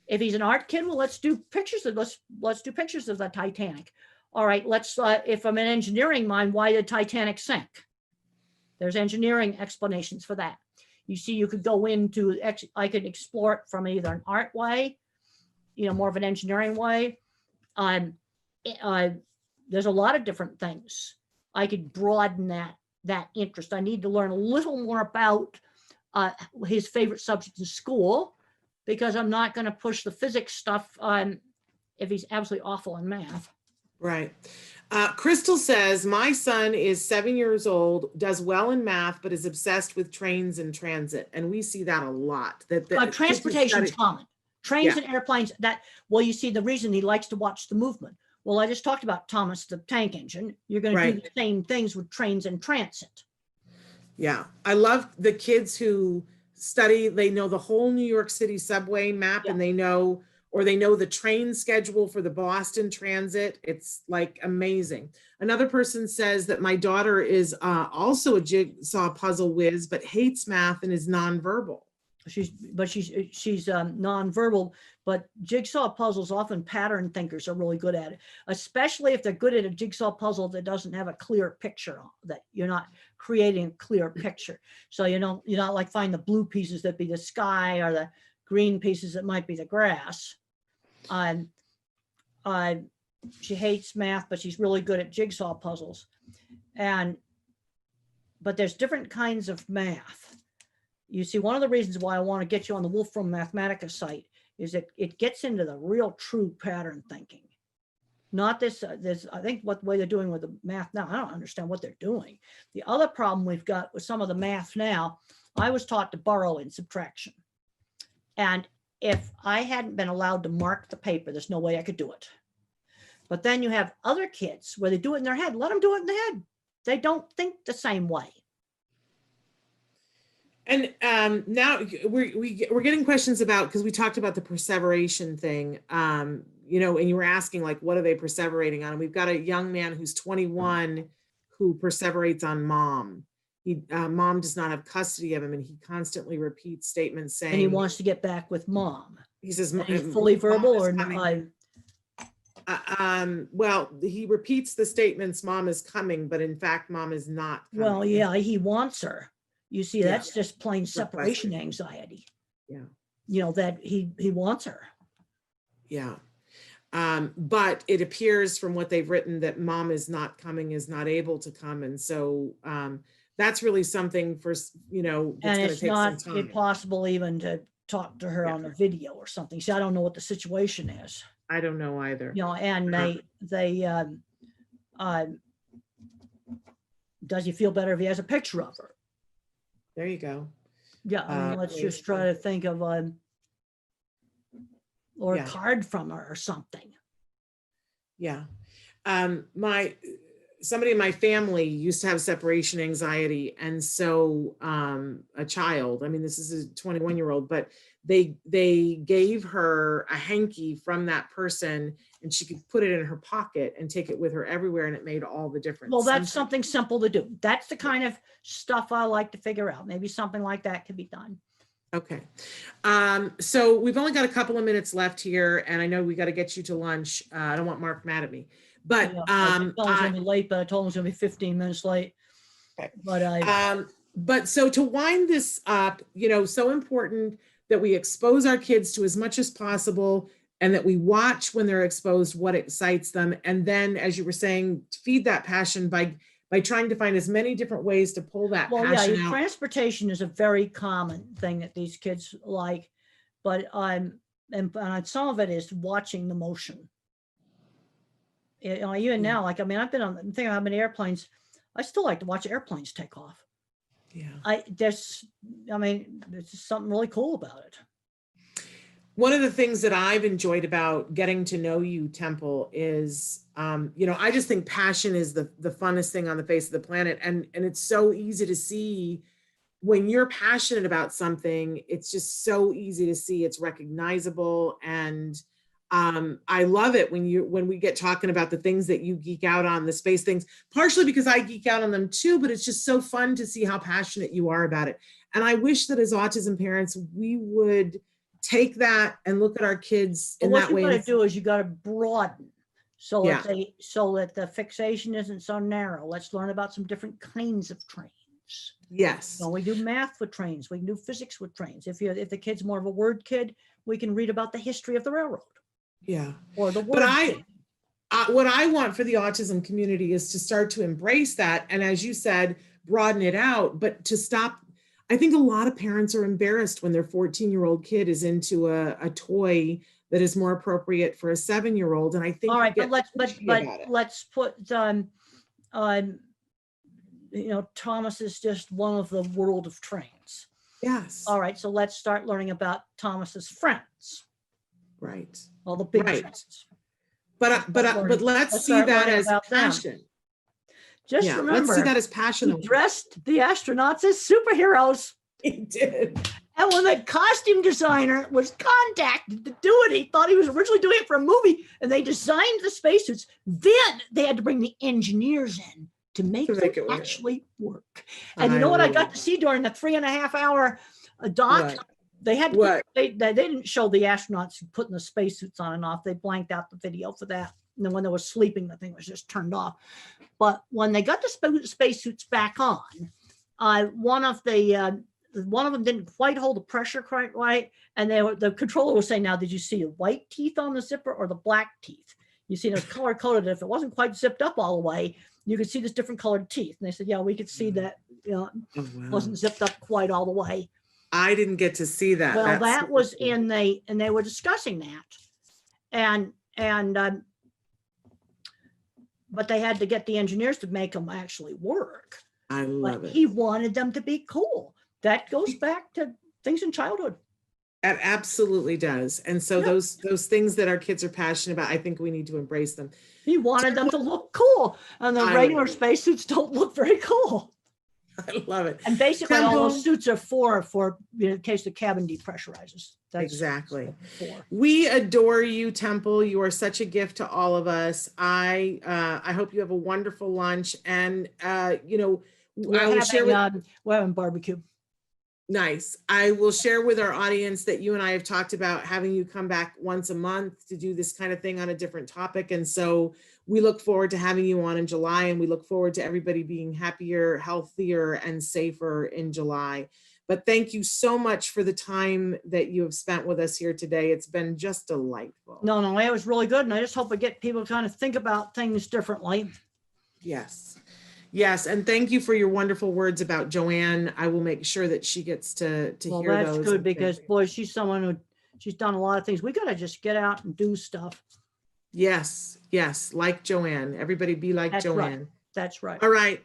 If he's an art kid, well, let's do pictures of let's do pictures of the Titanic. All right, let's. If I'm an engineering mind, why did Titanic sink? There's engineering explanations for that. You see, you could go into, I could explore it from either an art way, you know, more of an engineering way. There's a lot of different things. I could broaden that interest. I need to learn a little more about his favorite subject in school, because I'm not going to push the physics stuff if he's absolutely awful in math. Right. Crystal says, my son is 7 years old, does well in math, but is obsessed with trains and transit. And we see that a lot. Transportation is common. Trains and airplanes, well, you see the reason he likes to watch the movement. Well, I just talked about Thomas the Tank Engine. You're going to do the same things with trains and transit. Yeah. I love the kids who study, they know the whole New York City subway map, and they know the train schedule for the Boston Transit. It's like amazing. Another person says that my daughter is also a jigsaw puzzle whiz, but hates math and is nonverbal. She's nonverbal, but jigsaw puzzles, often pattern thinkers are really good at it, especially if they're good at a jigsaw puzzle that doesn't have a clear picture, that you're not creating a clear picture. So you're not like find the blue pieces that be the sky, or the green pieces that might be the grass. She hates math, but she's really good at jigsaw puzzles. But there's different kinds of math. You see, one of the reasons why I want to get you on the Wolfram Mathematica site is that it gets into the real true pattern thinking. Not this, I think what way they're doing with the math now, I don't understand what they're doing. The other problem we've got with some of the math now, I was taught to borrow in subtraction. And if I hadn't been allowed to mark the paper, there's no way I could do it. But then you have other kids where they do it in their head. Let them do it in their head. They don't think the same way. And now we're getting questions about, because we talked about the perseveration thing, you know, and you were asking, like, what are they perseverating on? And we've got a young man who's 21 who perseverates on mom. Mom does not have custody of him, and he constantly repeats statements saying, And he wants to get back with mom. He says, and he's fully verbal or well, he repeats the statements, mom is coming, but in fact, mom is not coming. Well, yeah, he wants her. You see, that's just plain separation anxiety. Yeah. You know, that he wants her. Yeah. But it appears from what they've written that mom is not coming, is not able to come. And so that's really something for, you know, and it's not impossible even to talk to her on the video or something. See, I don't know what the situation is. I don't know either. You know, and does he feel better if he has a picture of her? There you go. Yeah, I mean, let's just try to think of or a card from her or something. Yeah. Somebody in my family used to have separation anxiety. And so a child, I mean, this is a 21-year-old, but they gave her a hanky from that person, and she could put it in her pocket and take it with her everywhere. And it made all the difference. Well, that's something simple to do. That's the kind of stuff I like to figure out. Maybe something like that could be done. Okay. So we've only got a couple of minutes left here, and I know we got to get you to lunch. I don't want Mark mad at me, but Yeah, I told him it was gonna be late, but I told him it was gonna be 15 minutes late. Okay. But but so to wind this up, so important that we expose our kids to as much as possible, and that we watch when they're exposed what excites them, and then, as you were saying, feed that passion by trying to find as many different ways to pull that well, yeah, passion out. transportation is a very common thing that these kids like, but and some of it is watching the motion. Even now, like, I mean, I've been on, I'm thinking how many airplanes, I still like to watch airplanes take off. Yeah. There's just something really cool about it. One of the things that I've enjoyed about getting to know you, Temple, is, I just think passion is the funnest thing on the face of the planet. And it's so easy to see when you're passionate about something, it's just so easy to see, it's recognizable. And I love it when we get talking about the things that you geek out on, the space things, partially because I geek out on them too, but it's just so fun to see how passionate you are about it. And I wish that as autism parents, we would take that and look at our kids in that way. What you got to do is you got to broaden so Yeah. so that the fixation isn't so narrow. Let's learn about some different kinds of trains. Yes. We do math with trains. We can do physics with trains. If the kid's more of a word kid, we can read about the history of the railroad. Yeah. Or the word. But what I want for the autism community is to start to embrace that. And as you said, broaden it out, but to stop. I think a lot of parents are embarrassed when their 14-year-old kid is into a toy that is more appropriate for a 7-year-old. And I think, all right, but let's put, Thomas is just one of the world of trains. Yes. All right. So let's start learning about Thomas's friends. Right. All the big Right. friends. But let's see that as passion. Just remember, let's see that as passion. He dressed the astronauts as superheroes. He did. And when the costume designer was contacted to do it, he thought he was originally doing it for a movie, and they designed the spacesuits. Then they had to bring the engineers in to make it actually work. And you know what I got to see during the 3.5-hour doc? What? They had they didn't show the astronauts putting the spacesuits on and off. They blanked out the video for that. And then when they were sleeping, the thing was just turned off. But when they got the spacesuits back on, one of them didn't quite hold the pressure quite right, and the controller was saying, "Now, did you see the white teeth on the zipper or the black teeth? You see, those color coded. If it wasn't quite zipped up all the way, you could see this different colored teeth." And they said, "Yeah, we could see that. It wasn't zipped up quite all the way." I didn't get to see that. Well, that was and they were discussing that, but they had to get the engineers to make them actually work. I love it. He wanted them to be cool. That goes back to things in childhood. It absolutely does. And so those things that our kids are passionate about, I think we need to embrace them. He wanted them to look cool, and the regular spacesuits don't look very cool. I love it. And basically, all those suits are for in case the cabin depressurizes. That's exactly. We adore you, Temple. You are such a gift to all of us. I hope you have a wonderful lunch, and we're having barbecue. Nice. I will share with our audience that you and I have talked about having you come back once a month to do this kind of thing on a different topic. And so we look forward to having you on in July, and we look forward to everybody being happier, healthier, and safer in July. But thank you so much for the time that you have spent with us here today. It's been just delightful. No, it was really good. And I just hope we get people to kind of think about things differently. Yes. Yes, and thank you for your wonderful words about Joanne. I will make sure that she gets to hear those. Well, that's good, because boy, she's someone she's done a lot of things. We got to just get out and do stuff. Yes, like Joanne. Everybody be like Joanne. Right. That's right. All right,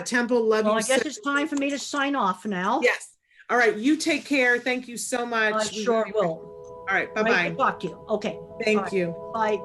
Temple, love you. I guess it's time for me to sign off now. Yes. All right, you take care. Thank you so much. I sure will. All right, bye-bye. Great to talk to you. Okay. Thank you. Bye.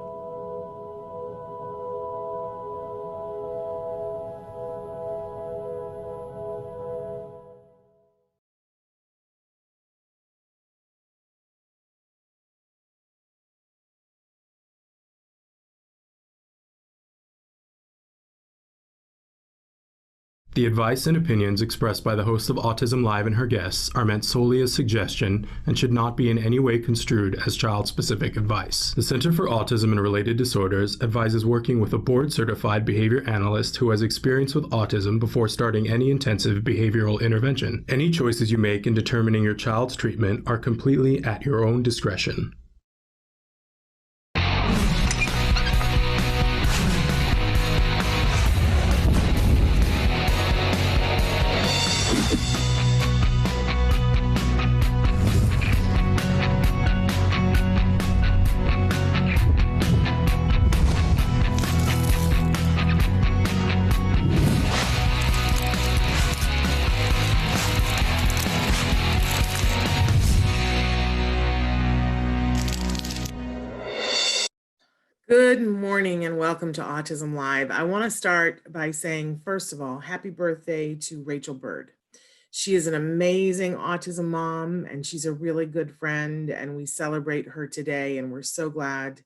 The advice and opinions expressed by the host of Autism Live and her guests are meant solely as suggestion and should not be in any way construed as child-specific advice. The Center for Autism and Related Disorders advises working with a board-certified behavior analyst who has experience with autism before starting any intensive behavioral intervention. Any choices you make in determining your child's treatment are completely at your own discretion. Good morning and welcome to Autism Live. I want to start by saying, first of all, happy birthday to Rachel Bird. She is an amazing autism mom and she's a really good friend, and we celebrate her today, and we're so glad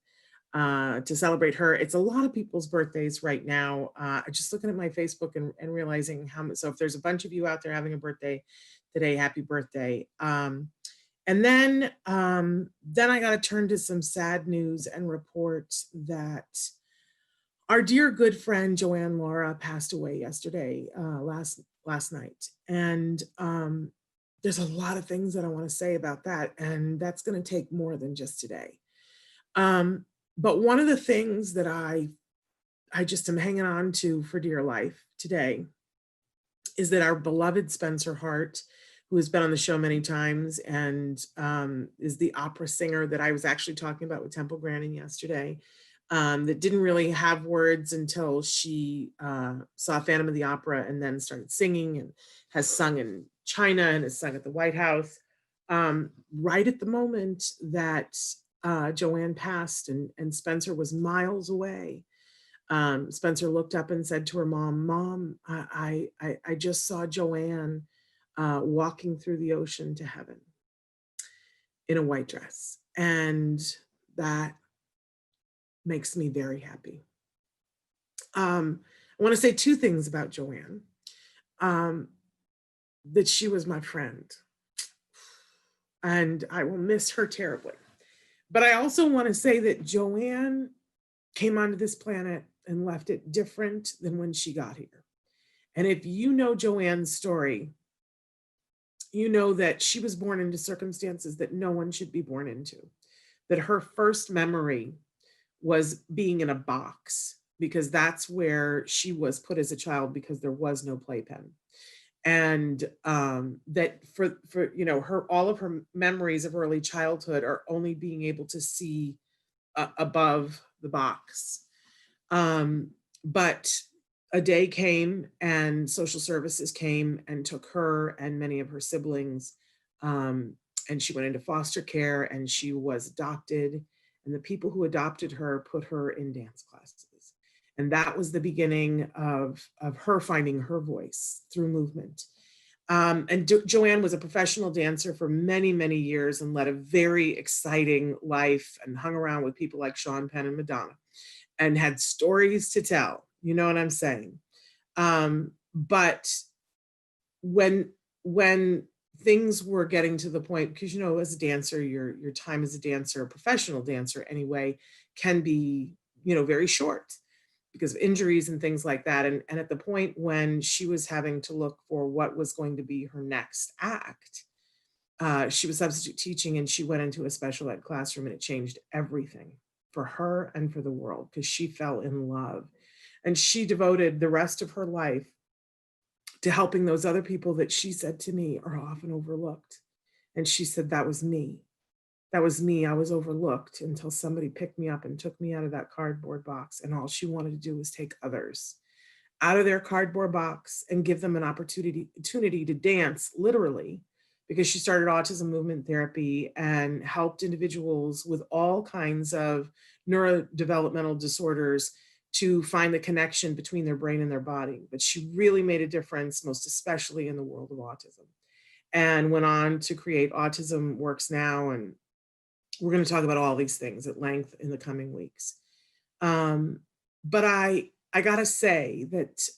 to celebrate her. It's a lot of people's birthdays right now. Just looking at my Facebook and realizing how much, so if there's a bunch of you out there having a birthday today, happy birthday. And then I got to turn to some sad news and report that our dear good friend Joanne Laura passed away yesterday, last night. And there's a lot of things that I want to say about that, and that's going to take more than just today. But one of the things that I just am hanging on to for dear life today is that our beloved Spencer Hart, who has been on the show many times and is the opera singer that I was actually talking about with Temple Grandin yesterday, that didn't really have words until she saw Phantom of the Opera and then started singing, and has sung in China and has sung at the White House. Right at the moment that Joanne passed and Spencer was miles away, Spencer looked up and said to her mom, "Mom, I just saw Joanne walking through the ocean to heaven in a white dress." And that makes me very happy. I want to say two things about Joanne. That she was my friend, and I will miss her terribly. But I also want to say that Joanne came onto this planet and left it different than when she got here. And if you know Joanne's story, you know that she was born into circumstances that no one should be born into. That her first memory was being in a box, because that's where she was put as a child because there was no playpen. And that for all of her memories of early childhood are only being able to see above the box. But a day came and social services came and took her and many of her siblings, and she went into foster care, and she was adopted, and the people who adopted her put her in dance classes. And that was the beginning of her finding her voice through movement. And Joanne was a professional dancer for many, many years and led a very exciting life and hung around with people like Sean Penn and Madonna and had stories to tell. You know what I'm saying? But when things were getting to the point, because, as a dancer, your time as a dancer, a professional dancer anyway, can be, very short because of injuries and things like that. And at the point when she was having to look for what was going to be her next act, she was substitute teaching, and she went into a special ed classroom, and it changed everything for her and for the world, because she fell in love. And she devoted the rest of her life to helping those other people that she said to me are often overlooked. And she said, that was me. That was me. I was overlooked until somebody picked me up and took me out of that cardboard box. And all she wanted to do was take others out of their cardboard box and give them an opportunity to dance, literally, because she started autism movement therapy and helped individuals with all kinds of neurodevelopmental disorders to find the connection between their brain and their body. But she really made a difference, most especially in the world of autism, and went on to create Autism Works Now. And we're going to talk about all these things at length in the coming weeks. But I gotta say that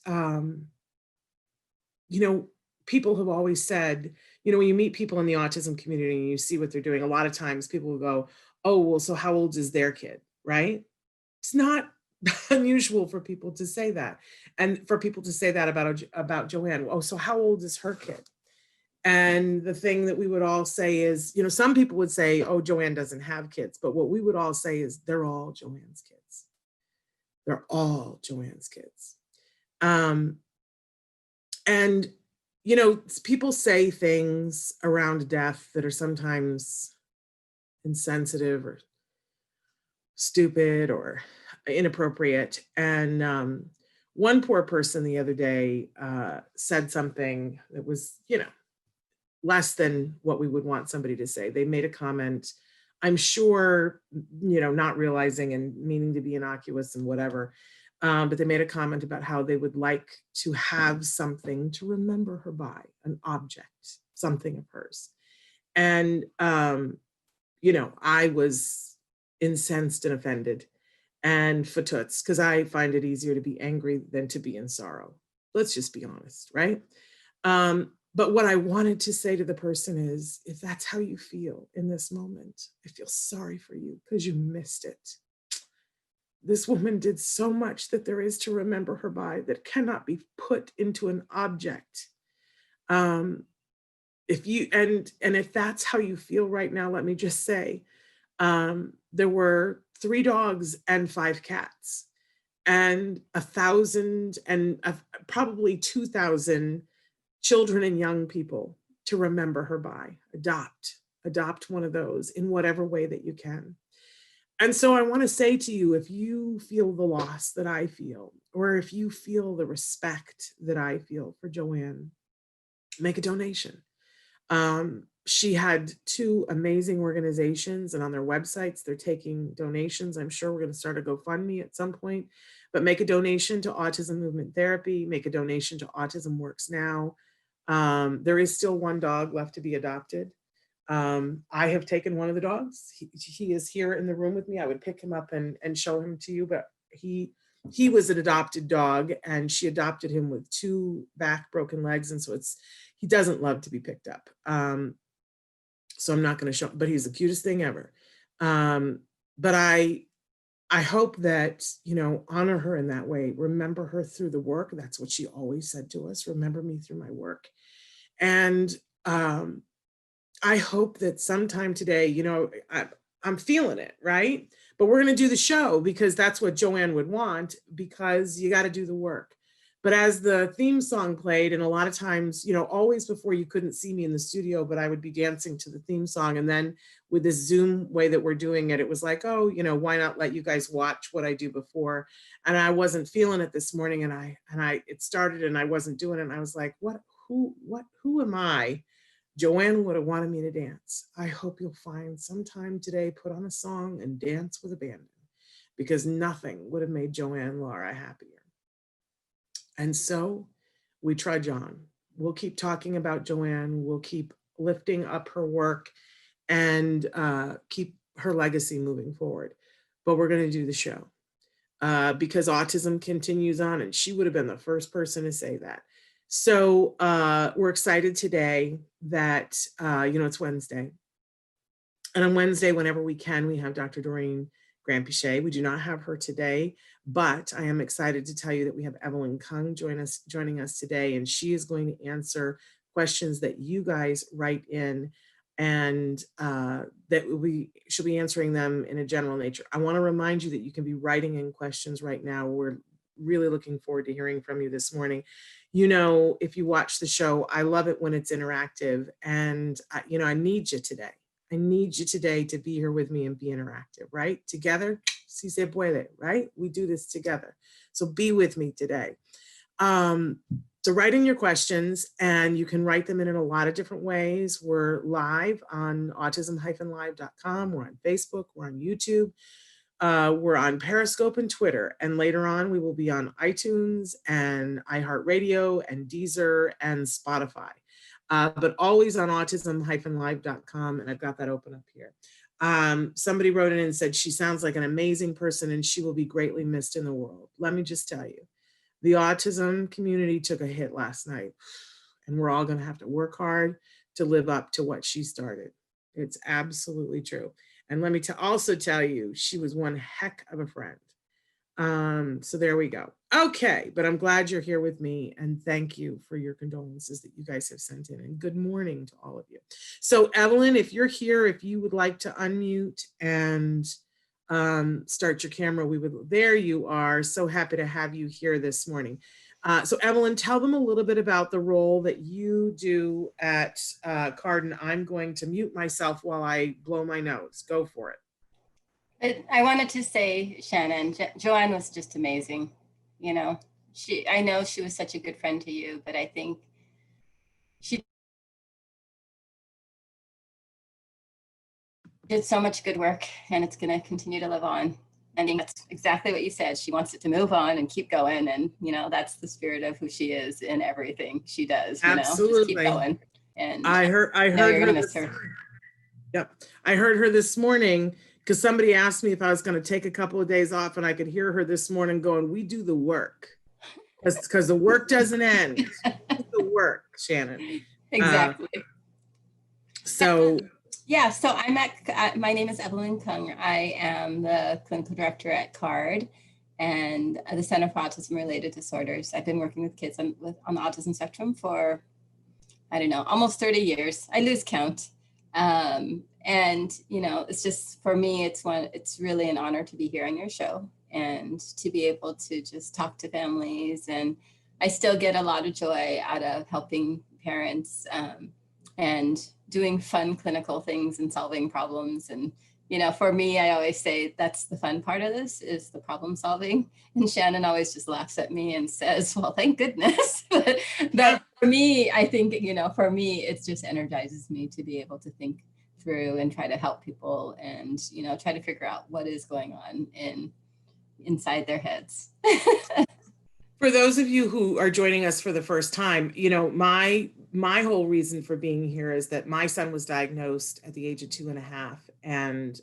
people have always said, when you meet people in the autism community and you see what they're doing, a lot of times people will go, oh, well, so how old is their kid, right? It's not unusual for people to say that. And for people to say that about Joanne, oh, so how old is her kid? And the thing that we would all say is, some people would say, oh, Joanne doesn't have kids. But what we would all say is they're all Joanne's kids. They're all Joanne's kids. And, people say things around death that are sometimes insensitive or stupid or inappropriate. And one poor person the other day said something that was, less than what we would want somebody to say. They made a comment, I'm sure, not realizing and meaning to be innocuous and whatever, but they made a comment about how they would like to have something to remember her by, an object, something of hers. And, I was incensed and offended and fatoots, because I find it easier to be angry than to be in sorrow. Let's just be honest, right? But what I wanted to say to the person is, if that's how you feel in this moment, I feel sorry for you because you missed it. This woman did so much that there is to remember her by that cannot be put into an object. If that's how you feel right now, let me just say, there were 3 dogs and 5 cats and 1,000 and probably 2,000 children and young people to remember her by. Adopt one of those in whatever way that you can. And so I want to say to you, if you feel the loss that I feel, or if you feel the respect that I feel for Joanne, make a donation. She had 2 amazing organizations, and on their websites, they're taking donations. I'm sure we're going to start a GoFundMe at some point, but make a donation to Autism Movement Therapy, make a donation to Autism Works Now. There is still 1 dog left to be adopted. I have taken one of the dogs. He is here in the room with me. I would pick him up and show him to you, but he was an adopted dog, and she adopted him with 2 back broken legs. And so he doesn't love to be picked up. So I'm not going to show, but he's the cutest thing ever. But I hope that, honor her in that way. Remember her through the work. That's what she always said to us. Remember me through my work. And I hope that sometime today, I'm feeling it, right? But we're going to do the show because that's what Joanne would want, because you got to do the work. But as the theme song played, and a lot of times, always before you couldn't see me in the studio, but I would be dancing to the theme song. And then with this Zoom way that we're doing it, it was like, oh, why not let you guys watch what I do before? And I wasn't feeling it this morning, and it started and I wasn't doing it. And I was like, who am I? Joanne would have wanted me to dance. I hope you'll find some time today, put on a song and dance with abandon, because nothing would have made Joanne Lara happier. And so we trudge on. We'll keep talking about Joanne. We'll keep lifting up her work and keep her legacy moving forward. But we're going to do the show because autism continues on, and she would have been the first person to say that. So we're excited today that, it's Wednesday. And on Wednesday, whenever we can, we have Dr. Doreen Grandpichet. We do not have her today, but I am excited to tell you that we have Evelyn Kung joining us today, and she is going to answer questions that you guys write in, and that we should be answering them in a general nature. I want to remind you that you can be writing in questions right now. We're really looking forward to hearing from you this morning. If you watch the show, I love it when it's interactive, and I need you today. I need you today to be here with me and be interactive, right? Together, si se puede, right? We do this together. So be with me today. So write in your questions, and you can write them in a lot of different ways. We're live on autism-live.com. We're on Facebook. We're on YouTube. We're on Periscope and Twitter. And later on, we will be on iTunes and iHeartRadio and Deezer and Spotify. But always on autism-live.com, and I've got that open up here. Somebody wrote in and said, she sounds like an amazing person and she will be greatly missed in the world. Let me just tell you, the autism community took a hit last night. and we're all going to have to work hard to live up to what she started. It's absolutely true. And let me also tell you, she was one heck of a friend. So there we go. Okay, but I'm glad you're here with me, and thank you for your condolences that you guys have sent in, and good morning to all of you. So Evelyn, if you're here, if you would like to unmute and start your camera, we would. There you are. So happy to have you here this morning. So Evelyn, tell them a little bit about the role that you do at CARD, and I'm going to mute myself while I blow my nose. Go for it. I wanted to say, Shannon, Joanne was just amazing. You know, I know she was such a good friend to you, but I think she did so much good work, and it's going to continue to live on. I think that's exactly what you said. She wants it to move on and keep going. And, you know, that's the spirit of who she is in everything she does. You Absolutely. know, just keep going. And I heard her. Yep. I heard her this morning because somebody asked me if I was going to take a couple of days off, and I could hear her this morning going, "We do the work." Because the work doesn't end. Do the work, Shannon. Exactly. So yeah, so I'm my name is Evelyn Kung. I am the clinical director at CARD and the Center for Autism Related Disorders. I've been working with kids on the autism spectrum for, I don't know, almost 30 years. I lose count. And, you know, it's just, for me, it's really an honor to be here on your show and to be able to just talk to families. And I still get a lot of joy out of helping parents and doing fun clinical things and solving problems. And, you know, for me, I always say that's the fun part of this is the problem solving. And Shannon always just laughs at me and says, well, thank goodness. But for me, I think, you know, for me, it just energizes me to be able to think through and try to help people and, you know, try to figure out what is going on inside their heads. for those of you who are joining us for the first time, you know, my whole reason for being here is that my son was diagnosed at the age of 2.5, and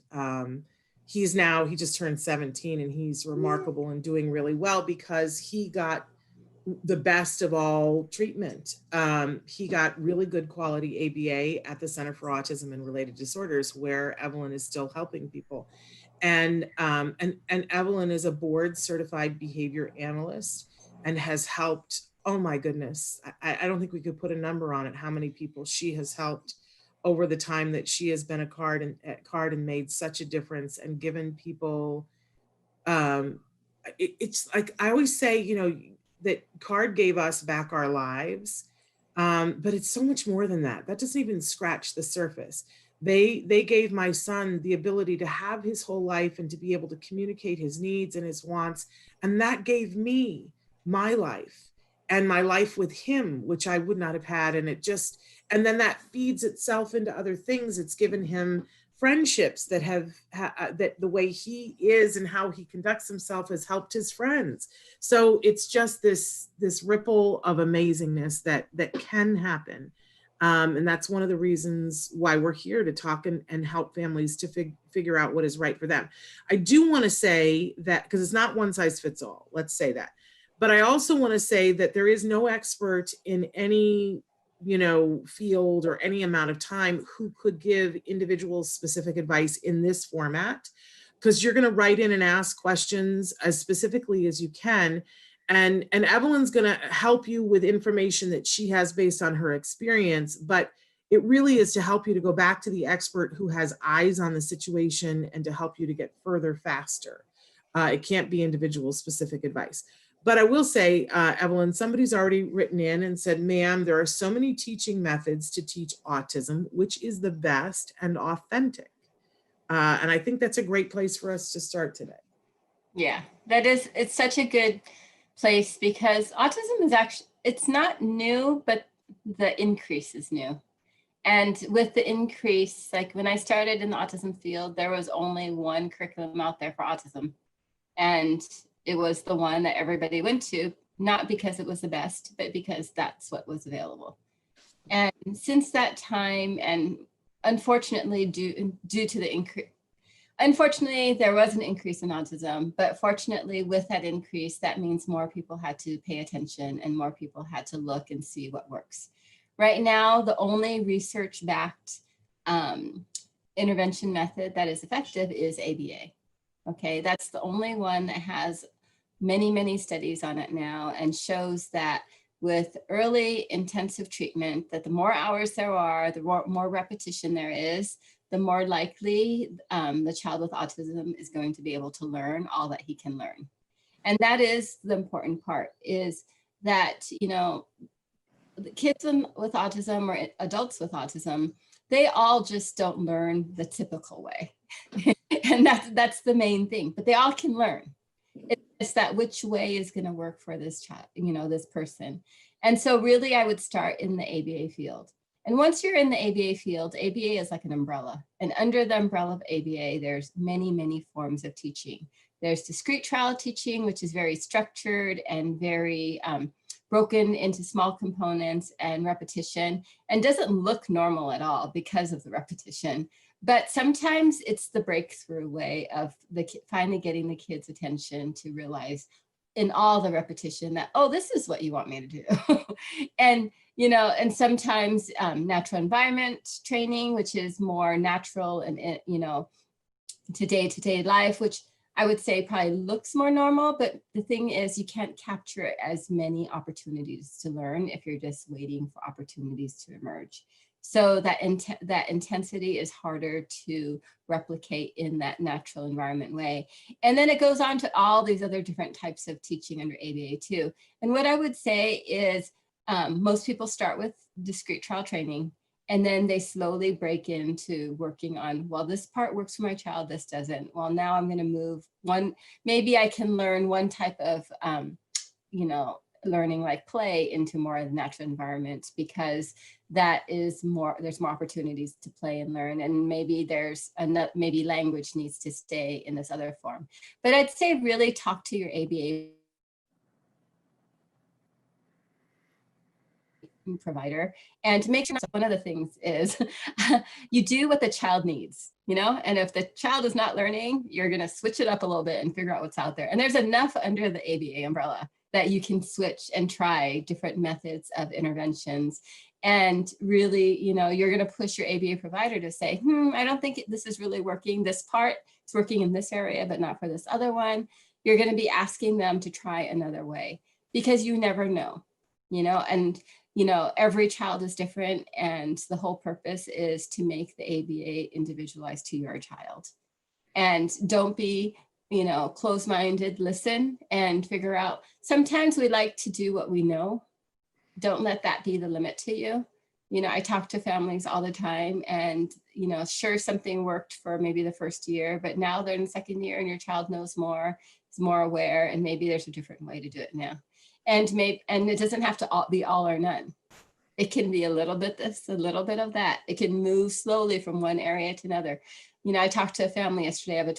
he just turned 17, and he's remarkable and doing really well because he got the best of all treatment. He got really good quality ABA at the Center for Autism and Related Disorders, where Evelyn is still helping people. And Evelyn is a board certified behavior analyst and has helped, oh my goodness, I don't think we could put a number on it, how many people she has helped over the time that she has been at CARD and made such a difference and given people, it's like, I always say, you know, that CARD gave us back our lives, but it's so much more than that. That doesn't even scratch the surface. They gave my son the ability to have his whole life and to be able to communicate his needs and his wants. And that gave me my life and my life with him, which I would not have had. And then that feeds itself into other things. It's given him friendships that that the way he is and how he conducts himself has helped his friends. So it's just this ripple of amazingness that can happen. And that's one of the reasons why we're here, to talk and help families to figure out what is right for them. I do want to say that, because it's not one size fits all, let's say that. But I also want to say that there is no expert in any, you know, field or any amount of time who could give individuals specific advice in this format, because you're going to write in and ask questions as specifically as you can. And Evelyn's going to help you with information that she has based on her experience, but it really is to help you to go back to the expert who has eyes on the situation and to help you to get further faster. It can't be individual specific advice. But I will say, Evelyn, somebody's already written in and said, ma'am, there are so many teaching methods to teach autism, which is the best and authentic. And I think that's a great place for us to start today. Yeah, it's such a good place, because autism is actually, it's not new, but the increase is new. And with the increase, like when I started in the autism field, there was only one curriculum out there for autism. And it was the one that everybody went to, not because it was the best, but because that's what was available. And since that time, and unfortunately, due to the increase, unfortunately, there was an increase in autism, but fortunately with that increase, that means more people had to pay attention and more people had to look and see what works. Right now, the only research-backed intervention method that is effective is ABA. Okay, that's the only one that has many, many studies on it now and shows that with early intensive treatment, that the more hours there are, the more repetition there is, the more likely the child with autism is going to be able to learn all that he can learn. And that is the important part, is that, you know, the kids with autism or adults with autism, they all just don't learn the typical way. And that's the main thing, but they all can learn. It's that which way is going to work for this child, you know, this person. And so really I would start in the ABA field. And once you're in the ABA field, ABA is like an umbrella. And under the umbrella of ABA, there's many, many forms of teaching. There's discrete trial teaching, which is very structured and very broken into small components and repetition, and doesn't look normal at all because of the repetition. But sometimes it's the breakthrough way of finally getting the kids' attention to realize in all the repetition that, oh, this is what you want me to do. And, you know, and sometimes natural environment training, which is more natural and, you know, to day-to-day life, which I would say probably looks more normal, but the thing is you can't capture as many opportunities to learn if you're just waiting for opportunities to emerge. So that intensity is harder to replicate in that natural environment way. And then it goes on to all these other different types of teaching under ABA too. And what I would say is most people start with discrete trial training, and then they slowly break into working on, well, this part works for my child, this doesn't. Well, now I'm going to move one, maybe I can learn one type of, you know, learning like play into more of the natural environment, because that is more, there's more opportunities to play and learn. And maybe there's another, maybe language needs to stay in this other form. But I'd say really talk to your ABA provider and to make sure. One of the things is you do what the child needs, you know, and if the child is not learning, you're going to switch it up a little bit and figure out what's out there. And there's enough under the ABA umbrella that you can switch and try different methods of interventions. And really, you know, you're going to push your ABA provider to say, I don't think this is really working. This part is working in this area, but not for this other one. You're going to be asking them to try another way, because you never know, you know, and you know, every child is different, and the whole purpose is to make the ABA individualized to your child. And don't be, you know, closed-minded, listen and figure out. Sometimes we like to do what we know. Don't let that be the limit to you. You know, I talk to families all the time, and, you know, sure, something worked for maybe the first year, but now they're in the second year and your child knows more, is more aware, and maybe there's a different way to do it now. And it doesn't have to be all or none. It can be a little bit this, a little bit of that. It can move slowly from one area to another. You know, I talked to a family yesterday. I have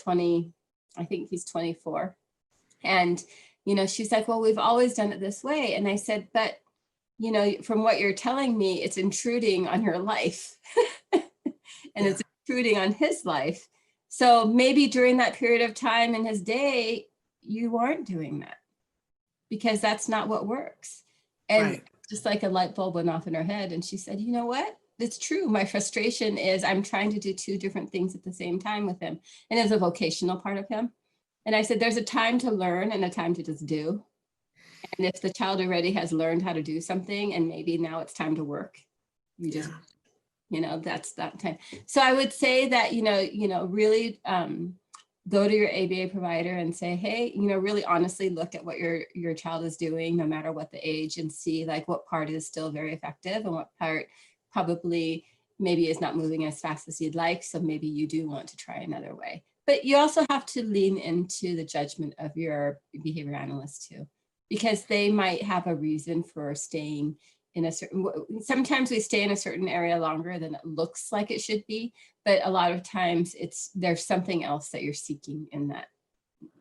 I think he's 24. And, you know, she's like, well, we've always done it this way. And I said, but, you know, from what you're telling me, it's intruding on your life. And it's intruding on his life. So maybe during that period of time in his day, you aren't doing that, because that's not what works. And just like a light bulb went off in her head. And she said, you know what? It's true. My frustration is I'm trying to do two different things at the same time with him. And it's a vocational part of him. And I said, there's a time to learn and a time to just do. And if the child already has learned how to do something, and maybe now it's time to work, you just, you know, that's that time. So I would say that, you know, really, go to your ABA provider and say, hey, you know, really honestly look at what your child is doing, no matter what the age, and see like what part is still very effective and what part probably maybe is not moving as fast as you'd like. So maybe you do want to try another way. But you also have to lean into the judgment of your behavior analyst too, because they might have a reason for staying in a certain, sometimes we stay in a certain area longer than it looks like it should be, but a lot of times there's something else that you're seeking in that,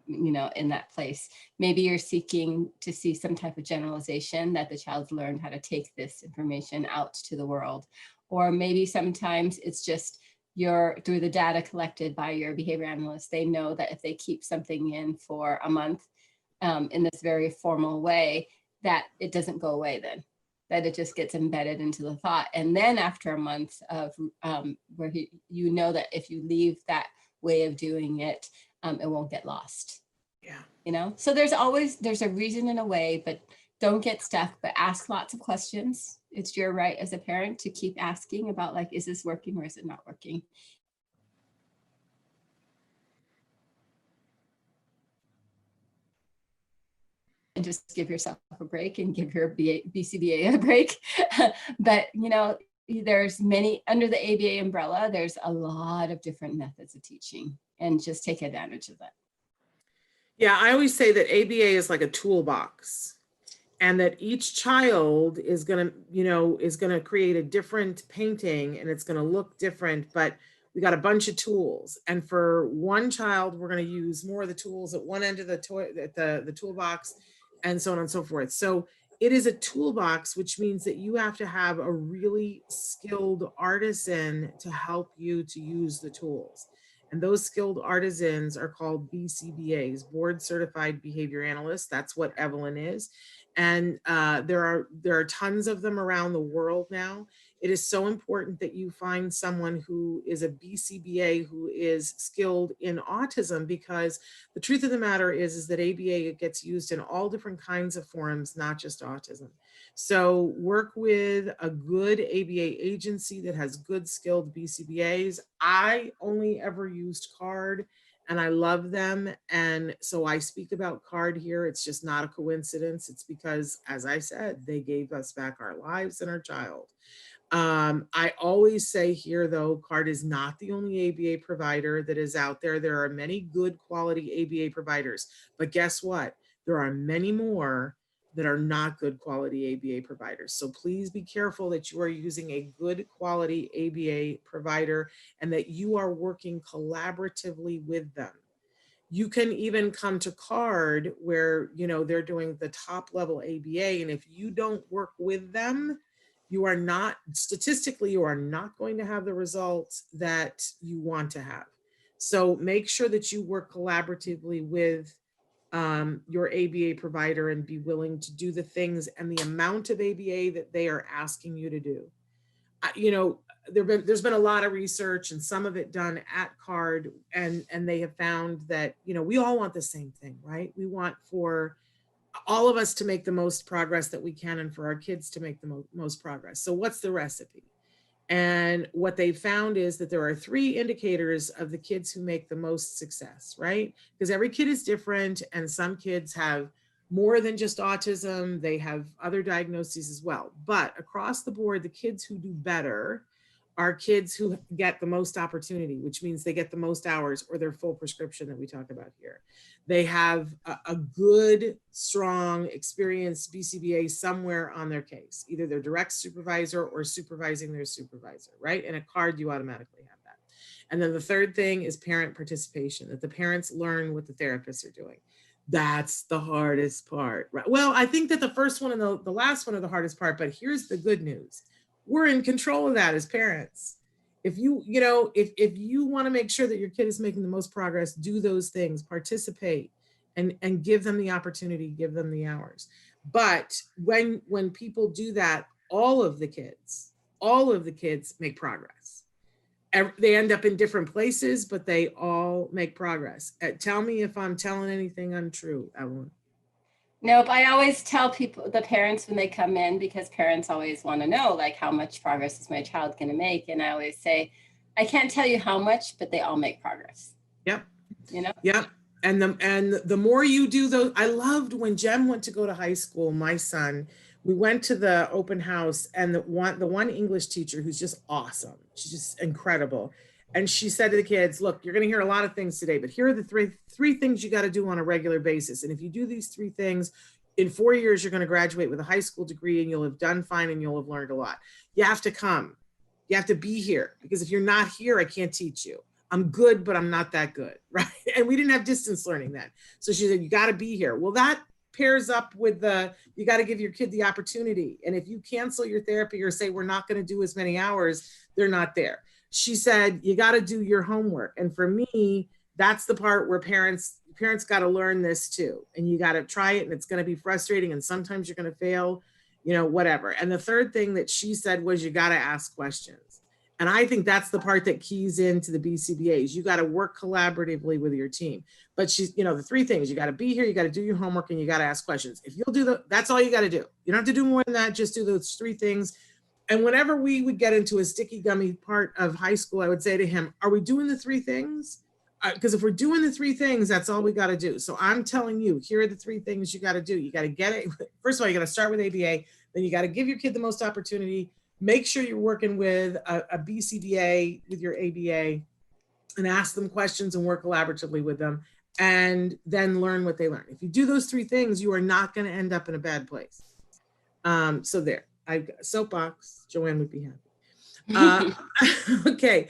you know, in that place. Maybe you're seeking to see some type of generalization that the child's learned how to take this information out to the world. Or maybe sometimes it's just through the data collected by your behavior analyst, they know that if they keep something in for a month in this very formal way, that it doesn't go away then. that it just gets embedded into the thought. And then after a month of where you know that if you leave that way of doing it, it won't get lost. Yeah. You know, so there's a reason and a way, but don't get stuck, but ask lots of questions. It's your right as a parent to keep asking about, like, is this working or is it not working? And just give yourself a break and give your BCBA a break. But, you know, there's many, under the ABA umbrella, there's a lot of different methods of teaching, and just take advantage of that. Yeah, I always say that ABA is like a toolbox, and that each child is going to create a different painting, and it's going to look different, but we got a bunch of tools. And for one child, we're going to use more of the tools at one end of the toolbox, and so on and so forth. So it is a toolbox, which means that you have to have a really skilled artisan to help you to use the tools. And those skilled artisans are called BCBAs, Board Certified Behavior Analysts. That's what Evelyn is. And there are tons of them around the world now. It is so important that you find someone who is a BCBA who is skilled in autism, because the truth of the matter is that ABA gets used in all different kinds of forums, not just autism. So work with a good ABA agency that has good skilled BCBAs. I only ever used CARD, and I love them. And so I speak about CARD here. It's just not a coincidence. It's because, as I said, they gave us back our lives and our child. I always say here, though, CARD is not the only ABA provider that is out there. There are many good quality ABA providers, but guess what? There are many more that are not good quality ABA providers. So please be careful that you are using a good quality ABA provider and that you are working collaboratively with them. You can even come to CARD where, you know, they're doing the top level ABA, and if you don't work with them, you are not, statistically, you are not going to have the results that you want to have. So make sure that you work collaboratively with your ABA provider and be willing to do the things and the amount of ABA that they are asking you to do. You know, there's been a lot of research, and some of it done at CARD, and they have found that, you know, we all want the same thing, right? We want for all of us to make the most progress that we can, and for our kids to make the most progress. So what's the recipe? And what they found is that there are 3 indicators of the kids who make the most success, right? Because every kid is different, and some kids have more than just autism. They have other diagnoses as well. But across the board, the kids who do better are kids who get the most opportunity, which means they get the most hours or their full prescription that we talk about here. They have a good, strong, experienced BCBA somewhere on their case, either their direct supervisor or supervising their supervisor, right? And at CARD, you automatically have that. And then the third thing is parent participation, that the parents learn what the therapists are doing. That's the hardest part, right? Well, I think that the first one and the last one are the hardest part, but here's the good news. We're in control of that as parents. If you want to make sure that your kid is making the most progress, do those things, participate, and give them the opportunity, give them the hours. But when people do that, all of the kids make progress. They end up in different places, but they all make progress. Tell me if I'm telling anything untrue, Evelyn. Nope, I always tell people, the parents, when they come in, because parents always want to know, like, how much progress is my child going to make? And I always say, I can't tell you how much, but they all make progress. Yep. You know? Yep. And the more you do those, I loved when Jem went to go to high school, my son, we went to the open house, and the one English teacher who's just awesome. She's just incredible. And she said to the kids, look, you're going to hear a lot of things today, but here are the three things you got to do on a regular basis. And if you do these 3 things, in 4 years, you're going to graduate with a high school degree, and you'll have done fine, and you'll have learned a lot. You have to come. You have to be here, because if you're not here, I can't teach you. I'm good, but I'm not that good, right? And we didn't have distance learning then. So she said, you got to be here. Well, that pairs up with you got to give your kid the opportunity. And if you cancel your therapy or say, we're not going to do as many hours, they're not there. She said, you got to do your homework. And for me, that's the part where parents got to learn this too. And you got to try it, and it's going to be frustrating. And sometimes you're going to fail. you know, whatever. And the third thing that she said was, you got to ask questions. And I think that's the part that keys into the BCBAs. You got to work collaboratively with your team. But she's, you know, the three things: you got to be here, you got to do your homework, and you got to ask questions. If you'll do that's all you got to do. You don't have to do more than that. Just do those three things. And whenever we would get into a sticky gummy part of high school, I would say to him, are we doing the three things? Because if we're doing the three things, that's all we got to do. So I'm telling you, here are the three things you got to do. You got to get it. First of all, you got to start with ABA. Then you got to give your kid the most opportunity. Make sure you're working with a BCBA with your ABA, and ask them questions and work collaboratively with them, and then learn what they learn. If you do those three things, you are not going to end up in a bad place. So there, I've got a soapbox. Joanne would be happy. Okay.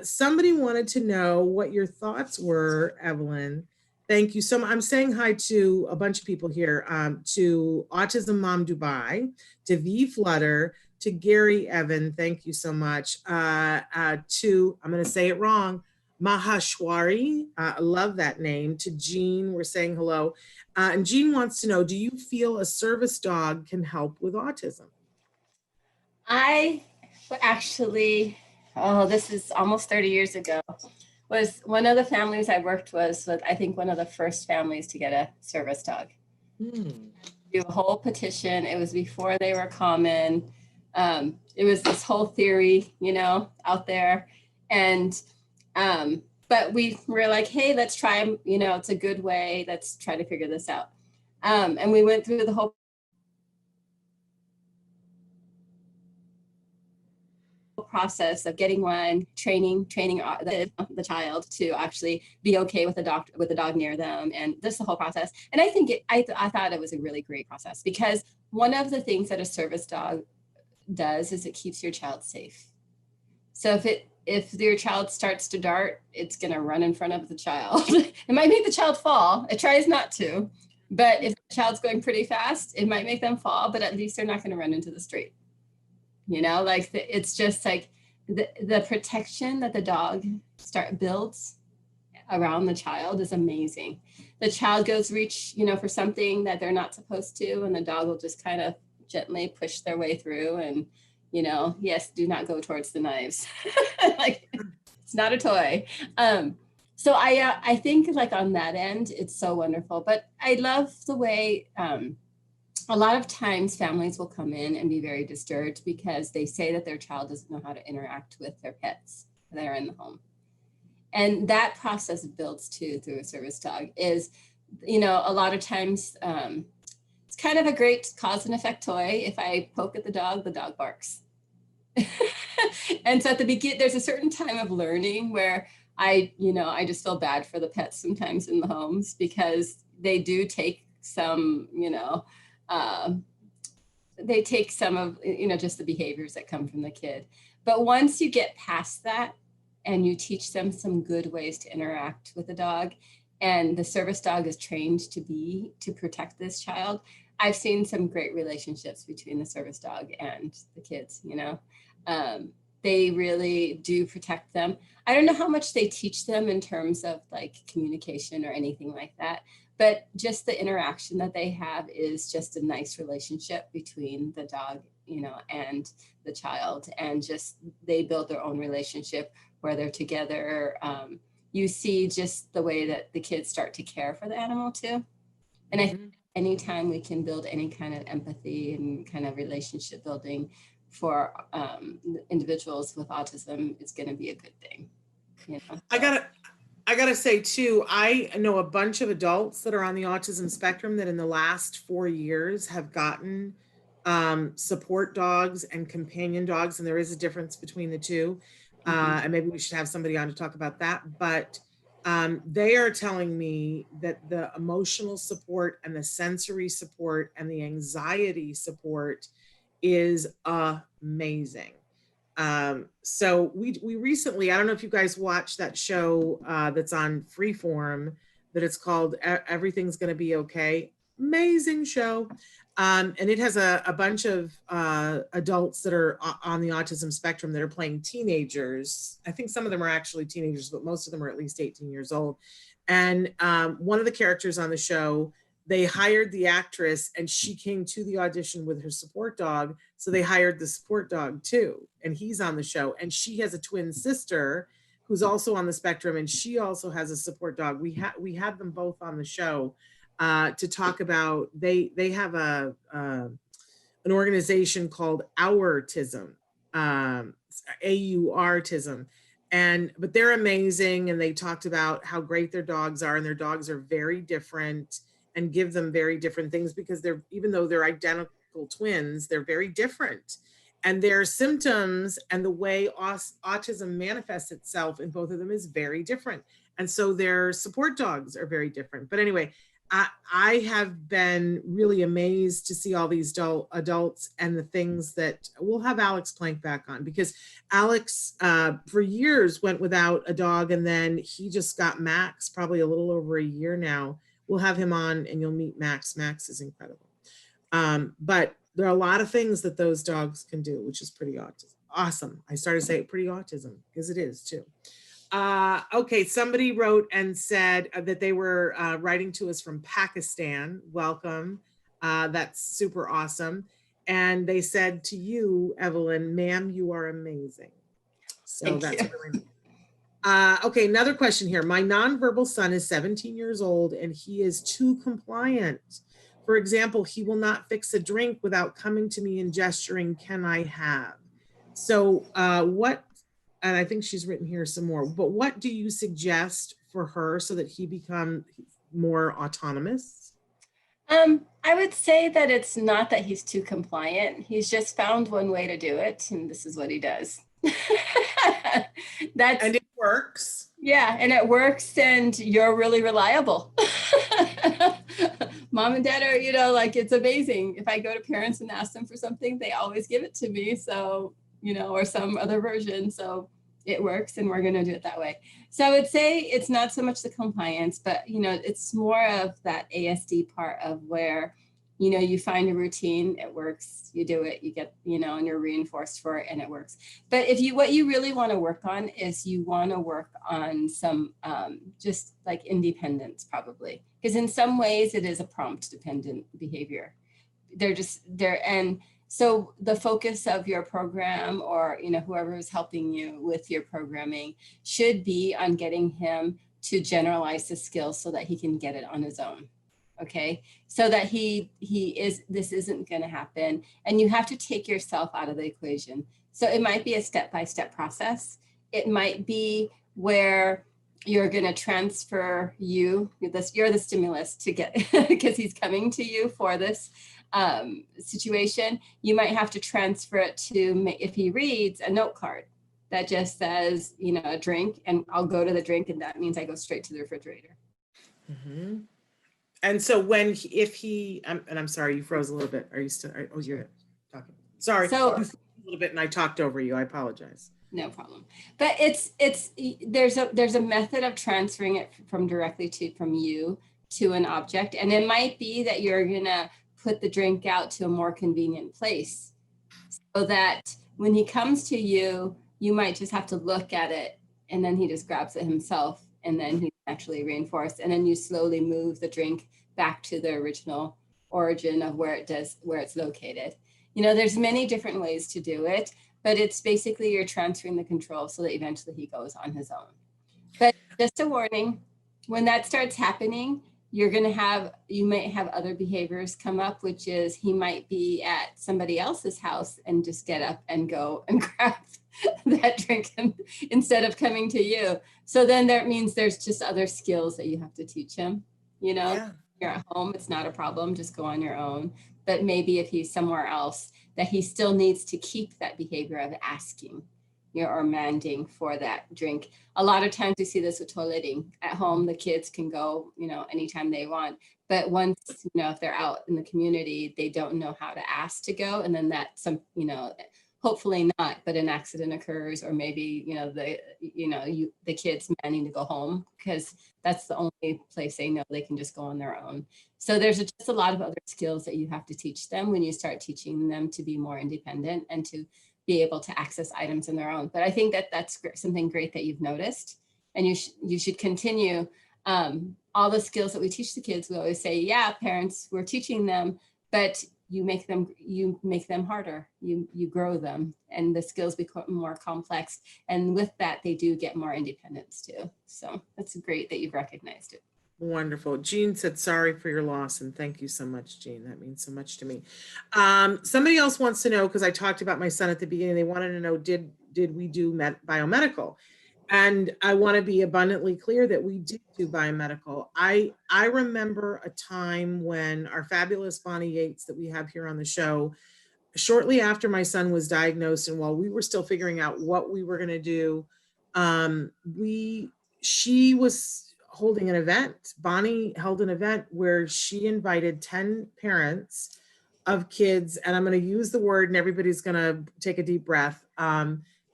Somebody wanted to know what your thoughts were, Evelyn. Thank you so much. I'm saying hi to a bunch of people here, to Autism Mom Dubai, to V Flutter, to Gary Evan. Thank you so much. To, I'm going to say it wrong, Mahashwari. I love that name. To Jean, we're saying hello. And Jean wants to know, do you feel a service dog can help with autism? I actually, this is almost 30 years ago, was one of the families I worked with, I think one of the first families to get a service dog. Do a whole petition. It was before they were common. It was this whole theory, you know, out there. And, but we were like, hey, let's try, you know, it's a good way. Let's try to figure this out. And we went through the whole process of getting one, training the child to actually be okay with the dog near them, and this the whole process. And I think I thought it was a really great process, because one of the things that a service dog does is it keeps your child safe. So if your child starts to dart, it's going to run in front of the child. It might make the child fall. It tries not to, but if the child's going pretty fast, it might make them fall, but at least they're not going to run into the street. You know, like it's just like the protection that the dog builds around the child is amazing. The child goes reach, you know, for something that they're not supposed to, and the dog will just kind of gently push their way through. And, you know, yes, do not go towards the knives. Like, it's not a toy. So I think like on that end, it's so wonderful. But I love the way a lot of times families will come in and be very disturbed because they say that their child doesn't know how to interact with their pets that are in the home. And that process builds too through a service dog is, you know, a lot of times it's kind of a great cause and effect toy. If I poke at the dog barks. And so at the beginning, there's a certain time of learning where I just feel bad for the pets sometimes in the homes, because they do take some, you know, they take some of, you know, just the behaviors that come from the kid. But once you get past that and you teach them some good ways to interact with the dog, and the service dog is trained to protect this child, I've seen some great relationships between the service dog and the kids, you know. They really do protect them. I don't know how much they teach them in terms of like communication or anything like that, but just the interaction that they have is just a nice relationship between the dog, you know, and the child. And just they build their own relationship where they're together. You see just the way that the kids start to care for the animal too. And I think anytime we can build any kind of empathy and kind of relationship building for individuals with autism, it's going to be a good thing. You know? I gotta say too, I know a bunch of adults that are on the autism spectrum that in the last 4 years have gotten support dogs and companion dogs, and there is a difference between the two. And maybe we should have somebody on to talk about that. But they are telling me that the emotional support and the sensory support and the anxiety support is amazing. So we recently, I don't know if you guys watched that show that's on Freeform, that it's called Everything's Gonna Be Okay. Amazing show. And it has a bunch of adults that are on the autism spectrum that are playing teenagers. I think some of them are actually teenagers, but most of them are at least 18 years old. And one of the characters on the show they hired the actress and she came to the audition with her support dog. So they hired the support dog too. And he's on the show. And she has a twin sister who's also on the spectrum. And she also has a support dog. We had them both on the show to talk about, they have an organization called Autism, AURtism. But they're amazing. And they talked about how great their dogs are, and their dogs are very different and give them very different things because even though they're identical twins, they're very different. And their symptoms and the way autism manifests itself in both of them is very different. And so their support dogs are very different. But anyway, I have been really amazed to see all these adults and the things that we'll have Alex Plank back on, because Alex for years went without a dog, and then he just got Max probably a little over a year now. We'll have him on and you'll meet Max. Max is incredible. But there are a lot of things that those dogs can do, which is pretty awesome. I started to say pretty autism because it is too. Okay, somebody wrote and said that they were writing to us from Pakistan. Welcome. That's super awesome. And they said to you, Evelyn, ma'am, you are amazing. So that's really nice. Okay, another question here. My nonverbal son is 17 years old and he is too compliant. For example, he will not fix a drink without coming to me and gesturing, can I have? So and I think she's written here some more, but what do you suggest for her so that he become more autonomous? I would say that it's not that he's too compliant. He's just found one way to do it, and this is what he does. And it works. Yeah, and it works, and you're really reliable. Mom and dad are, like, it's amazing. If I go to parents and ask them for something, they always give it to me. So, or some other version. So it works, and we're going to do it that way. So I would say it's not so much the compliance, but, it's more of that ASD part of where, you find a routine, it works, you do it, you get, and you're reinforced for it and it works. But what you really want to work on is you want to work on some just like independence, probably, because in some ways it is a prompt dependent behavior. And so the focus of your program, or, whoever is helping you with your programming, should be on getting him to generalize the skills so that he can get it on his own. Okay, so that this isn't going to happen, and you have to take yourself out of the equation. So it might be a step-by-step process. It might be where you're going to transfer you're the stimulus to get, because he's coming to you for this situation. You might have to transfer it to, if he reads, a note card that just says, a drink, and I'll go to the drink, and that means I go straight to the refrigerator. Mm-hmm. And so I'm sorry, you froze a little bit. Are you still, you're talking. Sorry, so, you froze a little bit and I talked over you. I apologize. No problem. But there's a method of transferring it from you to an object. And it might be that you're gonna put the drink out to a more convenient place, so that when he comes to you, you might just have to look at it, and then he just grabs it himself, and then he's actually reinforced. And then you slowly move the drink back to the original origin of where it's located. There's many different ways to do it, but it's basically you're transferring the control so that eventually he goes on his own. But just a warning, when that starts happening, you might have other behaviors come up, which is he might be at somebody else's house and just get up and go and grab that drink instead of coming to you. So then that means there's just other skills that you have to teach him. Yeah. You're at home, it's not a problem, just go on your own. But maybe if he's somewhere else, that he still needs to keep that behavior of asking, or demanding for that drink. A lot of times we see this with toileting. At home, the kids can go, anytime they want. But once, if they're out in the community, they don't know how to ask to go. And then hopefully not, but an accident occurs, or maybe, the kids manning to go home, because that's the only place they know they can just go on their own. So there's just a lot of other skills that you have to teach them when you start teaching them to be more independent and to be able to access items on their own. But I think that that's something great that you've noticed, and you should continue All the skills that we teach the kids, we always say, yeah, parents, we're teaching them, but you make them harder, you grow them, and the skills become more complex. And with that, they do get more independence too. So that's great that you've recognized it. Wonderful. Jean said, sorry for your loss. And thank you so much, Jean. That means so much to me. Somebody else wants to know, because I talked about my son at the beginning, they wanted to know, did we do biomedical? And I want to be abundantly clear that we did do biomedical. I remember a time when our fabulous Bonnie Yates that we have here on the show, shortly after my son was diagnosed, and while we were still figuring out what we were going to do, she was holding an event. Bonnie held an event where she invited 10 parents of kids, and I'm going to use the word, and everybody's going to take a deep breath,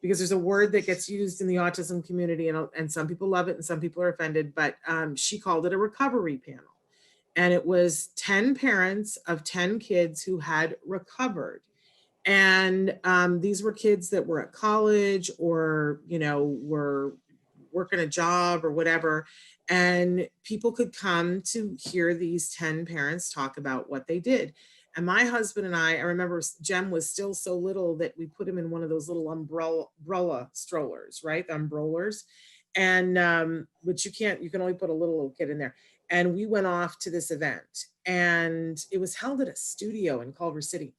because there's a word that gets used in the autism community, and some people love it and some people are offended, but she called it a recovery panel. And it was 10 parents of 10 kids who had recovered. And these were kids that were at college or, were working a job or whatever. And people could come to hear these 10 parents talk about what they did. And my husband and I remember Jem was still so little that we put him in one of those little umbrella strollers, right? The umbrellas. And which you can only put a little kid in there. And we went off to this event, and it was held at a studio in Culver City.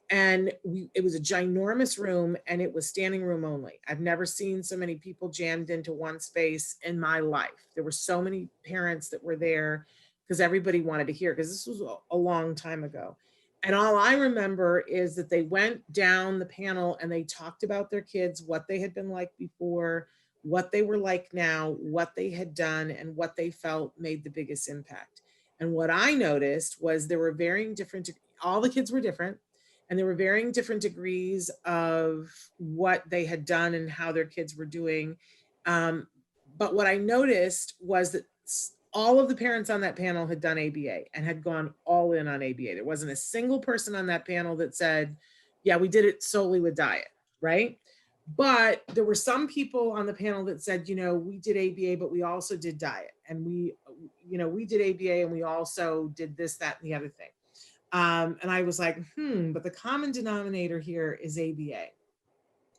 And it was a ginormous room, and it was standing room only. I've never seen so many people jammed into one space in my life. There were so many parents that were there because everybody wanted to hear, because this was a long time ago. And all I remember is that they went down the panel and they talked about their kids, what they had been like before, what they were like now, what they had done, and what they felt made the biggest impact. And what I noticed was there were varying different, all the kids were different, and there were varying different degrees of what they had done and how their kids were doing. But what I noticed was that all of the parents on that panel had done ABA and had gone all in on ABA. There wasn't a single person on that panel that said, yeah, we did it solely with diet, right? But there were some people on the panel that said, we did ABA, but we also did diet. And we did ABA and we also did this, that, and the other thing. And I was like, but the common denominator here is ABA.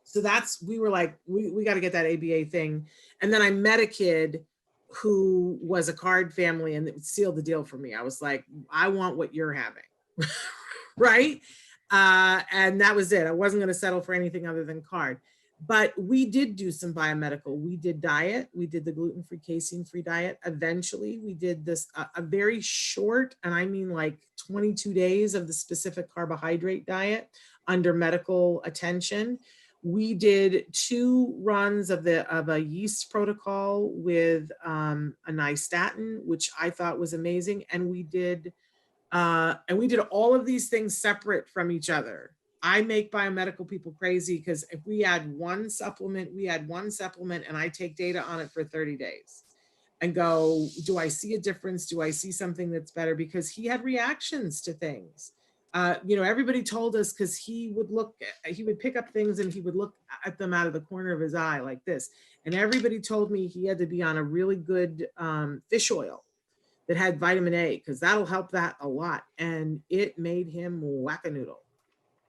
So we were like, we got to get that ABA thing. And then I met a kid who was a card family, and it sealed the deal for me. I was like, I want what you're having, right? And that was it. I wasn't going to settle for anything other than card. But we did do some biomedical. We did diet. We did the gluten-free, casein-free diet. Eventually, we did this, a very short, and I mean like 22 days of the specific carbohydrate diet under medical attention. We did 2 runs of a yeast protocol with a nystatin, which I thought was amazing. And we did all of these things separate from each other. I make biomedical people crazy because if we add one supplement, and I take data on it for 30 days and go, do I see a difference? Do I see something that's better? Because he had reactions to things. Everybody told us, because he would pick up things and he would look at them out of the corner of his eye like this. And everybody told me he had to be on a really good fish oil that had vitamin A, because that'll help that a lot. And it made him whack-a-noodle.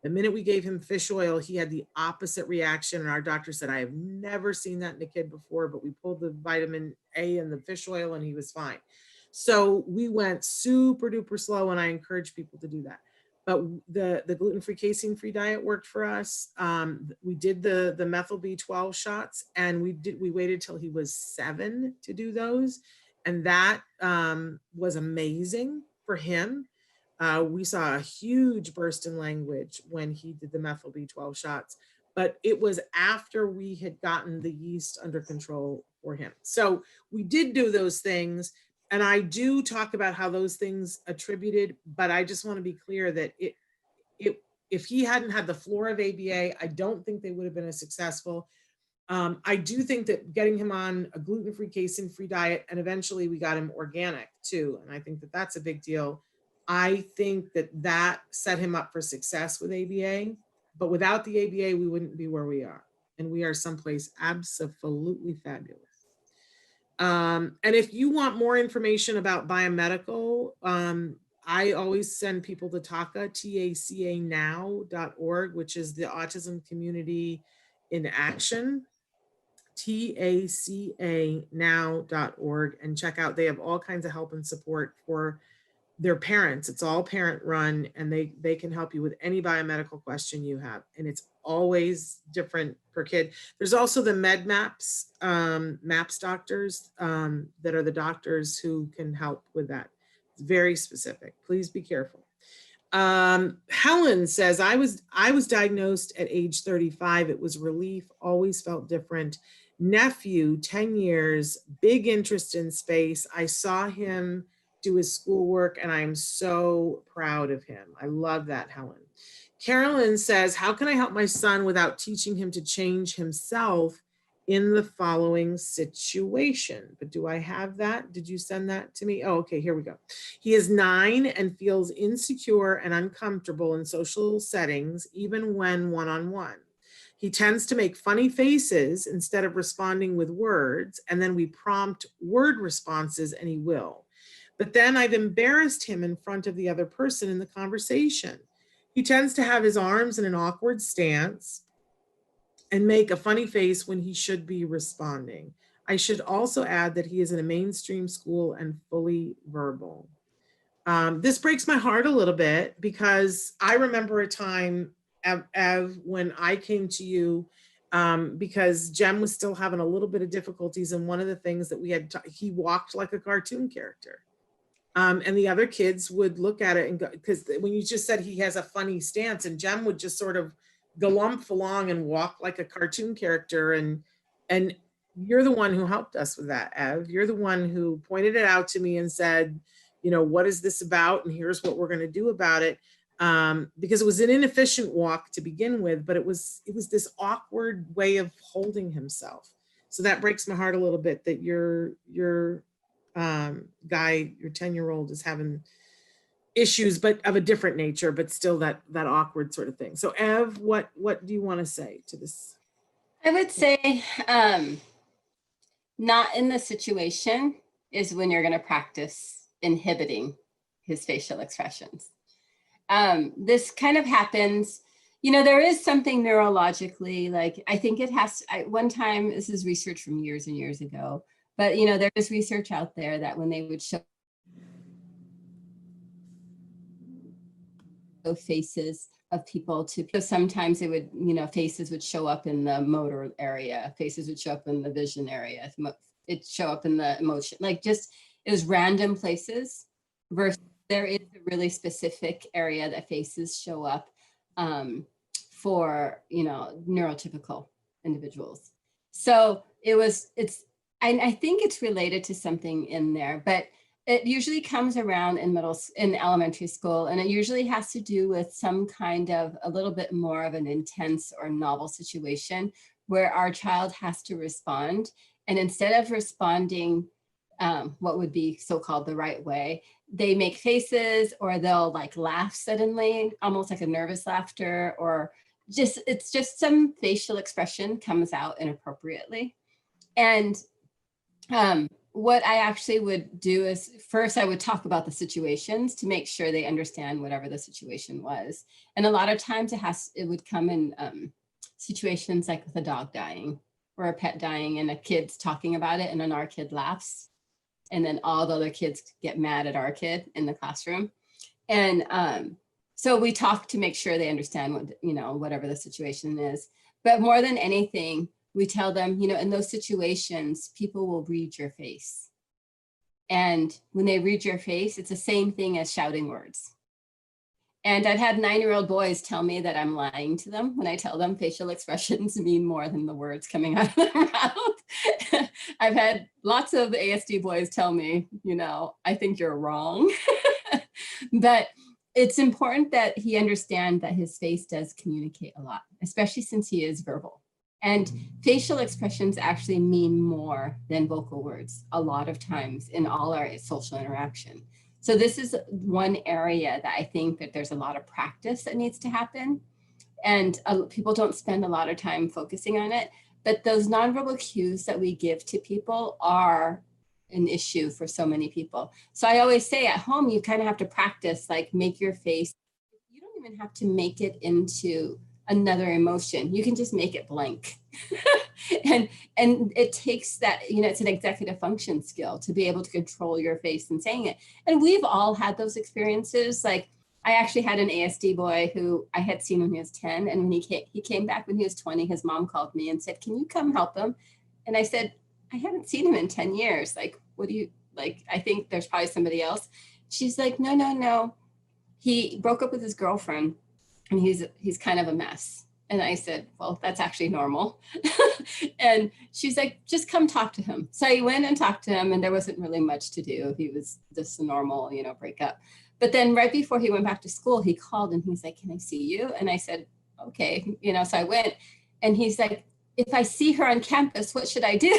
The minute we gave him fish oil, he had the opposite reaction. And our doctor said, I have never seen that in a kid before, but we pulled the vitamin A in the fish oil and he was fine. So we went super duper slow, and I encourage people to do that. But the gluten-free, casein-free diet worked for us. We did the methyl B12 shots, and we waited till he was 7 to do those. And that was amazing for him. We saw a huge burst in language when he did the methyl B12 shots, but it was after we had gotten the yeast under control for him. So we did do those things. And I do talk about how those things attributed, but I just want to be clear that if he hadn't had the floor of ABA, I don't think they would have been as successful. I do think that getting him on a gluten-free, casein-free diet, and eventually we got him organic too. And I think that that's a big deal. I think that set him up for success with ABA, but without the ABA, we wouldn't be where we are. And we are someplace absolutely fabulous. And if you want more information about biomedical, I always send people to TACA, TACAnow.org, which is the Autism Community in Action, TACAnow.org, and check out, they have all kinds of help and support for their parents. It's all parent run, and they can help you with any biomedical question you have. And it's always different per kid. There's also the MedMaps, MAPS doctors that are the doctors who can help with that. It's very specific. Please be careful. Helen says, I was diagnosed at age 35. It was relief, always felt different. Nephew, 10 years, big interest in space. I saw him do his schoolwork, and I am so proud of him. I love that, Helen. Carolyn says, how can I help my son without teaching him to change himself in the following situation? But do I have that? Did you send that to me? Oh, okay, here we go. He is 9 and feels insecure and uncomfortable in social settings, even when one-on-one. He tends to make funny faces instead of responding with words, and then we prompt word responses and he will. But then I've embarrassed him in front of the other person in the conversation. He tends to have his arms in an awkward stance and make a funny face when he should be responding. I should also add that he is in a mainstream school and fully verbal. This breaks my heart a little bit, because I remember a time, Ev, when I came to you because Jem was still having a little bit of difficulties. And one of the things that we had, he walked like a cartoon character. And the other kids would look at it and go, because when you just said he has a funny stance, and Jem would just sort of galump along and walk like a cartoon character. And you're the one who helped us with that, Ev. You're the one who pointed it out to me and said, you know, what is this about? And here's what we're going to do about it. Because it was an inefficient walk to begin with, but it was this awkward way of holding himself. So that breaks my heart a little bit that your guy, your 10-year-old, is having issues, but of a different nature, but still that awkward sort of thing. So Ev, what do you want to say to this? I would say not in the situation is when you're going to practice inhibiting his facial expressions. This kind of happens, you know, there is something neurologically, like, I think it has, one time, this is research from years and years ago, but, you know, there is research out there that when they would show faces of people to, sometimes it would, you know, faces would show up in the motor area, faces would show up in the vision area, it'd show up in the emotion, like just, it was random places versus there is a really specific area that faces show up for, you know, neurotypical individuals. So I think it's related to something in there, but it usually comes around in elementary school, and it usually has to do with some kind of a little bit more of an intense or novel situation where our child has to respond. And instead of responding what would be so-called the right way, they make faces, or they'll like laugh suddenly, almost like a nervous laughter, or just, it's just some facial expression comes out inappropriately. And what I actually would do is, first I would talk about the situations to make sure they understand whatever the situation was. And a lot of times it would come in situations like with a dog dying or a pet dying, and a kid's talking about it, and then our kid laughs. And then all the other kids get mad at our kid in the classroom. And so we talk to make sure they understand what, you know, whatever the situation is. But more than anything, we tell them, you know, in those situations, people will read your face. And when they read your face, it's the same thing as shouting words. And I've had 9-year-old boys tell me that I'm lying to them when I tell them facial expressions mean more than the words coming out of their mouth. I've had lots of ASD boys tell me, you know, I think you're wrong. But it's important that he understand that his face does communicate a lot, especially since he is verbal. And facial expressions actually mean more than vocal words a lot of times in all our social interaction. So this is one area that I think that there's a lot of practice that needs to happen. And people don't spend a lot of time focusing on it. But those nonverbal cues that we give to people are an issue for so many people. So I always say at home, you kind of have to practice, like make your face. You don't even have to make it into another emotion. You can just make it blank. and it takes that, you know, it's an executive function skill to be able to control your face and saying it. And we've all had those experiences. Like I actually had an ASD boy who I had seen when he was 10. And when he came back when he was 20, his mom called me and said, "Can you come help him?" And I said, "I haven't seen him in 10 years. Like, what do you, like, I think there's probably somebody else." She's like, no. He broke up with his girlfriend and he's kind of a mess. And I said, "Well, that's actually normal." And she's like, "Just come talk to him." So I went and talked to him, and there wasn't really much to do. He was just a normal, you know, breakup. But then right before he went back to school, he called and he's like, "Can I see you?" And I said, "Okay." You know, so I went, and he's like, "If I see her on campus, what should I do?"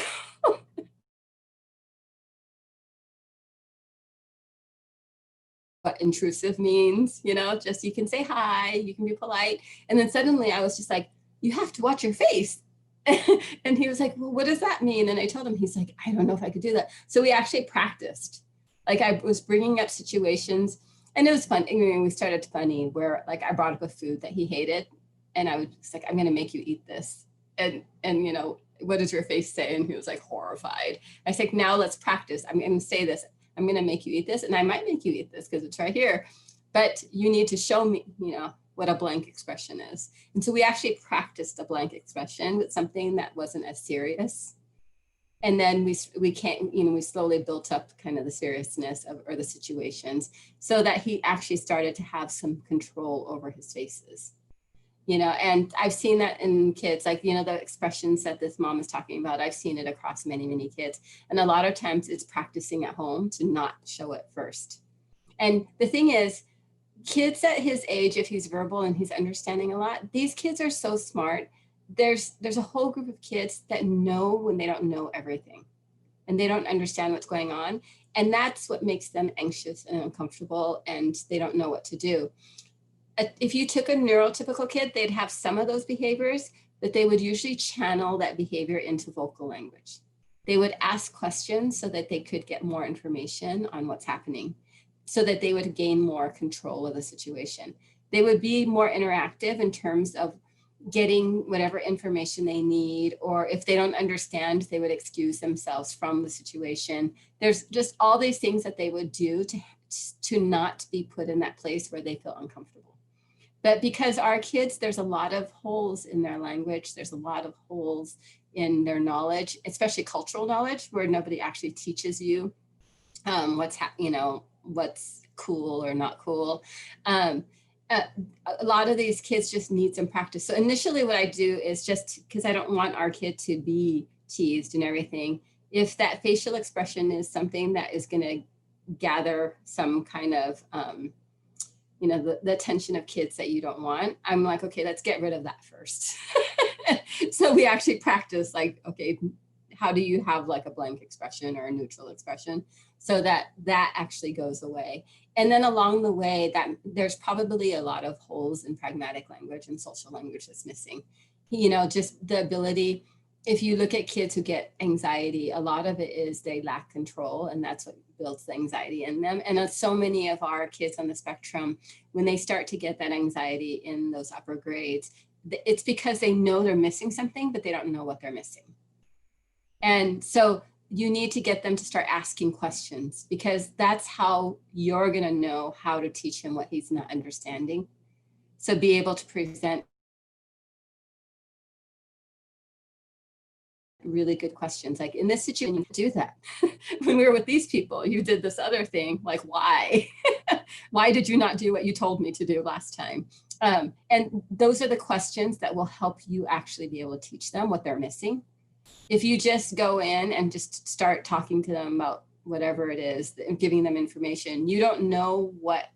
What intrusive means, you know, just you can say hi, you can be polite. And then suddenly I was just like, "You have to watch your face." And he was like, "Well, what does that mean?" And I told him, he's like, "I don't know if I could do that." So we actually practiced. Like I was bringing up situations, and it was fun. I mean, we started funny where like I brought up a food that he hated, and I was like, "I'm going to make you eat this." And you know, "What does your face say?" And he was like horrified. I said, "Now let's practice. I'm going to say this. I'm going to make you eat this, and I might make you eat this because it's right here, but you need to show me, you know, what a blank expression is." And so we actually practiced a blank expression with something that wasn't as serious. And then we can't, you know, we slowly built up kind of the seriousness of, or the situations, so that he actually started to have some control over his faces. You know, and I've seen that in kids, like, you know, the expressions that this mom is talking about, I've seen it across many, many kids. And a lot of times it's practicing at home to not show it first. And the thing is, kids at his age, if he's verbal and he's understanding a lot, these kids are so smart. There's a whole group of kids that know when they don't know everything and they don't understand what's going on. And that's what makes them anxious and uncomfortable, and they don't know what to do. If you took a neurotypical kid, they'd have some of those behaviors, but they would usually channel that behavior into vocal language. They would ask questions so that they could get more information on what's happening, so that they would gain more control of the situation. They would be more interactive in terms of getting whatever information they need, or if they don't understand, they would excuse themselves from the situation. There's just all these things that they would do to not be put in that place where they feel uncomfortable. But because our kids, there's a lot of holes in their language, there's a lot of holes in their knowledge, especially cultural knowledge, where nobody actually teaches you what's cool or not cool. A lot of these kids just need some practice. So initially what I do is, just because I don't want our kid to be teased and everything, if that facial expression is something that is going to gather some kind of the attention of kids that you don't want, I'm like, okay, let's get rid of that first. So we actually practice, like, okay, how do you have like a blank expression or a neutral expression, so that actually goes away. And then along the way, that there's probably a lot of holes in pragmatic language and social language that's missing. You know, just the ability, if you look at kids who get anxiety, a lot of it is they lack control, and that's what builds the anxiety in them. And so many of our kids on the spectrum, when they start to get that anxiety in those upper grades, it's because they know they're missing something, but they don't know what they're missing. And so you need to get them to start asking questions, because that's how you're going to know how to teach him what he's not understanding. So be able to present really good questions. Like, in this situation, you do that. When we were with these people, you did this other thing. Like, why? Why did you not do what you told me to do last time? And those are the questions that will help you actually be able to teach them what they're missing. If you just go in and just start talking to them about whatever it is and giving them information, you don't know what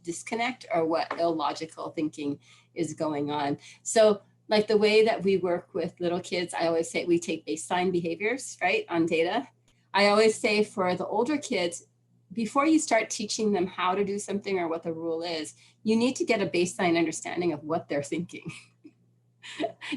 disconnect or what illogical thinking is going on. So like the way that we work with little kids, I always say we take baseline behaviors, right, on data. I always say for the older kids, before you start teaching them how to do something or what the rule is, you need to get a baseline understanding of what they're thinking.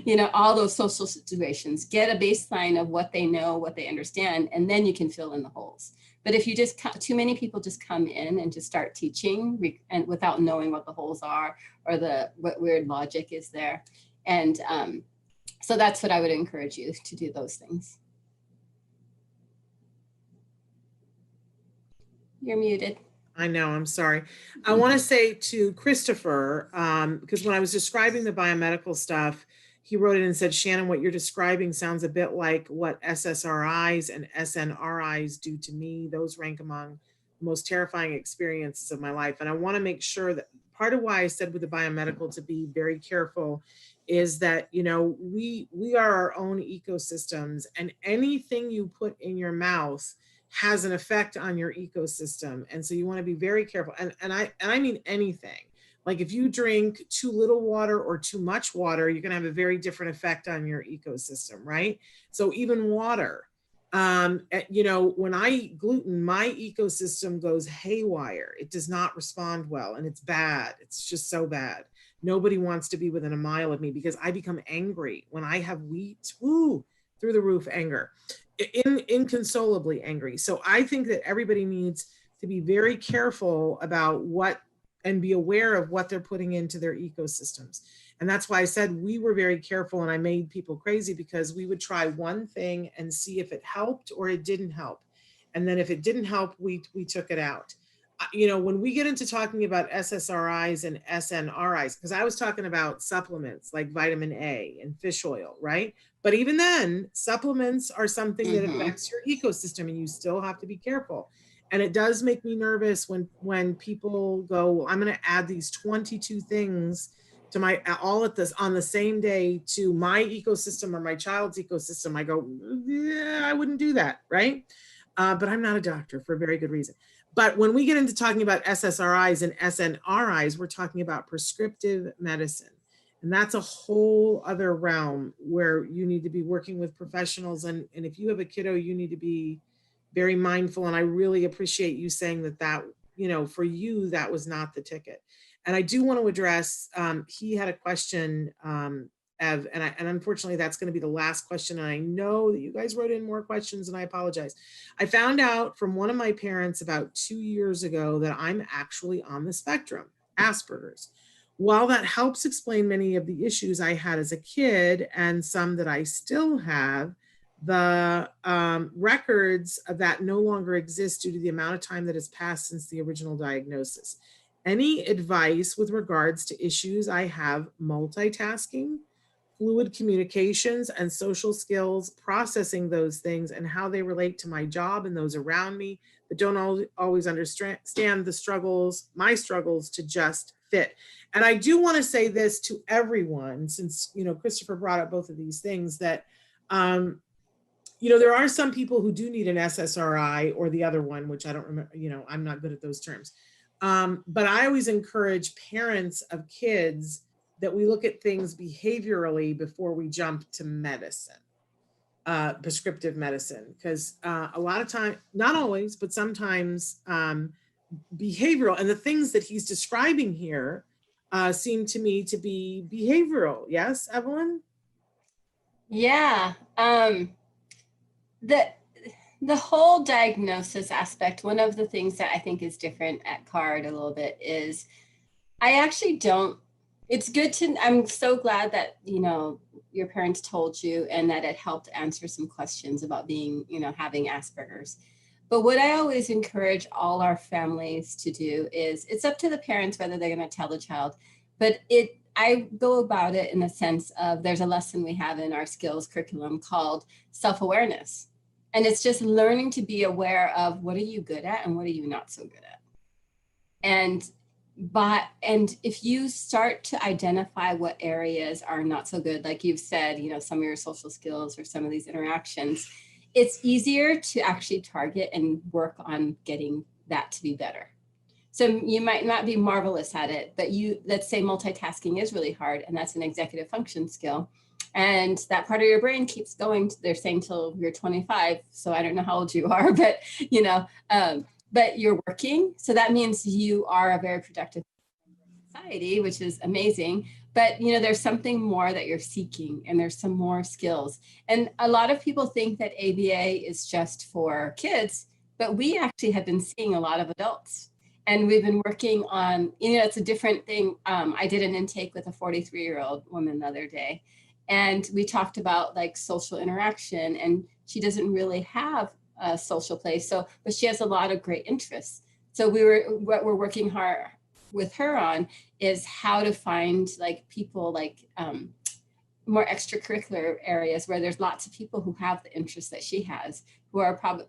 you know, all those social situations, get a baseline of what they know, what they understand, and then you can fill in the holes. But if you just, too many people just come in and just start teaching and without knowing what the holes are or what weird logic is there. And so that's what I would encourage you to do, those things. You're muted. I know, I'm sorry. I want to say to Christopher, because when I was describing the biomedical stuff, he wrote it and said, Shannon, what you're describing sounds a bit like what SSRIs and SNRIs do to me. Those rank among the most terrifying experiences of my life. And I want to make sure that part of why I said with the biomedical to be very careful is that, you know, we are our own ecosystems, and anything you put in your mouth has an effect on your ecosystem. And so you want to be very careful. And I mean anything. Like if you drink too little water or too much water, you're going to have a very different effect on your ecosystem, right? So even water, you know, when I eat gluten, my ecosystem goes haywire. It does not respond well, and it's bad. It's just so bad. Nobody wants to be within a mile of me because I become angry when I have wheat. Woo, through the roof anger. Inconsolably angry. So I think that everybody needs to be very careful about what and be aware of what they're putting into their ecosystems. And that's why I said we were very careful, and I made people crazy because we would try one thing and see if it helped or it didn't help. And then if it didn't help, we took it out. You know, when we get into talking about SSRIs and SNRIs, because I was talking about supplements like vitamin A and fish oil, right? But even then, supplements are something that affects your ecosystem, and you still have to be careful. And it does make me nervous when people go, well, I'm going to add these 22 things to my, all at this on the same day to my ecosystem or my child's ecosystem. I go, yeah, I wouldn't do that, right? But I'm not a doctor for a very good reason. But when we get into talking about SSRIs and SNRIs, we're talking about prescriptive medicine. And that's a whole other realm where you need to be working with professionals. And if you have a kiddo, you need to be very mindful. And I really appreciate you saying that, you know, for you, that was not the ticket. And I do want to address, he had a question, Ev, and unfortunately that's going to be the last question. And I know that you guys wrote in more questions, and I apologize. I found out from one of my parents about 2 years ago that I'm actually on the spectrum, Asperger's. While that helps explain many of the issues I had as a kid and some that I still have, the records of that no longer exist due to the amount of time that has passed since the original diagnosis. Any advice with regards to issues I have multitasking, fluid communications, and social skills, processing those things and how they relate to my job and those around me that don't always understand the struggles, my struggles to just fit. And I do want to say this to everyone, since, you know, Christopher brought up both of these things, that, you know, there are some people who do need an SSRI or the other one, which I don't remember, you know, I'm not good at those terms. But I always encourage parents of kids that we look at things behaviorally before we jump to medicine, prescriptive medicine, because a lot of time, not always, but sometimes behavioral, and the things that he's describing here seem to me to be behavioral. Yes, Evelyn? Yeah. The whole diagnosis aspect, one of the things that I think is different at CARD a little bit is I actually don't, it's good to, I'm so glad that, you know, your parents told you and that it helped answer some questions about being, you know, having Asperger's. But what I always encourage all our families to do is it's up to the parents whether they're going to tell the child, but I go about it in the sense of there's a lesson we have in our skills curriculum called self-awareness. And it's just learning to be aware of what are you good at and what are you not so good at. And if you start to identify what areas are not so good, like you've said, you know, some of your social skills or some of these interactions, it's easier to actually target and work on getting that to be better. So you might not be marvelous at it, but let's say multitasking is really hard, and that's an executive function skill. And that part of your brain keeps going, they're saying till you're 25. So I don't know how old you are, but, you know, but you're working. So that means you are a very productive society, which is amazing. but there's something more that you're seeking, and there's some more skills. And a lot of people think that ABA is just for kids, but we actually have been seeing a lot of adults. And we've been working on, it's a different thing. I did an intake with a 43-year-old woman the other day, and we talked about like social interaction, and she doesn't really have a social place. But she has a lot of great interests. So what we're working hard with her on is how to find like people like more extracurricular areas where there's lots of people who have the interests that she has, who are probably,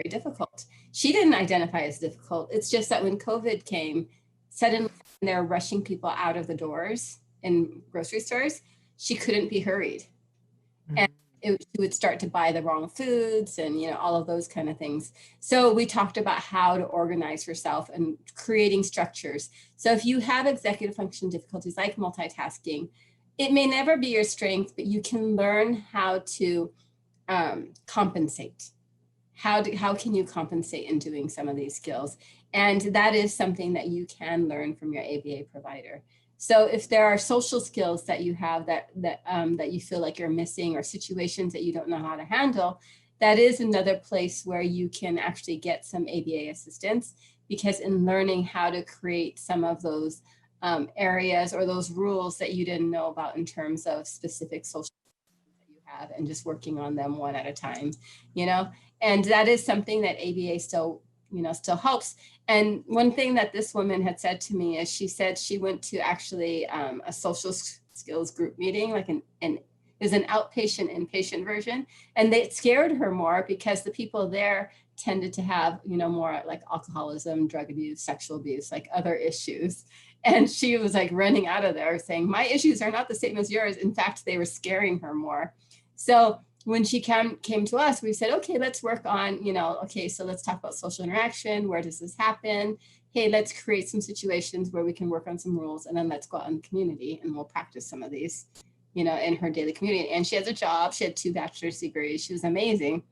very difficult. She didn't identify as difficult. It's just that when COVID came, suddenly they're rushing people out of the doors in grocery stores. She couldn't be hurried. And she would start to buy the wrong foods and, all of those kind of things. So we talked about how to organize herself and creating structures. So if you have executive function difficulties like multitasking, it may never be your strength, but you can learn how to compensate. How can you compensate in doing some of these skills? And that is something that you can learn from your ABA provider. So if there are social skills that you have that you feel like you're missing, or situations that you don't know how to handle, that is another place where you can actually get some ABA assistance, because in learning how to create some of those areas or those rules that you didn't know about in terms of specific social that you have, and just working on them one at a time, and that is something that ABA still helps. And one thing that this woman had said to me is she said she went to actually a social skills group meeting, like it was an outpatient inpatient version. And it scared her more because the people there tended to have, more like alcoholism, drug abuse, sexual abuse, like other issues. And she was like running out of there saying, my issues are not the same as yours. In fact, they were scaring her more. So when she came to us, we said, okay, let's work on, so let's talk about social interaction. Where does this happen? Hey, let's create some situations where we can work on some rules, and then let's go out in the community and we'll practice some of these, in her daily community. And she has a job. She had 2 bachelor's degrees. She was amazing.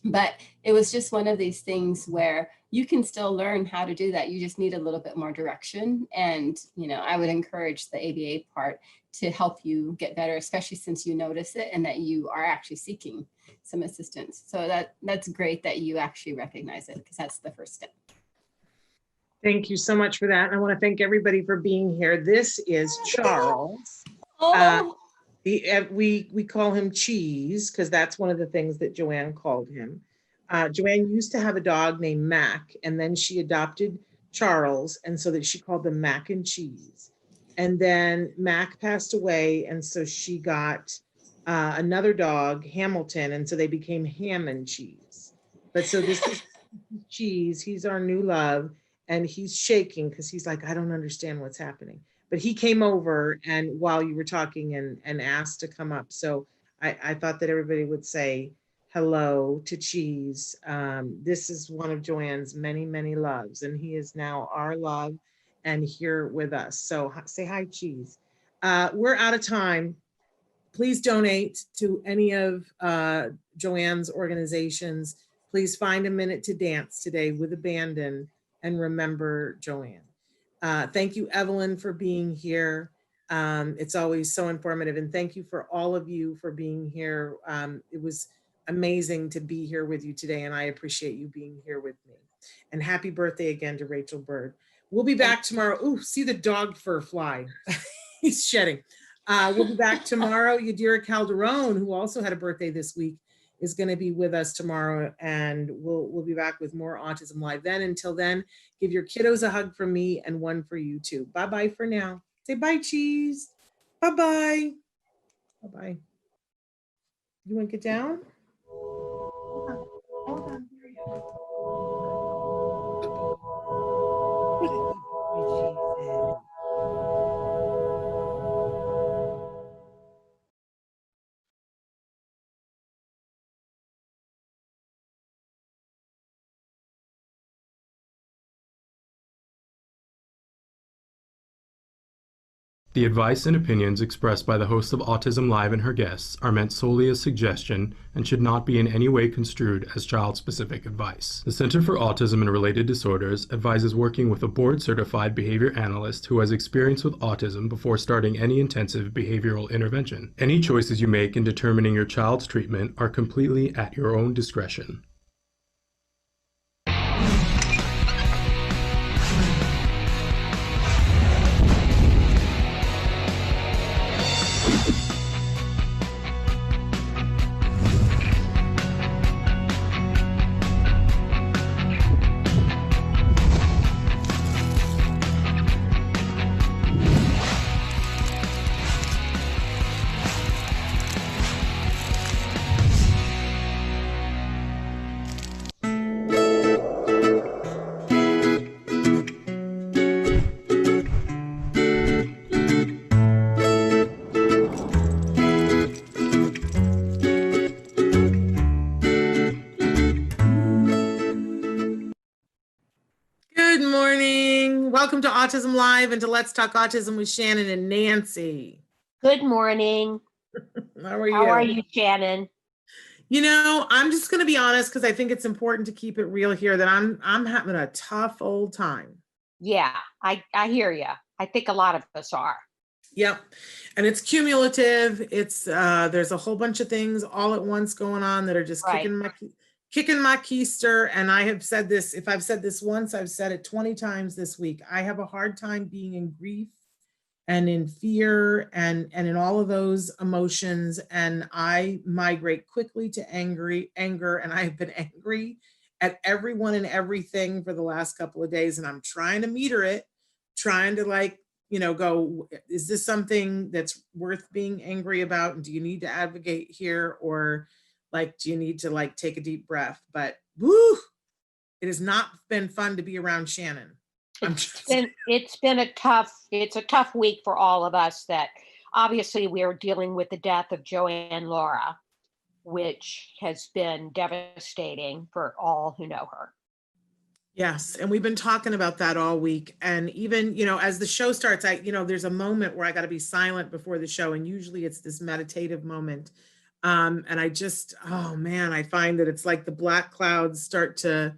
But it was just one of these things where you can still learn how to do that. You just need a little bit more direction. And, I would encourage the ABA part to help you get better, especially since you notice it and that you are actually seeking some assistance. So that's great that you actually recognize it, because that's the first step. Thank you so much for that. I want to thank everybody for being here. This is Charles. We call him Cheese because that's one of the things that Joanne called him. Joanne used to have a dog named Mac, and then she adopted Charles, and so that she called them Mac and Cheese. And then Mac passed away, and so she got another dog, Hamilton, and so they became Ham and Cheese. But so this is Cheese. He's our new love, and he's shaking because he's like, I don't understand what's happening. But he came over and while you were talking and asked to come up. So I thought that everybody would say hello to Cheese. This is one of Joanne's many, many loves, and he is now our love and here with us. So say hi, Cheese. We're out of time. Please donate to any of Joanne's organizations. Please find a minute to dance today with abandon and remember Joanne. Thank you, Evelyn, for being here. It's always so informative. And thank you for all of you for being here. It was amazing to be here with you today, and I appreciate you being here with me. And happy birthday again to Rachel Bird. We'll be back tomorrow. Ooh, see the dog fur fly. He's shedding. We'll be back tomorrow. Yadira Calderon, who also had a birthday this week, is going to be with us tomorrow, and we'll be back with more Autism Live then. Until then, give your kiddos a hug from me and one for you too. Bye-bye for now. Say bye, Cheese. Bye-bye. Bye-bye. You want to get down? Hold on. Hold on. Here you go. What a good boy Cheese is. The advice and opinions expressed by the host of Autism Live and her guests are meant solely as suggestion and should not be in any way construed as child-specific advice. The Center for Autism and Related Disorders advises working with a board-certified behavior analyst who has experience with autism before starting any intensive behavioral intervention. Any choices you make in determining your child's treatment are completely at your own discretion. Welcome to Autism Live and to Let's Talk Autism with Shannon and Nancy. Good morning. How are you? How are you, Shannon? You know, I'm just going to be honest because I think it's important to keep it real here that I'm having a tough old time. Yeah, I hear you. I think a lot of us are. Yep. And it's cumulative. It's there's a whole bunch of things all at once going on that are just Right. kicking my keister. And I have said this, if I've said this once, I've said it 20 times this week. I have a hard time being in grief and in fear and in all of those emotions. And I migrate quickly to anger. And I've been angry at everyone and everything for the last couple of days. And I'm trying to meter it, trying to go, is this something that's worth being angry about? And do you need to advocate here? Or do you need to take a deep breath? But woo, it has not been fun to be around Shannon. It's a tough week for all of us. That obviously we are dealing with the death of Joanne Laura, which has been devastating for all who know her. Yes, and we've been talking about that all week. And even, as the show starts, there's a moment where I got to be silent before the show, and usually it's this meditative moment. And I just, oh man, I find that it's like the black clouds start to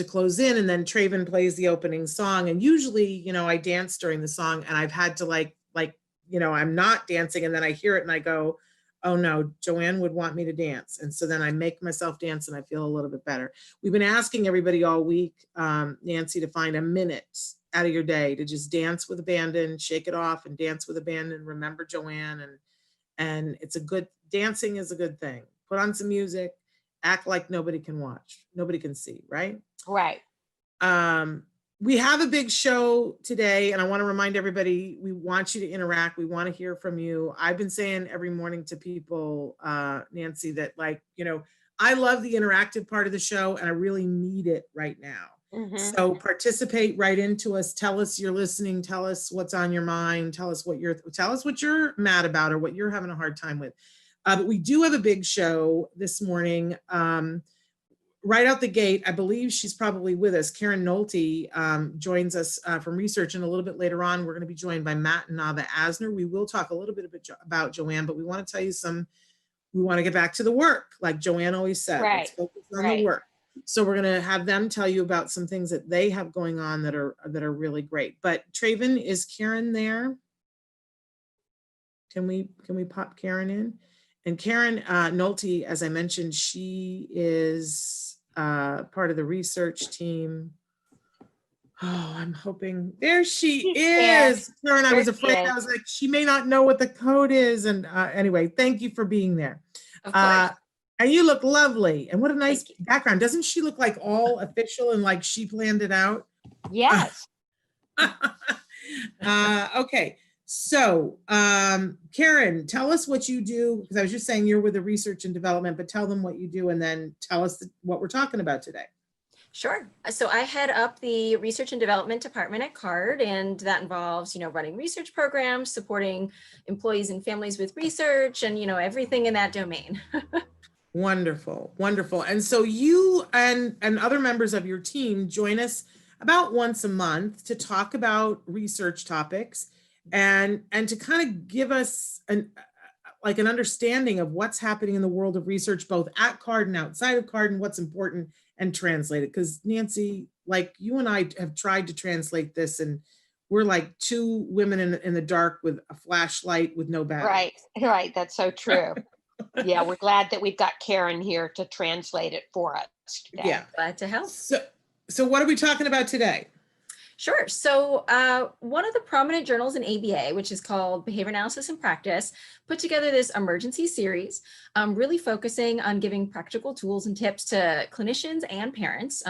close in, and then Traven plays the opening song. And usually, I dance during the song, and I've had to I'm not dancing, and then I hear it and I go, oh no, Joanne would want me to dance. And so then I make myself dance and I feel a little bit better. We've been asking everybody all week, Nancy, to find a minute out of your day to just dance with abandon, shake it off and dance with abandon, remember Joanne. And it's dancing is a good thing. Put on some music, act like nobody can watch, nobody can see, right? Right. We have a big show today, and I want to remind everybody, we want you to interact. We want to hear from you. I've been saying every morning to people, Nancy, that I love the interactive part of the show, and I really need it right now. Mm-hmm. So participate right into us. Tell us you're listening. Tell us what's on your mind. Tell us what you're mad about or what you're having a hard time with. But we do have a big show this morning. Right out the gate, I believe she's probably with us. Karen Nolte joins us from research, and a little bit later on, we're going to be joined by Matt and Nava Asner. We will talk a little bit about Joanne, but we want to tell you we want to get back to the work, like Joanne always said. Right. Let's focus on the work. So we're going to have them tell you about some things that they have going on that are really great. But Traven, is Karen there? Can we pop Karen in? And Karen Nolte, as I mentioned, she is part of the research team. Oh, I'm hoping, there she is. Karen, I was afraid, I was like, she may not know what the code is. And anyway, thank you for being there. Of course. And you look lovely. And what a nice background. Doesn't she look like all official and like she planned it out? Yes. Okay. So, Karen, tell us what you do, because I was just saying you're with the research and development, but tell them what you do and then tell us what we're talking about today. Sure. So I head up the research and development department at CARD, and that involves, running research programs, supporting employees and families with research, and, everything in that domain. Wonderful, wonderful. And so you and other members of your team join us about once a month to talk about research topics. and to kind of give us an understanding of what's happening in the world of research, both at CARD and outside of CARD, and what's important, and translate it. Because Nancy, like you and I have tried to translate this, and we're like two women in the dark with a flashlight with no battery. Right. That's so true. Yeah, we're glad that we've got Karen here to translate it for us today. Yeah. Glad to help. So what are we talking about today? Sure. So one of the prominent journals in ABA, which is called Behavior Analysis and Practice, put together this emergency series, really focusing on giving practical tools and tips to clinicians and parents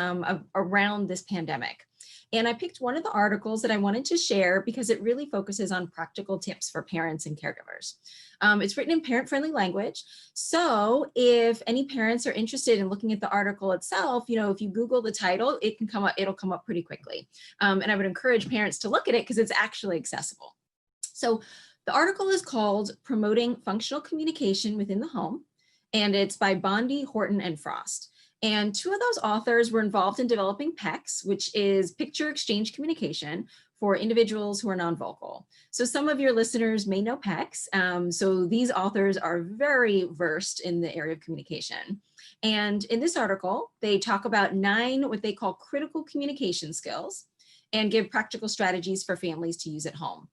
around this pandemic. And I picked one of the articles that I wanted to share because it really focuses on practical tips for parents and caregivers. It's written in parent-friendly language. So if any parents are interested in looking at the article itself, if you Google the title, it'll come up pretty quickly. And I would encourage parents to look at it because it's actually accessible. So the article is called Promoting Functional Communication Within the Home, and it's by Bondi, Horton, and Frost. And two of those authors were involved in developing PECS, which is Picture Exchange Communication for individuals who are non-vocal. So some of your listeners may know PECS. So these authors are very versed in the area of communication. And in this article, they talk about 9 what they call critical communication skills and give practical strategies for families to use at home.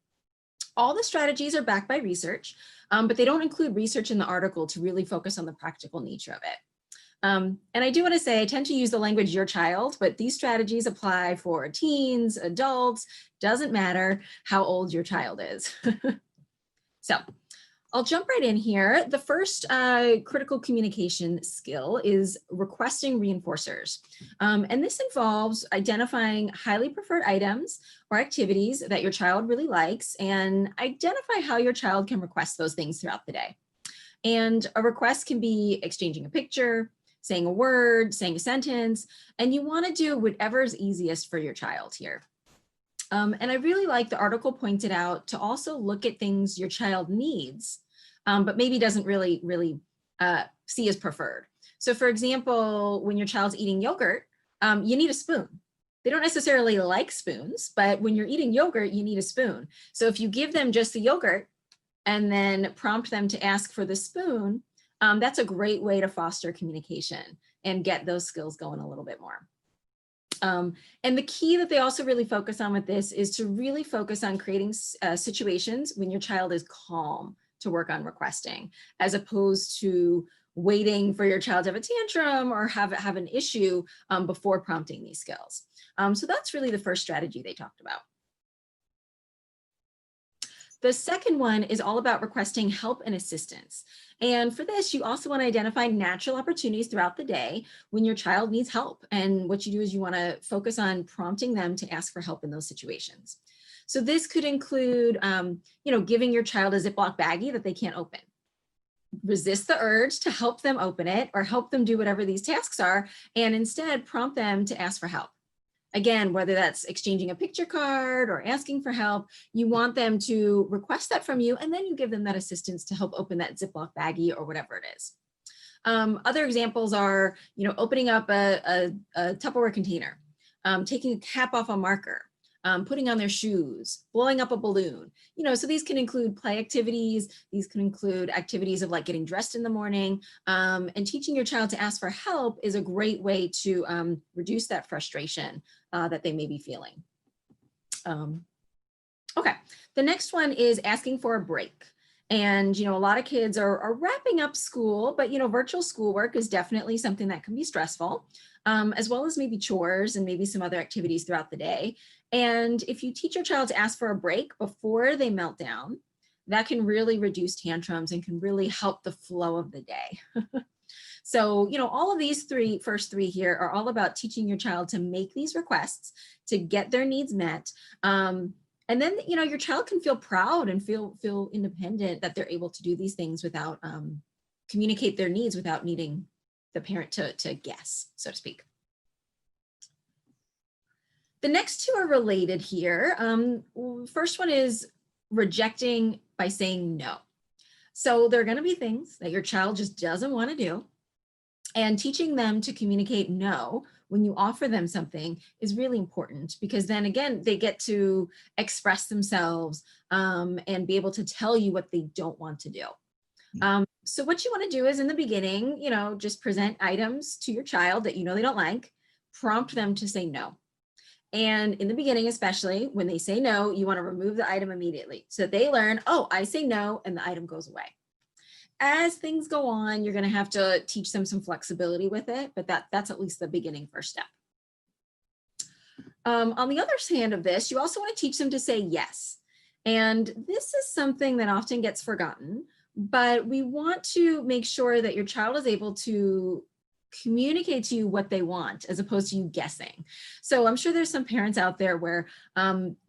All the strategies are backed by research, but they don't include research in the article to really focus on the practical nature of it. And I do want to say I tend to use the language your child, but these strategies apply for teens, adults, doesn't matter how old your child is. So I'll jump right in here. The first critical communication skill is requesting reinforcers. And this involves identifying highly preferred items or activities that your child really likes and identify how your child can request those things throughout the day. And a request can be exchanging a picture, saying a word, saying a sentence, and you want to do whatever is easiest for your child here. And I really like the article pointed out to also look at things your child needs, but maybe doesn't really see as preferred. So for example, when your child's eating yogurt, you need a spoon. They don't necessarily like spoons, but when you're eating yogurt, you need a spoon. So if you give them just the yogurt and then prompt them to ask for the spoon, that's a great way to foster communication and get those skills going a little bit more. And the key that they also really focus on with this is to really focus on creating situations when your child is calm to work on requesting, as opposed to waiting for your child to have a tantrum or have an issue before prompting these skills. So that's really the first strategy they talked about. The second one is all about requesting help and assistance. And for this, you also want to identify natural opportunities throughout the day when your child needs help. And what you do is you want to focus on prompting them to ask for help in those situations. So this could include, giving your child a Ziploc baggie that they can't open. Resist the urge to help them open it or help them do whatever these tasks are, and instead prompt them to ask for help. Again, whether that's exchanging a picture card or asking for help, you want them to request that from you, and then you give them that assistance to help open that Ziploc baggie or whatever it is. Other examples are, opening up a Tupperware container, taking a cap off a marker, putting on their shoes, blowing up a balloon. So these can include play activities. These can include activities of like getting dressed in the morning, and teaching your child to ask for help is a great way to reduce that frustration that they may be feeling. Okay, the next one is asking for a break. And, a lot of kids are wrapping up school, but, virtual schoolwork is definitely something that can be stressful, as well as maybe chores and maybe some other activities throughout the day. And if you teach your child to ask for a break before they melt down, that can really reduce tantrums and can really help the flow of the day. So, all of these first three here are all about teaching your child to make these requests, to get their needs met. And then, your child can feel proud and feel independent that they're able to do these things without, communicate their needs without needing the parent to guess, so to speak. The next two are related here. First one is rejecting by saying no. So there are going to be things that your child just doesn't want to do, and teaching them to communicate no when you offer them something is really important, because then again, they get to express themselves and be able to tell you what they don't want to do. So what you want to do is in the beginning, just present items to your child that they don't like, prompt them to say no. And in the beginning, especially when they say no, you want to remove the item immediately. So they learn, oh, I say no, and the item goes away. As things go on, you're going to have to teach them some flexibility with it, but that's at least the beginning first step. On the other hand of this, you also want to teach them to say yes. And this is something that often gets forgotten, but we want to make sure that your child is able to communicate to you what they want as opposed to you guessing. So I'm sure there's some parents out there where,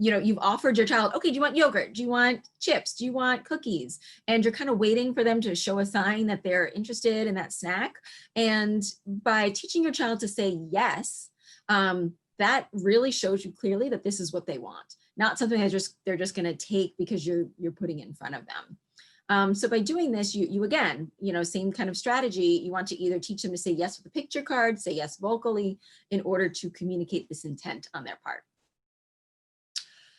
you've offered your child, okay, do you want yogurt? Do you want chips? Do you want cookies? And you're kind of waiting for them to show a sign that they're interested in that snack. And by teaching your child to say yes, that really shows you clearly that this is what they want, not something that they're just going to take because you're putting it in front of them. So by doing this, you again, same kind of strategy, you want to either teach them to say yes with a picture card, say yes vocally, in order to communicate this intent on their part.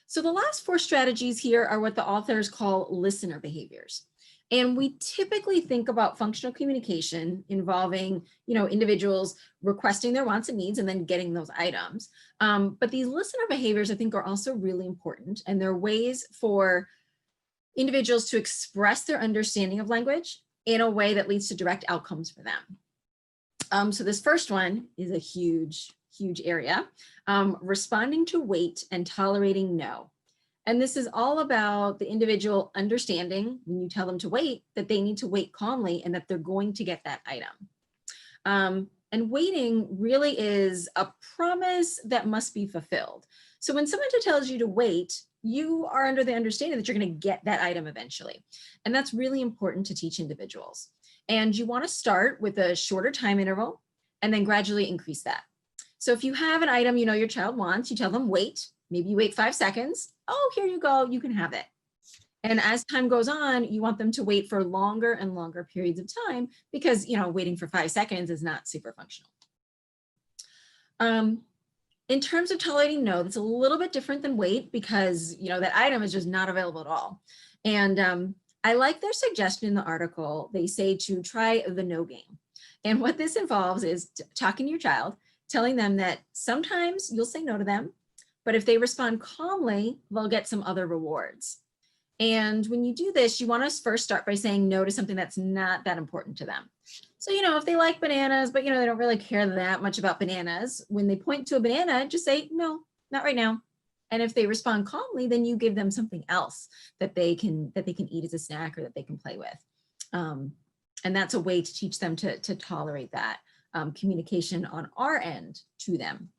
So the last 4 strategies here are what the authors call listener behaviors. And we typically think about functional communication involving, individuals requesting their wants and needs and then getting those items. But these listener behaviors, I think, are also really important. And they're ways for individuals to express their understanding of language in a way that leads to direct outcomes for them. So this first one is a huge area, responding to wait and tolerating no. And this is all about the individual understanding when you tell them to wait, that they need to wait calmly and that they're going to get that item. And waiting really is a promise that must be fulfilled. So when someone tells you to wait, you are under the understanding that you're going to get that item eventually. And that's really important to teach individuals. And you want to start with a shorter time interval and then gradually increase that. So if you have an item your child wants, you tell them wait, maybe you wait 5 seconds. Oh, here you go, you can have it. And as time goes on, you want them to wait for longer and longer periods of time because, waiting for 5 seconds is not super functional. In terms of tolerating no, that's a little bit different than wait because, that item is just not available at all. And I like their suggestion in the article. They say to try the no game. And what this involves is talking to your child, telling them that sometimes you'll say no to them, but if they respond calmly, they'll get some other rewards. And when you do this, you want to first start by saying no to something that's not that important to them. So, if they like bananas, but, they don't really care that much about bananas, when they point to a banana, just say, no, not right now. And if they respond calmly, then you give them something else that they can eat as a snack or that they can play with. And that's a way to teach them to tolerate that communication on our end to them.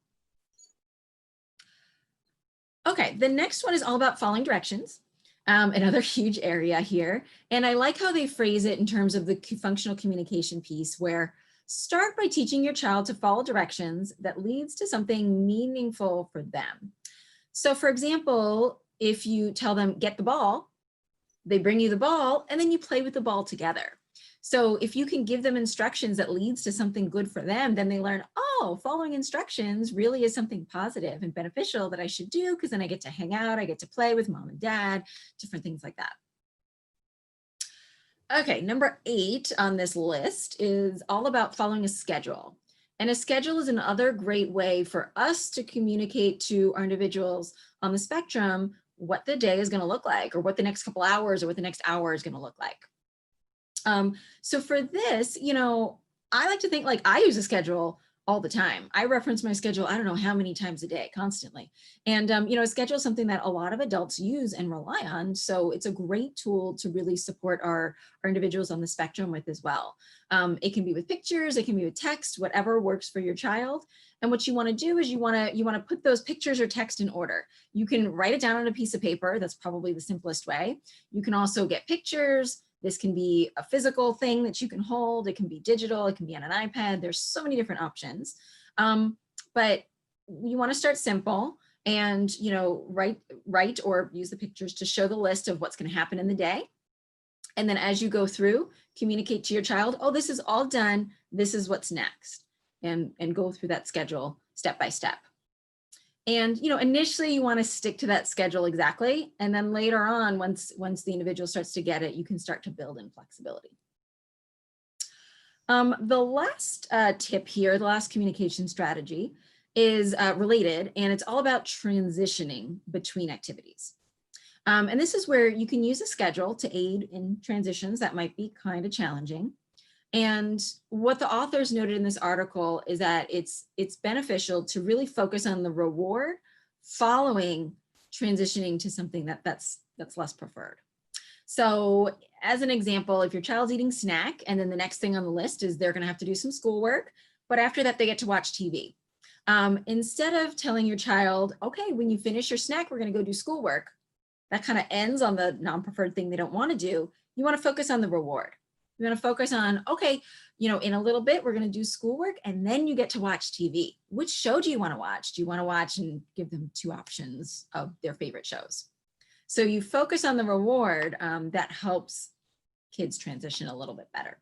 Okay, the next one is all about following directions. Another huge area here. And I like how they phrase it in terms of the functional communication piece, where start by teaching your child to follow directions that leads to something meaningful for them. So for example, if you tell them, get the ball, they bring you the ball and then you play with the ball together. So if you can give them instructions that leads to something good for them, then they learn, oh, following instructions really is something positive and beneficial that I should do because then I get to hang out, I get to play with mom and dad, different things like that. Okay, number 8 on this list is all about following a schedule. And a schedule is another great way for us to communicate to our individuals on the spectrum what the day is going to look like, or what the next couple hours or what the next hour is going to look like. So for this, I like to think like I use a schedule all the time. I reference my schedule, I don't know how many times a day, constantly. And, a schedule is something that a lot of adults use and rely on. So it's a great tool to really support our individuals on the spectrum with as well. It can be with pictures, it can be with text, whatever works for your child. And what you want to do is you want to put those pictures or text in order. You can write it down on a piece of paper. That's probably the simplest way. You can also get pictures. This can be a physical thing that you can hold. It can be digital. It can be on an iPad. There's so many different options. But you want to start simple and, write or use the pictures to show the list of what's going to happen in the day. And then as you go through, communicate to your child, oh, this is all done. This is what's next. and go through that schedule step by step. And, you know, initially you want to stick to that schedule exactly. And then later on, once the individual starts to get it, you can start to build in flexibility. The last tip here, the last communication strategy is related, and it's all about transitioning between activities. And this is where you can use a schedule to aid in transitions that might be kind of challenging. And what the authors noted in this article is that it's beneficial to really focus on the reward following transitioning to something that's less preferred. So as an example, if your child's eating snack and then the next thing on the list is they're going to have to do some schoolwork, but after that they get to watch TV. Instead of telling your child, okay, when you finish your snack, we're going to go do schoolwork, that kind of ends on the non-preferred thing they don't want to do. You want to focus on the reward. You want to focus on, okay, you know, in a little bit, we're going to do schoolwork and then you get to watch TV. Which show do you want to watch? Do you want to watch, and give them 2 options of their favorite shows? So you focus on the reward, that helps kids transition a little bit better.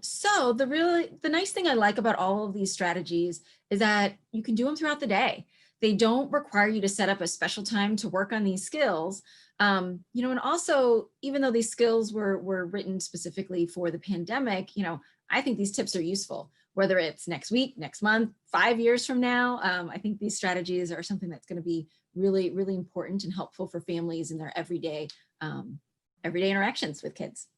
So the nice thing I like about all of these strategies is that you can do them throughout the day. They don't require you to set up a special time to work on these skills. You know, and also, even though these skills were written specifically for the pandemic, you know, I think these tips are useful, whether it's next week, next month, 5 years from now. I think these strategies are something that's going to be really, really important and helpful for families in their everyday interactions with kids.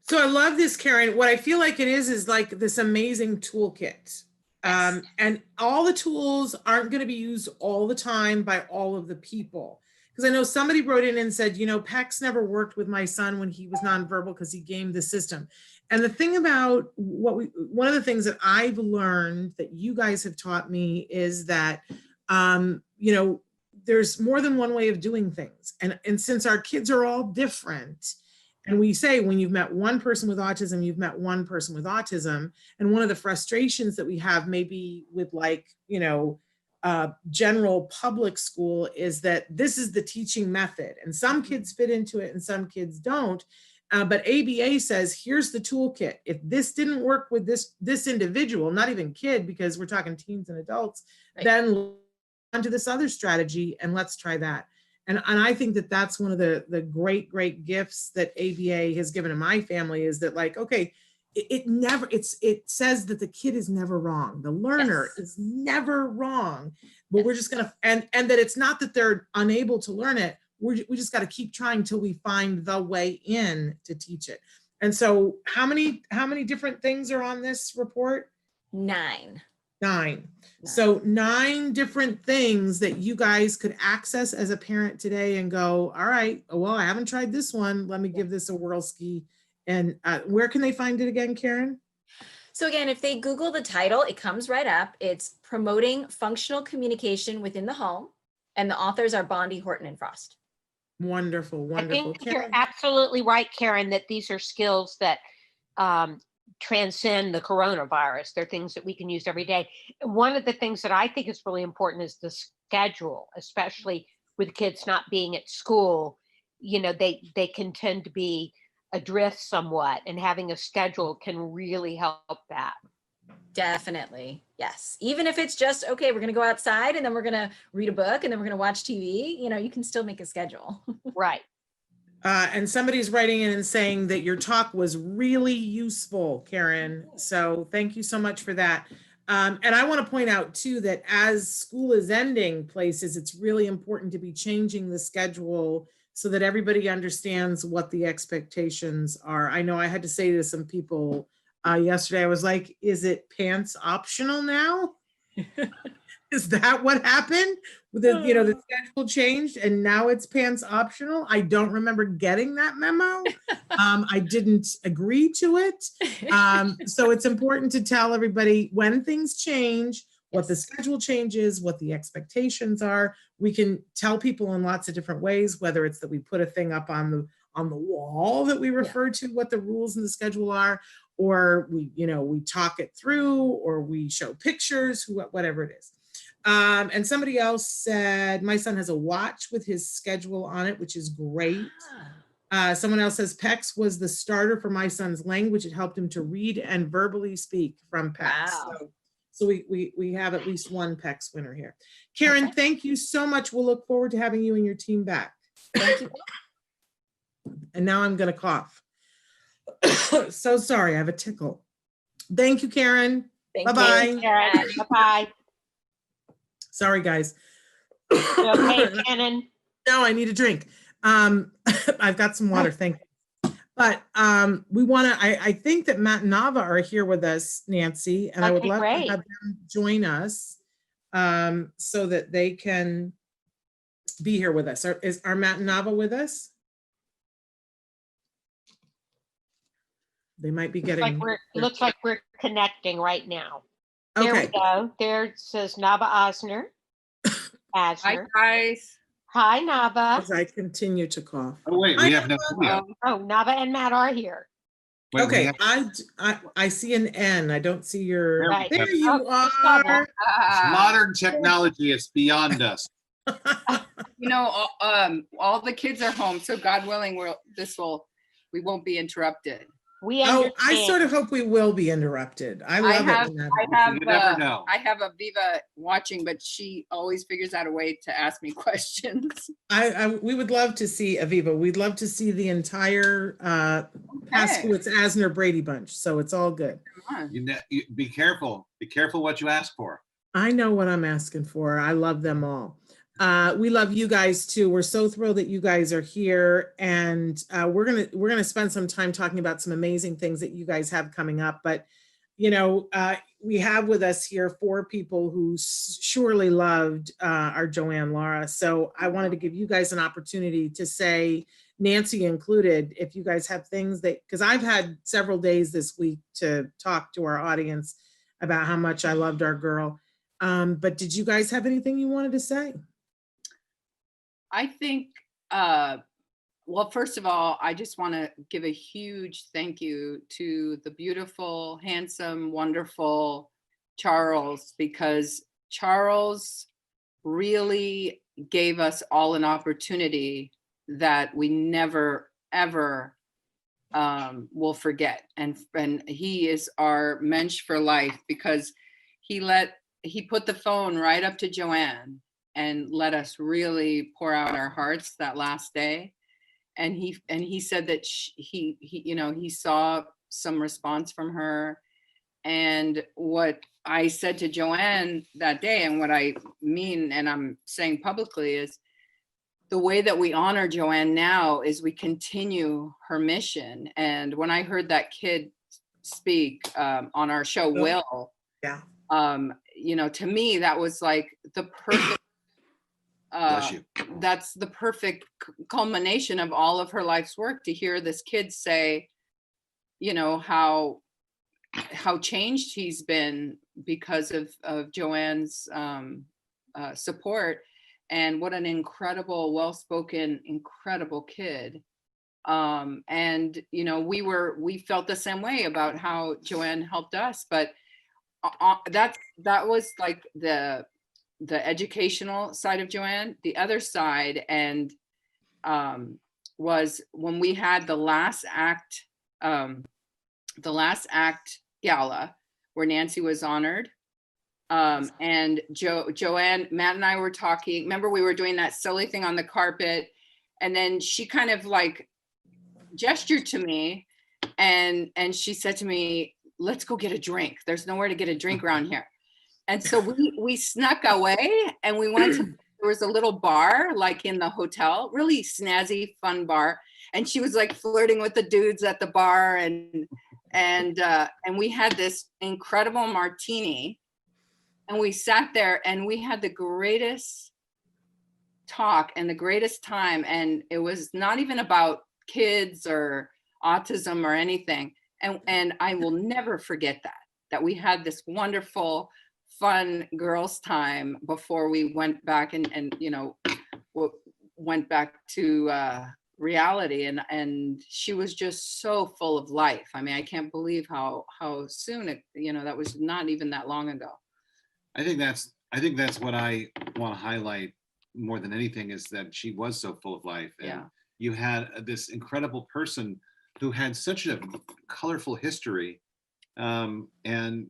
So I love this, Karen. What I feel like it is like this amazing toolkit. Yes. And all the tools aren't going to be used all the time by all of the people. Because I know somebody wrote in and said, you know, PECS never worked with my son when he was nonverbal because he gamed the system. And the thing about one of the things that I've learned that you guys have taught me is that, you know, there's more than one way of doing things. And since our kids are all different, and we say when you've met one person with autism, you've met one person with autism. And one of the frustrations that we have maybe with, like, you know, general public school is that this is the teaching method. And some kids fit into it and some kids don't. But ABA says, here's the toolkit. If this didn't work with this individual, not even kid, because we're talking teens and adults, right, then on to this other strategy and let's try that. And I think that that's one of the great gifts that ABA has given to my family, is that, like, okay, it says that the kid is never wrong. The learner is never wrong, but we're just going to, and that it's not that they're unable to learn it. We just got to keep trying till we find the way in to teach it. And so how many different things are on this report? 9. So 9 different things that you guys could access as a parent today and go, all right, well, I haven't tried this one. Let me give this a whirlski. And where can they find it again, Karen? So again, if they Google the title, it comes right up. It's Promoting Functional Communication Within the Home. And the authors are Bondi, Horton, and Frost. Wonderful. I think Karen? you're absolutely right, Karen, that these are skills that transcend the coronavirus. They're things that we can use every day. And one of the things that I think is really important is the schedule, especially with kids not being at school. You know, they can tend to be adrift somewhat, and having a schedule can really help that. Definitely. Yes. Even if it's just, okay, we're going to go outside and then we're going to read a book and then we're going to watch TV, you know, you can still make a schedule. Right. And somebody's writing in and saying that your talk was really useful, Karen. So thank you so much for that. And I want to point out too, that as school is ending places, it's really important to be changing the schedule so that everybody understands what the expectations are. I know I had to say to some people yesterday, I was like, is it pants optional now? Is that what happened? The schedule changed and now it's pants optional. I don't remember getting that memo. I didn't agree to it. So it's important to tell everybody when things change, what the schedule changes, what the expectations are. We can tell people in lots of different ways, whether it's that we put a thing up on the wall that we refer to what the rules in the schedule are, or we talk it through, or we show pictures, whatever it is. And somebody else said, my son has a watch with his schedule on it, which is great. Someone else says PECS was the starter for my son's language. It helped him to read and verbally speak from PECS. Wow. So we have at least one PECS winner here. Karen, thank you so much. We'll look forward to having you and your team back. Thank you. And now I'm going to cough. So sorry, I have a tickle. Thank you, Karen. Thank you. Bye-bye. Karen, bye-bye. Sorry, guys. You okay, Shannon? No, I need a drink. I've got some water, thank you. But we want to, I think that Matt and Nava are here with us, Nancy, and I would Okay, love great. to have them join us so that they can be here with us. Are Matt and Nava with us? They might be getting. Looks like we're connecting right now. There we Okay. go. There it says Nava Osner. Hi, guys. Hi, Nava. As I continue to cough. Oh, wait, we have no. Oh, Nava and Matt are here. Wait, we Okay, have- I see an N. I don't see your. Right. There you Oh, are. Modern technology is beyond us. You know, all the kids are home, so God willing, we won't be interrupted. We Oh, understand. I sort of hope we will be interrupted. I love have- it. when that I have, You never know. I have Aviva watching, but she always figures out a way to ask me questions. we would love to see Aviva. We'd love to see the entire Paskowitz Asner Brady bunch. So it's all good. Come on. Be careful. Be careful what you ask for. I know what I'm asking for. I love them all. We love you guys too. We're so thrilled that you guys are here, and we're gonna spend some time talking about some amazing things that you guys have coming up. But you know, we have with us here 4 people who surely loved our Joanne Laura. So I wanted to give you guys an opportunity to say, Nancy included, if you guys have things that, because I've had several days this week to talk to our audience about how much I loved our girl. But did you guys have anything you wanted to say? I think, well, first of all, I just want to give a huge thank you to the beautiful, handsome, wonderful Charles, because Charles really gave us all an opportunity that we never, ever will forget. And he is our mensch for life, because he put the phone right up to Joanne and let us really pour out our hearts that last day. And he said that he saw some response from her. And what I said to Joanne that day, and what I mean, and I'm saying publicly, is the way that we honor Joanne now is we continue her mission. And when I heard that kid speak on our show, Will, Yeah. To me, that was like the perfect, Bless you. that's the perfect culmination of all of her life's work, to hear this kid say, how changed he's been because of Joanne's support, and what an incredible, well-spoken, incredible kid. And we felt the same way about how Joanne helped us, but that was like the educational side of Joanne. The other side, and was when we had the last act gala where Nancy was honored. And Joanne, Matt and I were talking. Remember, we were doing that silly thing on the carpet, and then she kind of like gestured to me, and she said to me, "Let's go get a drink. There's nowhere to get a drink around here." And so we snuck away, and we went to, there was a little bar like in the hotel, really snazzy, fun bar. And she was like flirting with the dudes at the bar, and we had this incredible martini, and we sat there and we had the greatest talk and the greatest time. And it was not even about kids or autism or anything. And I will never forget that we had this wonderful, fun girls' time before we went back and went back to reality. And she was just so full of life. I mean, I can't believe how soon it, that was not even that long ago. I think that's what I want to highlight more than anything, is that she was so full of life. And, Yeah. you had this incredible person who had such a colorful history. And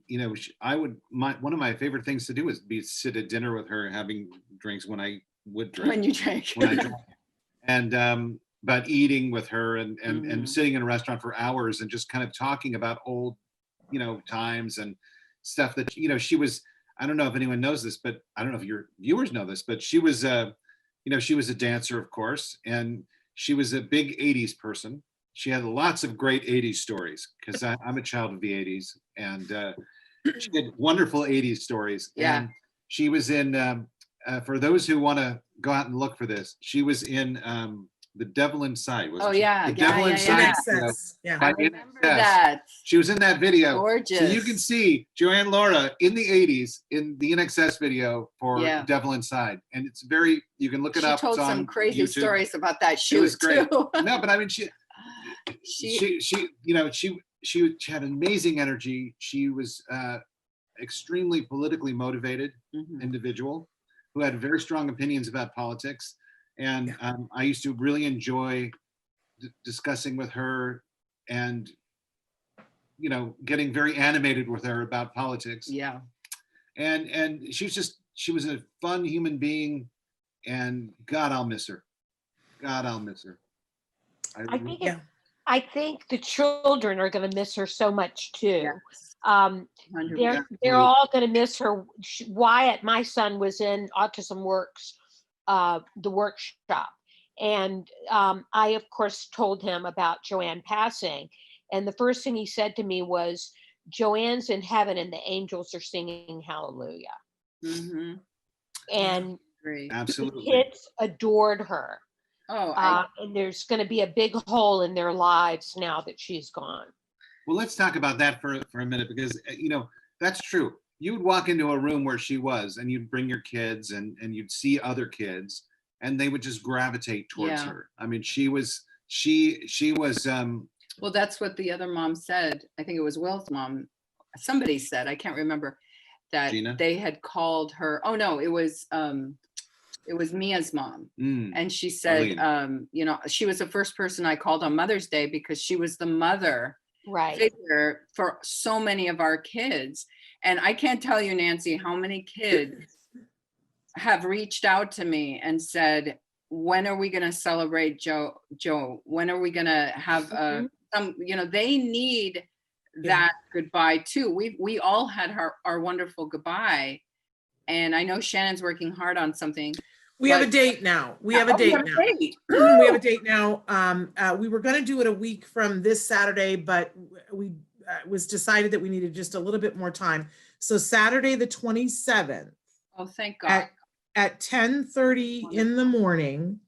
you know, one of my favorite things to do is sit at dinner with her, having drinks when I would drink. When you drink. When I drank. And but eating with her and Mhm. sitting in a restaurant for hours and just kind of talking about old, you know, times and stuff that, you know, she was, I don't know if anyone knows this, but I don't know if your viewers know this, but she was, you know, she was a dancer, of course, and she was a big 80s person. She had lots of great 80s stories because I'm a child of the 80s, and she had wonderful 80s stories. Yeah. And she was in, for those who want to go out and look for this, she was in The Devil Inside. Oh, yeah. The Yeah, Devil yeah, Inside. yeah. You know, Excess. Yeah. I by remember NXS. that. She was in that video. Gorgeous. So you can see Joanne Laura in the 80s in the NXS video for Yeah. Devil Inside. And it's very, you can look it She up. told It's some on crazy YouTube. stories about that It shoot was great. too. No, but I mean, she you know, she had amazing energy. She was extremely politically motivated Mhm. individual who had very strong opinions about politics. And I used to really enjoy discussing with her and, you know, getting very animated with her about politics. Yeah. And she was a fun human being, and God, I'll miss her. God, I'll miss her. I think Yeah. I think the children are going to miss her so much too. Yes. 'They're all going to miss her. Wyatt, my son, was in Autism Works, the workshop, and I, of course, told him about Joanne passing, and the first thing he said to me was, "Joanne's in heaven, and the angels are singing hallelujah." Mhm. And Great. the Absolutely. kids adored her. Oh, And there's going to be a big hole in their lives now that she's gone. Well, let's talk about that for a minute, because, you know, that's true. You would walk into a room where she was, and you'd bring your kids, and you'd see other kids, and they would just gravitate towards Yeah. her. I mean, she was well, that's what the other mom said. I think it was Will's mom. Somebody said, I can't remember, that Gina? they had called her. Oh no, it was Mia's mom. And she said, Arlene. you know, she was the first person I called on Mother's Day because she was the mother Right. figure for so many of our kids. And I can't tell you, Nancy, how many kids have reached out to me and said, when are we going to celebrate Joe? When are we going to have some, you know, they need that goodbye too. We all had our wonderful goodbye. And I know Shannon's working hard on something. We have a date now. We have a date now. We have a date now. We were going to do it a week from this Saturday, but we was decided that we needed just a little bit more time. So Saturday, the 27th. Oh, thank God. At 10:30 in the morning,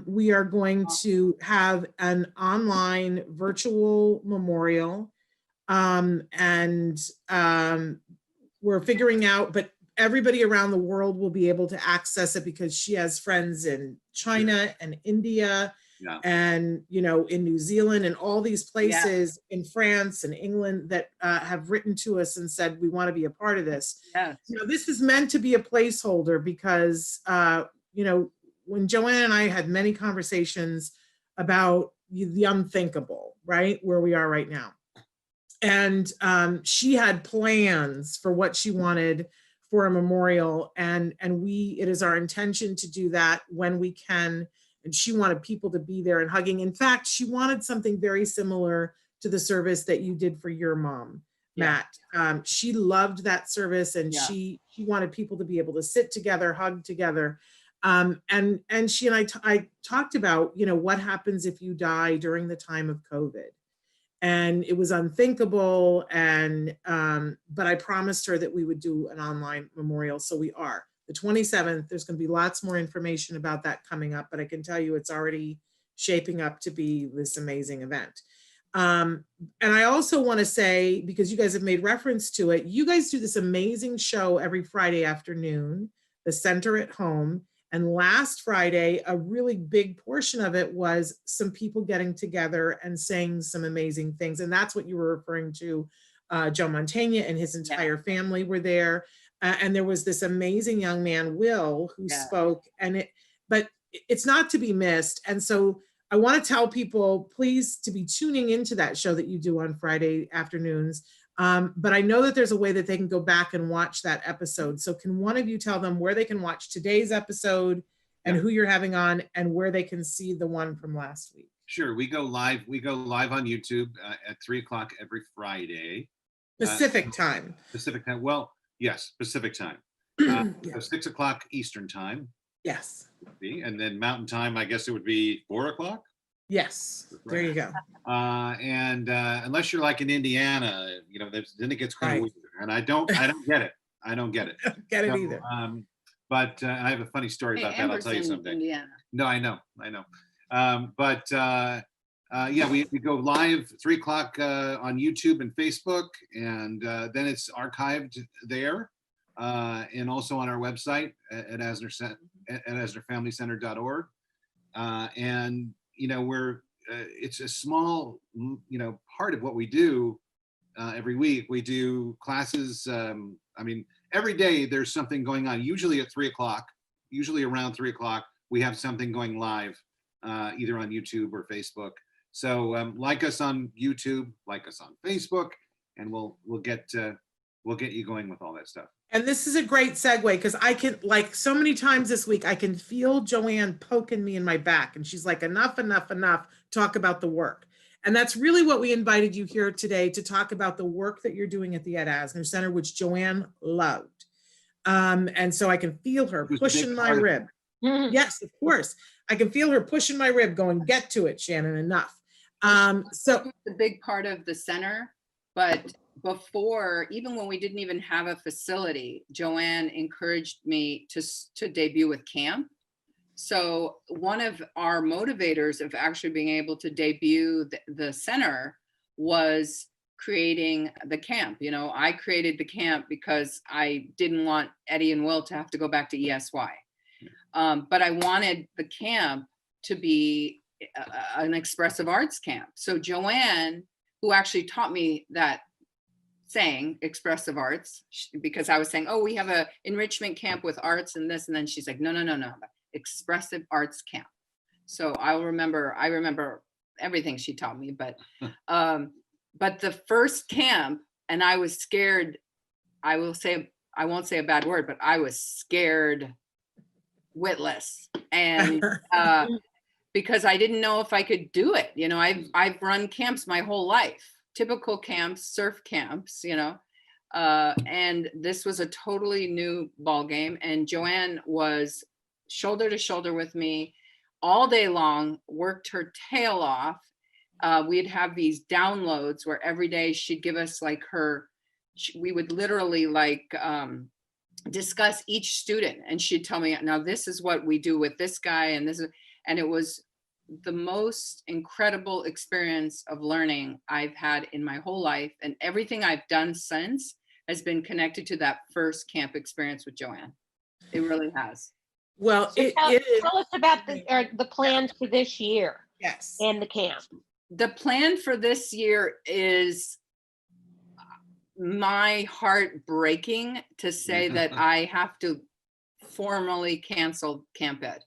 we are going to have an online virtual memorial. And we're figuring out, but everybody around the world will be able to access it because she has friends in China and India and, you know, in New Zealand and all these places in France and England that have written to us and said, we want to be a part of this. Yes. You know, this is meant to be a placeholder because, you know, when Joanne and I had many conversations about the unthinkable, right, where we are right now. And she had plans for what she wanted for a memorial, and it is our intention to do that when we can. And she wanted people to be there and hugging. In fact, she wanted something very similar to the service that you did for your mom, Matt. She loved that service, and she wanted people to be able to sit together, hug together. And she and I talked about, you know, what happens if you die during the time of COVID. And it was unthinkable. And, but I promised her that we would do an online memorial. So we are. The 27th, there's going to be lots more information about that coming up, but I can tell you it's already shaping up to be this amazing event. And I also want to say, because you guys have made reference to it, you guys do this amazing show every Friday afternoon, the Center at Home. And last Friday, a really big portion of it was some people getting together and saying some amazing things. And that's what you were referring to. Joe Montaigne and his entire family were there. And there was this amazing young man, Will, who spoke. And it's not to be missed. And so I want to tell people, please, to be tuning into that show that you do on Friday afternoons. But I know that there's a way that they can go back and watch that episode. So can one of you tell them where they can watch today's episode and who you're having on and where they can see the one from last week? Sure. We go live on YouTube at 3:00 every Friday. Pacific time. Pacific time. Well, yes, Pacific time. Yeah. So 6:00 Eastern time. Yes. And then Mountain time, I guess it would be 4:00. Yes. There you go. And unless you're like in Indiana, you know, then it gets kind of Right. weird. And I don't get it. I don't get it. Get it So, either. But I have a funny story about that. I'll tell you Amber's in someday. Indiana. No, I know. Yeah, we go live 3:00 on YouTube and Facebook, and then it's archived there, and also on our website at asnerfamilycenter.org. And you know, it's a small, you know, part of what we do every week. We do classes. I mean, every day there's something going on. Usually at 3:00. Usually around 3:00, we have something going live, either on YouTube or Facebook. So like us on YouTube, like us on Facebook, and we'll get you going with all that stuff. And this is a great segue because I can, like so many times this week, I can feel Joanne poking me in my back. And she's like, enough, talk about the work. And that's really what we invited you here today to talk about, the work that you're doing at the Ed Asner Center, which Joanne loved. And so I can feel her pushing my rib. Yes, of course. I can feel her pushing my rib going, get to it, Shannon, enough. So the big part of the center, but before, even when we didn't even have a facility, Joanne encouraged me to debut with camp. So one of our motivators of actually being able to debut the center was creating the camp. You know, I created the camp because I didn't want Eddie and Will to have to go back to ESY. But I wanted the camp to be an expressive arts camp. So Joanne, who actually taught me that saying, expressive arts, because I was saying, oh, we have a enrichment camp with arts and this, and then she's like, no, expressive arts camp. So I remember everything she taught me, but the first camp, and I was scared, I won't say a bad word, but I was scared witless. And because I didn't know if I could do it. You know, I've run camps my whole life, typical camps, surf camps, you know, and this was a totally new ball game. And Joanne was shoulder to shoulder with me all day long, worked her tail off. We'd have these downloads where every day she'd give us like we would literally like discuss each student, and she'd tell me, now this is what we do with this guy, and it was the most incredible experience of learning I've had in my whole life. And everything I've done since has been connected to that first camp experience with Joanne. It really has. Well, So tell us about the plans for this year. Yes. And the camp. The plan for this year is my heart breaking to say that I have to formally cancel Camp Ed.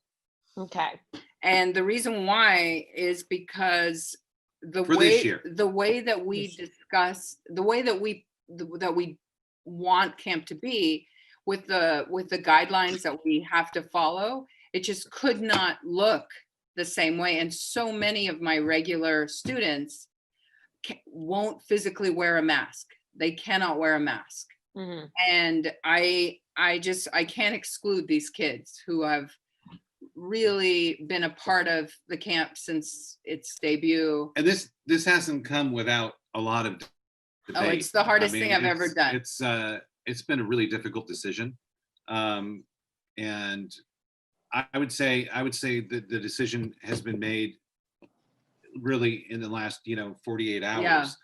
Okay. And the reason why is because the way that we discuss, the way that we want camp to be, with the guidelines that we have to follow, it just could not look the same way. And so many of my regular students won't physically wear a mask. They cannot wear a mask. Mm-hmm. And I can't exclude these kids who have really been a part of the camp since its debut. And this hasn't come without a lot of debate. Oh, it's the hardest thing I've ever done. It's been a really difficult decision. And I would say that the decision has been made really in the last, 48 hours,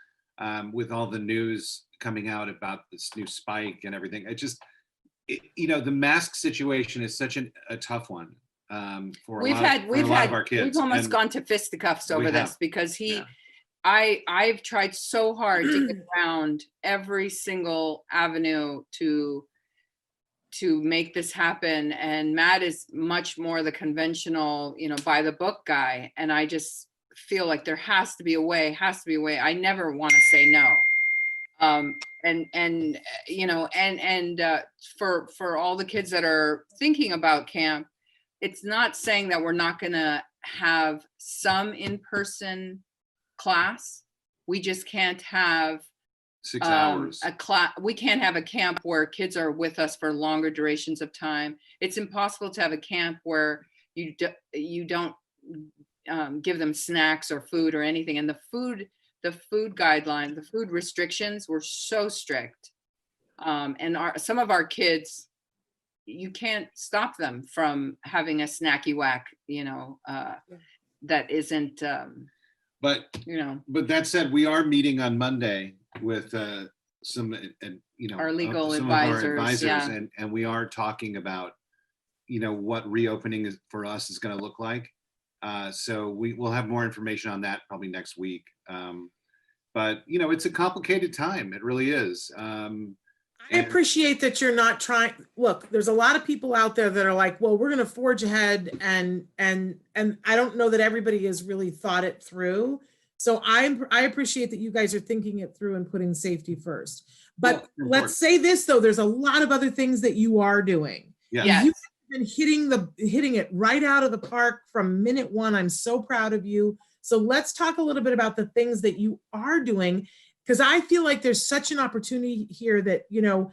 with all the news coming out about this new spike and everything. The mask situation is such a tough one. For a lot of our kids. We've almost gone to fisticuffs over this because I've tried so hard to get around every single avenue to make this happen. And Matt is much more the conventional, by the book guy. And I just feel like there has to be a way. I never want to say no. For all the kids that are thinking about camp, it's not saying that we're not going to have some in-person class. We just can't have 6 hours. a class. We can't have a camp where kids are with us for longer durations of time. It's impossible to have a camp where you don't give them snacks or food or anything. And the food guidelines, the food restrictions were so strict. And some of our kids, you can't stop them from having a snacky whack, that isn't, But that said, we are meeting on Monday with some, our legal some of our advisors, yeah. and we are talking about, what reopening for us is going to look like. So we will have more information on that probably next week. But it's a complicated time. It really is. I appreciate that you're not trying. Look, there's a lot of people out there that are like, well, we're going to forge ahead, and I don't know that everybody has really thought it through. So I appreciate that you guys are thinking it through and putting safety first. But let's say this though, there's a lot of other things that you are doing. Yeah. Yes. You've been hitting it right out of the park from minute one. I'm so proud of you. So let's talk a little bit about the things that you are doing, because I feel like there's such an opportunity here that, a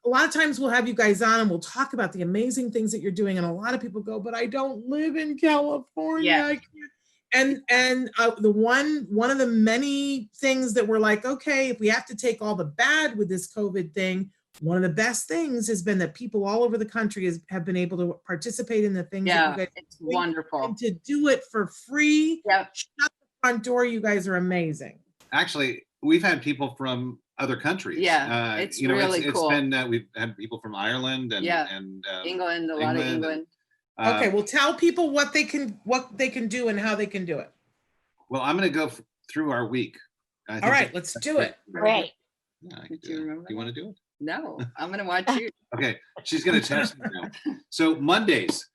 lot of times we'll have you guys on and we'll talk about the amazing things that you're doing. And a lot of people go, but I don't live in California. Yeah. I can't. And one of the many things that we're like, okay, if we have to take all the bad with this COVID thing, one of the best things has been that people all over the country have been able to participate in the things that you guys it's wonderful. and to do it for free. Yeah. Shut the front door. You guys are amazing. Actually, we've had people from other countries. Yeah, it's really cool. It's been, we've had people from Ireland and England, a lot of England. Okay, well, tell people what they can do and how they can do it. Well, I'm going to go through our week. All right, let's do it. Great. Yeah, I can Do do you it. remember Do you want to do it? No, I'm going to watch you. Okay, she's going to test me now. So Mondays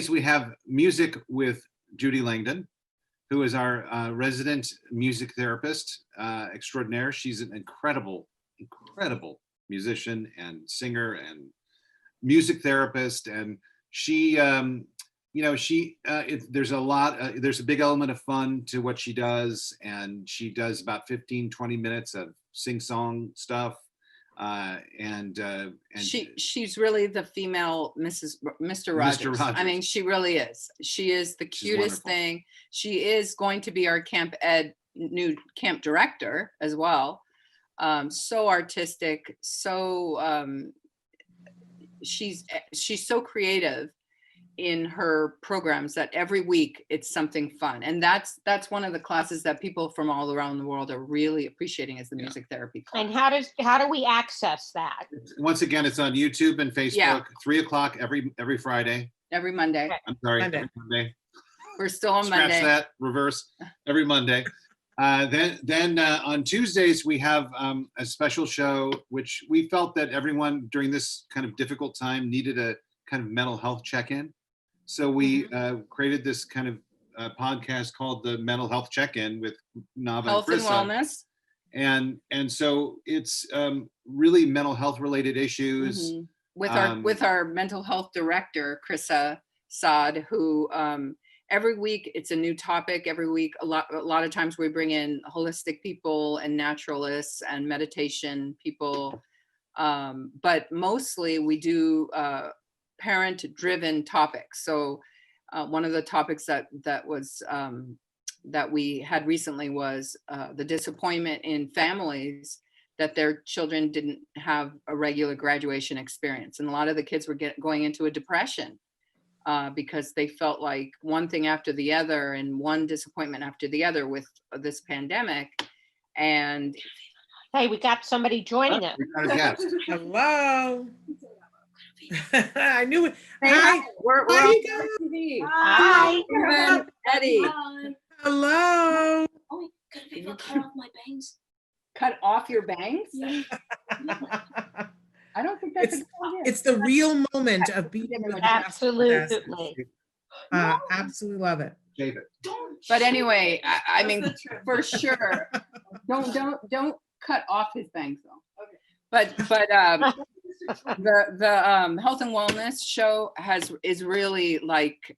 we have music with Judy Langdon, who is our resident music therapist extraordinaire. She's an incredible musician and singer and music therapist, and she, there's a big element of fun to what she does, and she does about 15-20 minutes of sing-song stuff. And she's really the female Mr. Rogers. I mean, she really is. She is the cutest thing. She is going to be our new camp director as well. So artistic, so she's so creative in her programs that every week it's something fun, and that's one of the classes that people from all around the world are really appreciating, is the music therapy class. And how do we access that? Once again, it's on YouTube and Facebook. 3:00 every Friday. Every Monday. I'm sorry, Monday. every Monday. We're still on Scratch Monday. that, reverse, every Monday. Then on Tuesdays we have a special show, which we felt that everyone during this kind of difficult time needed a kind of mental health check-in. So we created this kind of podcast called the Mental Health Check-In with Nava Health and and Krissa. wellness. And so it's really mental health related issues. Mm-hmm. With our mental health director, Krissa Saad, who every week it's a new topic. Every week, a lot of times we bring in holistic people and naturalists and meditation people. But mostly we do parent-driven topics. So one of the topics that we had recently was the disappointment in families that their children didn't have a regular graduation experience. And a lot of the kids were going into a depression because they felt like one thing after the other and one disappointment after the other with this pandemic. And Hey, we got somebody joining us. We got a guest. Hello. I knew it. Hi, we're Hi, on you guys. TV. Hi. Evan, Eddie, Hello. Oh, could people cut off my bangs? cut off your bangs? Yeah. I don't think that's It's- a good It's the real moment of being with the best of the best. Absolutely. Absolutely love it. Shave it. But anyway, I mean, for sure, don't cut off his bangs though. But the health and wellness show is really like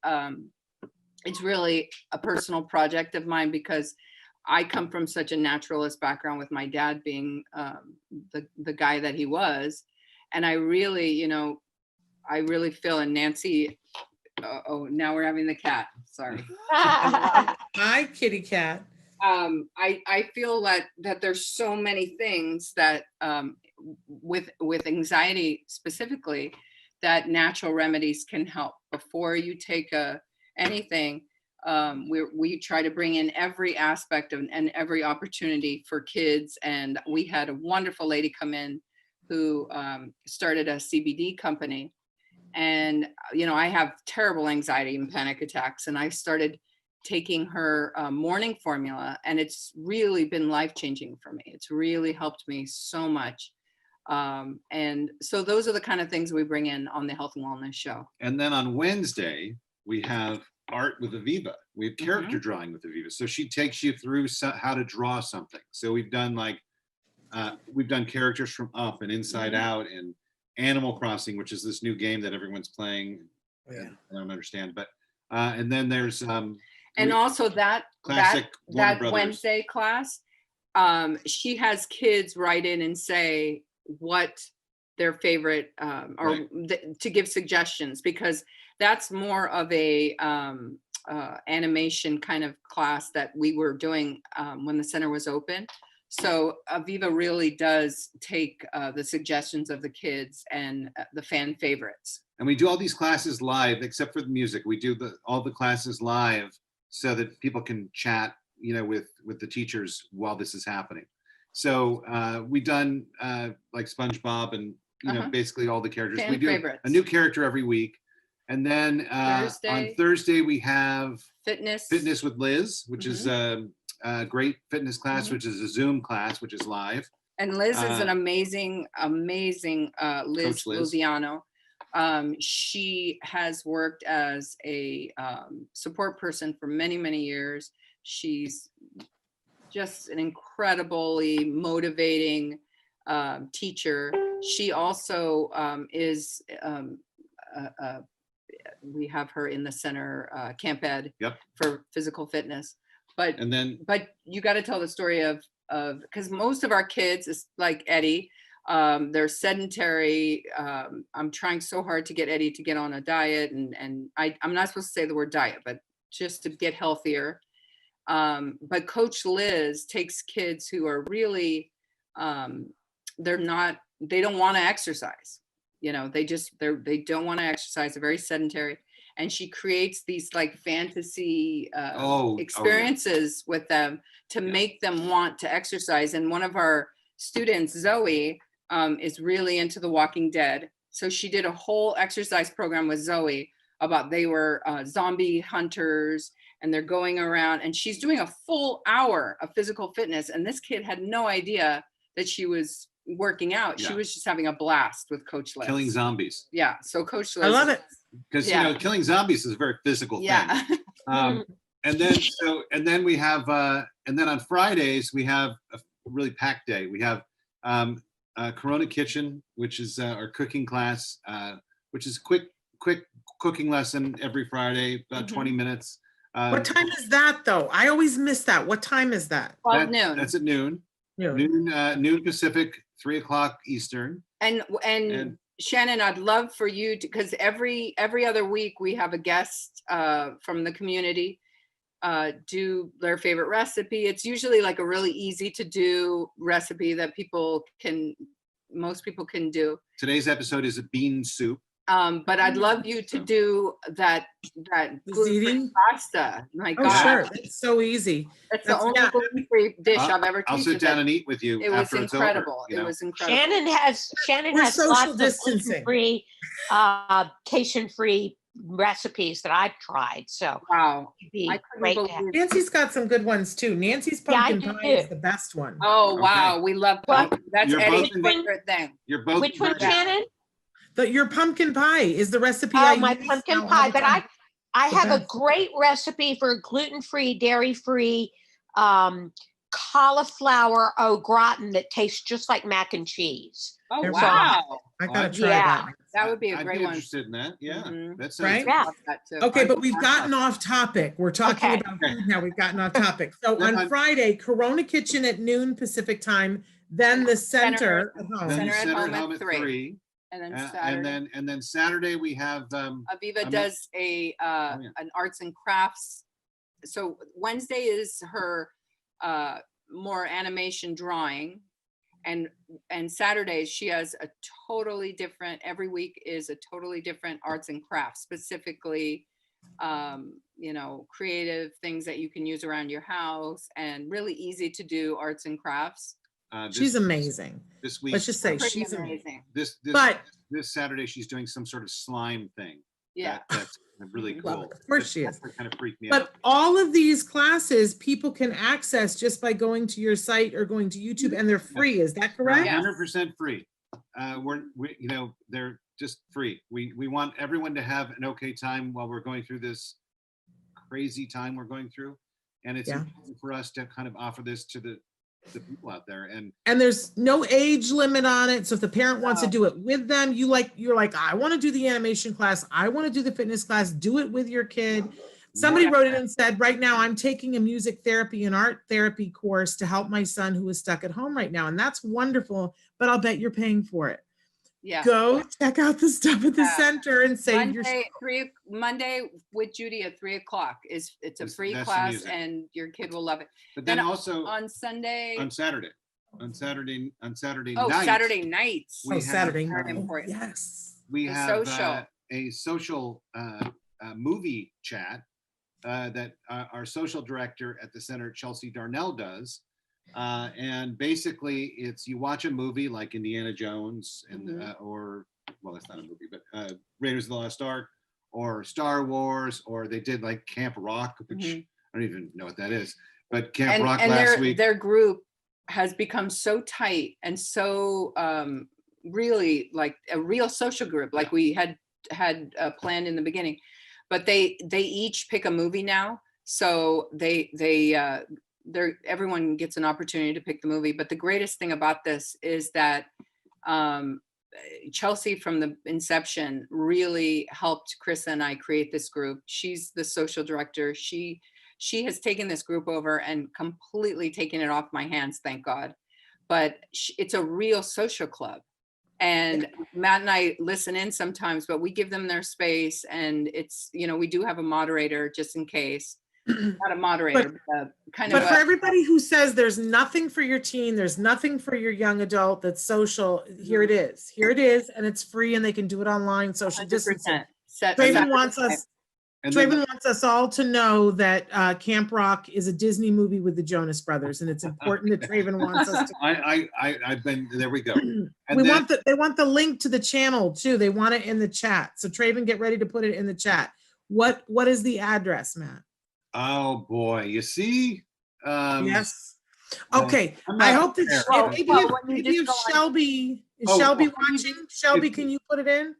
it's really a personal project of mine, because I come from such a naturalist background, with my dad being the guy that he was, and I really feel, and Nancy, oh, now we're having the cat. Sorry. Hi, kitty cat. I feel that there's so many things that with anxiety specifically, that natural remedies can help. Before you take anything, we try to bring in every aspect and every opportunity for kids. And we had a wonderful lady come in who started a CBD company. And, I have terrible anxiety and panic attacks. And I started taking her morning formula, and it's really been life-changing for me. It's really helped me so much. And so those are the kind of things we bring in on the Health and Wellness show. And then on Wednesday, we have art with Aviva. We have character drawing with Aviva. So she takes you through how to draw something. So we've done characters from Up and Inside Out and Animal Crossing, which is this new game that everyone's playing. Yeah. I don't understand, but and then there's and also that Wednesday class, she has kids write in and say what their favorite to give suggestions, because that's more of a animation kind of class that we were doing when the center was open. So Aviva really does take the suggestions of the kids and the fan favorites. And we do all these classes live, except for the music. We do all the classes live so that people can chat, with the teachers while this is happening. So we've done like SpongeBob and basically all the characters. Fan we do favorites. A new character every week. And then on Thursday we have Fitness with Liz, which is a great fitness class, which is a Zoom class, which is live. And Liz is an amazing Liz Luziano. She has worked as a support person for many, many years. She's just an incredibly motivating teacher. She also is, we have her in the center, Camp Ed, for physical fitness. But you got to tell the story of because most of our kids is like Eddie. They're sedentary. I'm trying so hard to get Eddie to get on a diet, and I'm not supposed to say the word diet, but just to get healthier. But Coach Liz takes kids who are really, they don't want to exercise. They don't want to exercise. They're very sedentary. And she creates these like fantasy experiences with them to make them want to exercise. And one of our students, Zoe, is really into The Walking Dead. So she did a whole exercise program with Zoe about they were zombie hunters, and they're going around, and she's doing a full hour of physical fitness. And this kid had no idea that she was working out. She was just having a blast with Coach Liz. Killing zombies. Yeah. So Coach Liz. I love it. Because killing zombies is a very physical thing. And then we have and then on Fridays we have a really packed day. We have Corona Kitchen, which is our cooking class, which is quick cooking lesson every Friday, about 20 minutes. What time is that though? I always miss that. What time is that? Noon. That's at noon. Noon Pacific, 3:00 Eastern. And Shannon, I'd love for you to, because every other week we have a guest from the community do their favorite recipe. It's usually like a really easy to do recipe that most people can do. Today's episode is a bean soup. But I'd love you to do that gluten-free pasta. My God. Oh, sure. It's so easy. That's the only gluten-free dish I've ever tasted. I'll sit down and eat with you. It was incredible. It was incredible. Shannon has lots of gluten-free, cation-free recipes that I've tried. So wow, Nancy's got some good ones too. Nancy's pumpkin pie is the best one. Oh wow, we love pumpkin. That's Eddie's favorite thing. You're both. Which one, Shannon? Your pumpkin pie is the recipe. Oh, my use pumpkin now all pie, the but time. I The have a best. great recipe for gluten-free, dairy-free cauliflower au gratin that tastes just like mac and cheese. Oh, There we go. wow. I gotta I'd- try Yeah. that. That would be a I'd great be one. interested in that. Yeah, Mhm. that sounds Right? Yeah. Love that too. Okay, I but we've love gotten that. off topic. We're talking Okay. about food now. We've gotten off topic. So Then on on- Friday, Corona Kitchen at noon Pacific time, then the center at home. Then Center the at center home at at home at 3. 3. And then And Saturday, then Saturday we have Aviva I'm not- does a yeah. an arts and crafts. So Wednesday is her more animation drawing, and Saturdays she has a totally different. Every week is a totally different arts and crafts, specifically, you know, creative things that you can use around your house and really easy to do arts and crafts. She's amazing. This week. Let's just say Pretty she's amazing. amazing. But This Saturday she's doing some sort of slime thing. Yeah. That's really Mhm. well, cool. of course she is. That kind of freaked me out. But all of these classes people can access just by going to your site or going to YouTube, and they're free. Is that correct? Yeah. 100% free. We you know, they're just free. We want everyone to have an okay time while we're going through this crazy time we're going through, and it's Yeah. important for us to kind of offer this to the people out there. And And there's no age limit on it. So if the parent wants to No. do it with them, you're like, I want to do the animation class. I want to do the fitness class. Do it with your kid. Somebody wrote in and said, right now I'm taking a music therapy and art therapy course to help my son who is stuck at home right now. And that's wonderful, but I'll bet you're paying for it. Yeah. Go check out the stuff at the Yeah. center and save your. Monday with Judy at 3:00 it's a free That's the class music. and your kid will love it. but then Then also On Saturday, on Saturday oh, night, Saturday nights. we Oh, have, Saturday. Very night. important. Yes. we The have social. a social movie chat that our social director at the center, Chelsea Darnell, does. And basically it's, you watch a movie like Indiana Jones and or, well, that's not a movie, but Raiders of the Lost Ark or Star Wars, or they did like Camp Rock, which I don't even know what that is, but Camp Rock last week. Their group has become so tight and so really like a real social group, like we had planned in the beginning. But they each pick a movie now, so everyone gets an opportunity to pick the movie. But the greatest thing about this is that Chelsea from the inception really helped Chris and I create this group. She's the social director. She has taken this group over and completely taken it off my hands, thank God. But it's a real social club. And Matt and I listen in sometimes, but we give them their space. And it's, you know, we do have a moderator just in case. Not a moderator, but kind But of for everybody who says there's nothing for your teen, there's nothing for your young adult that's social, here it is. Here it is, and it's free, and they can do it online, social distancing. 100%. Draven wants us. And then Draven wants us all to know that Camp Rock is a Disney movie with the Jonas Brothers, and it's important that Draven wants us to. I've been, there we go. And We then- they want the link to the channel too. They want it in the chat. So Traven, get ready to put it in the chat. What is the address, Matt? Oh boy, you see? Yes. well, Okay. I'm not I hope that prepared. Well, maybe well, if, when you maybe just if go on- Shelby is Oh, Shelby well, watching. Shelby, if- can you put it in?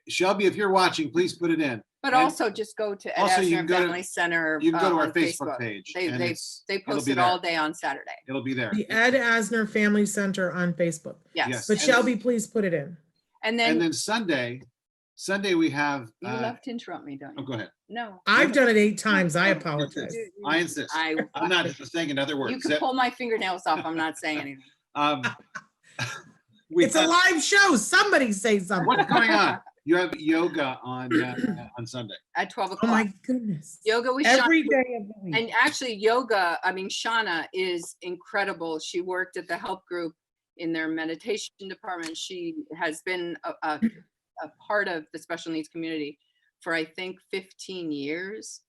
Shelby, if you're watching, please put it in. But And also just go to Ed also you Asner can go to- Family Center. You can go to our on Facebook page. They and they it's- they it'll post be it all there. day on Saturday. It'll be there. The Ed Asner Family Center on Facebook. Yes. Yes. But And- Shelby, please put it in. And then, And then Sunday we have, you love to interrupt me, don't oh, you? go ahead. No. I've done it 8 times. I apologize. I insist. I'm not saying another word. You can pull my fingernails off. I'm not saying anything. It's a live show. Somebody say something. What's going on? You have yoga on Sunday. At 12 Oh o'clock. my goodness. Yoga with Every Shauna. day of the week. And actually yoga, I mean, Shauna is incredible. She worked at the help group in their meditation department. She has been a part of the special needs community for, I think, 15 years.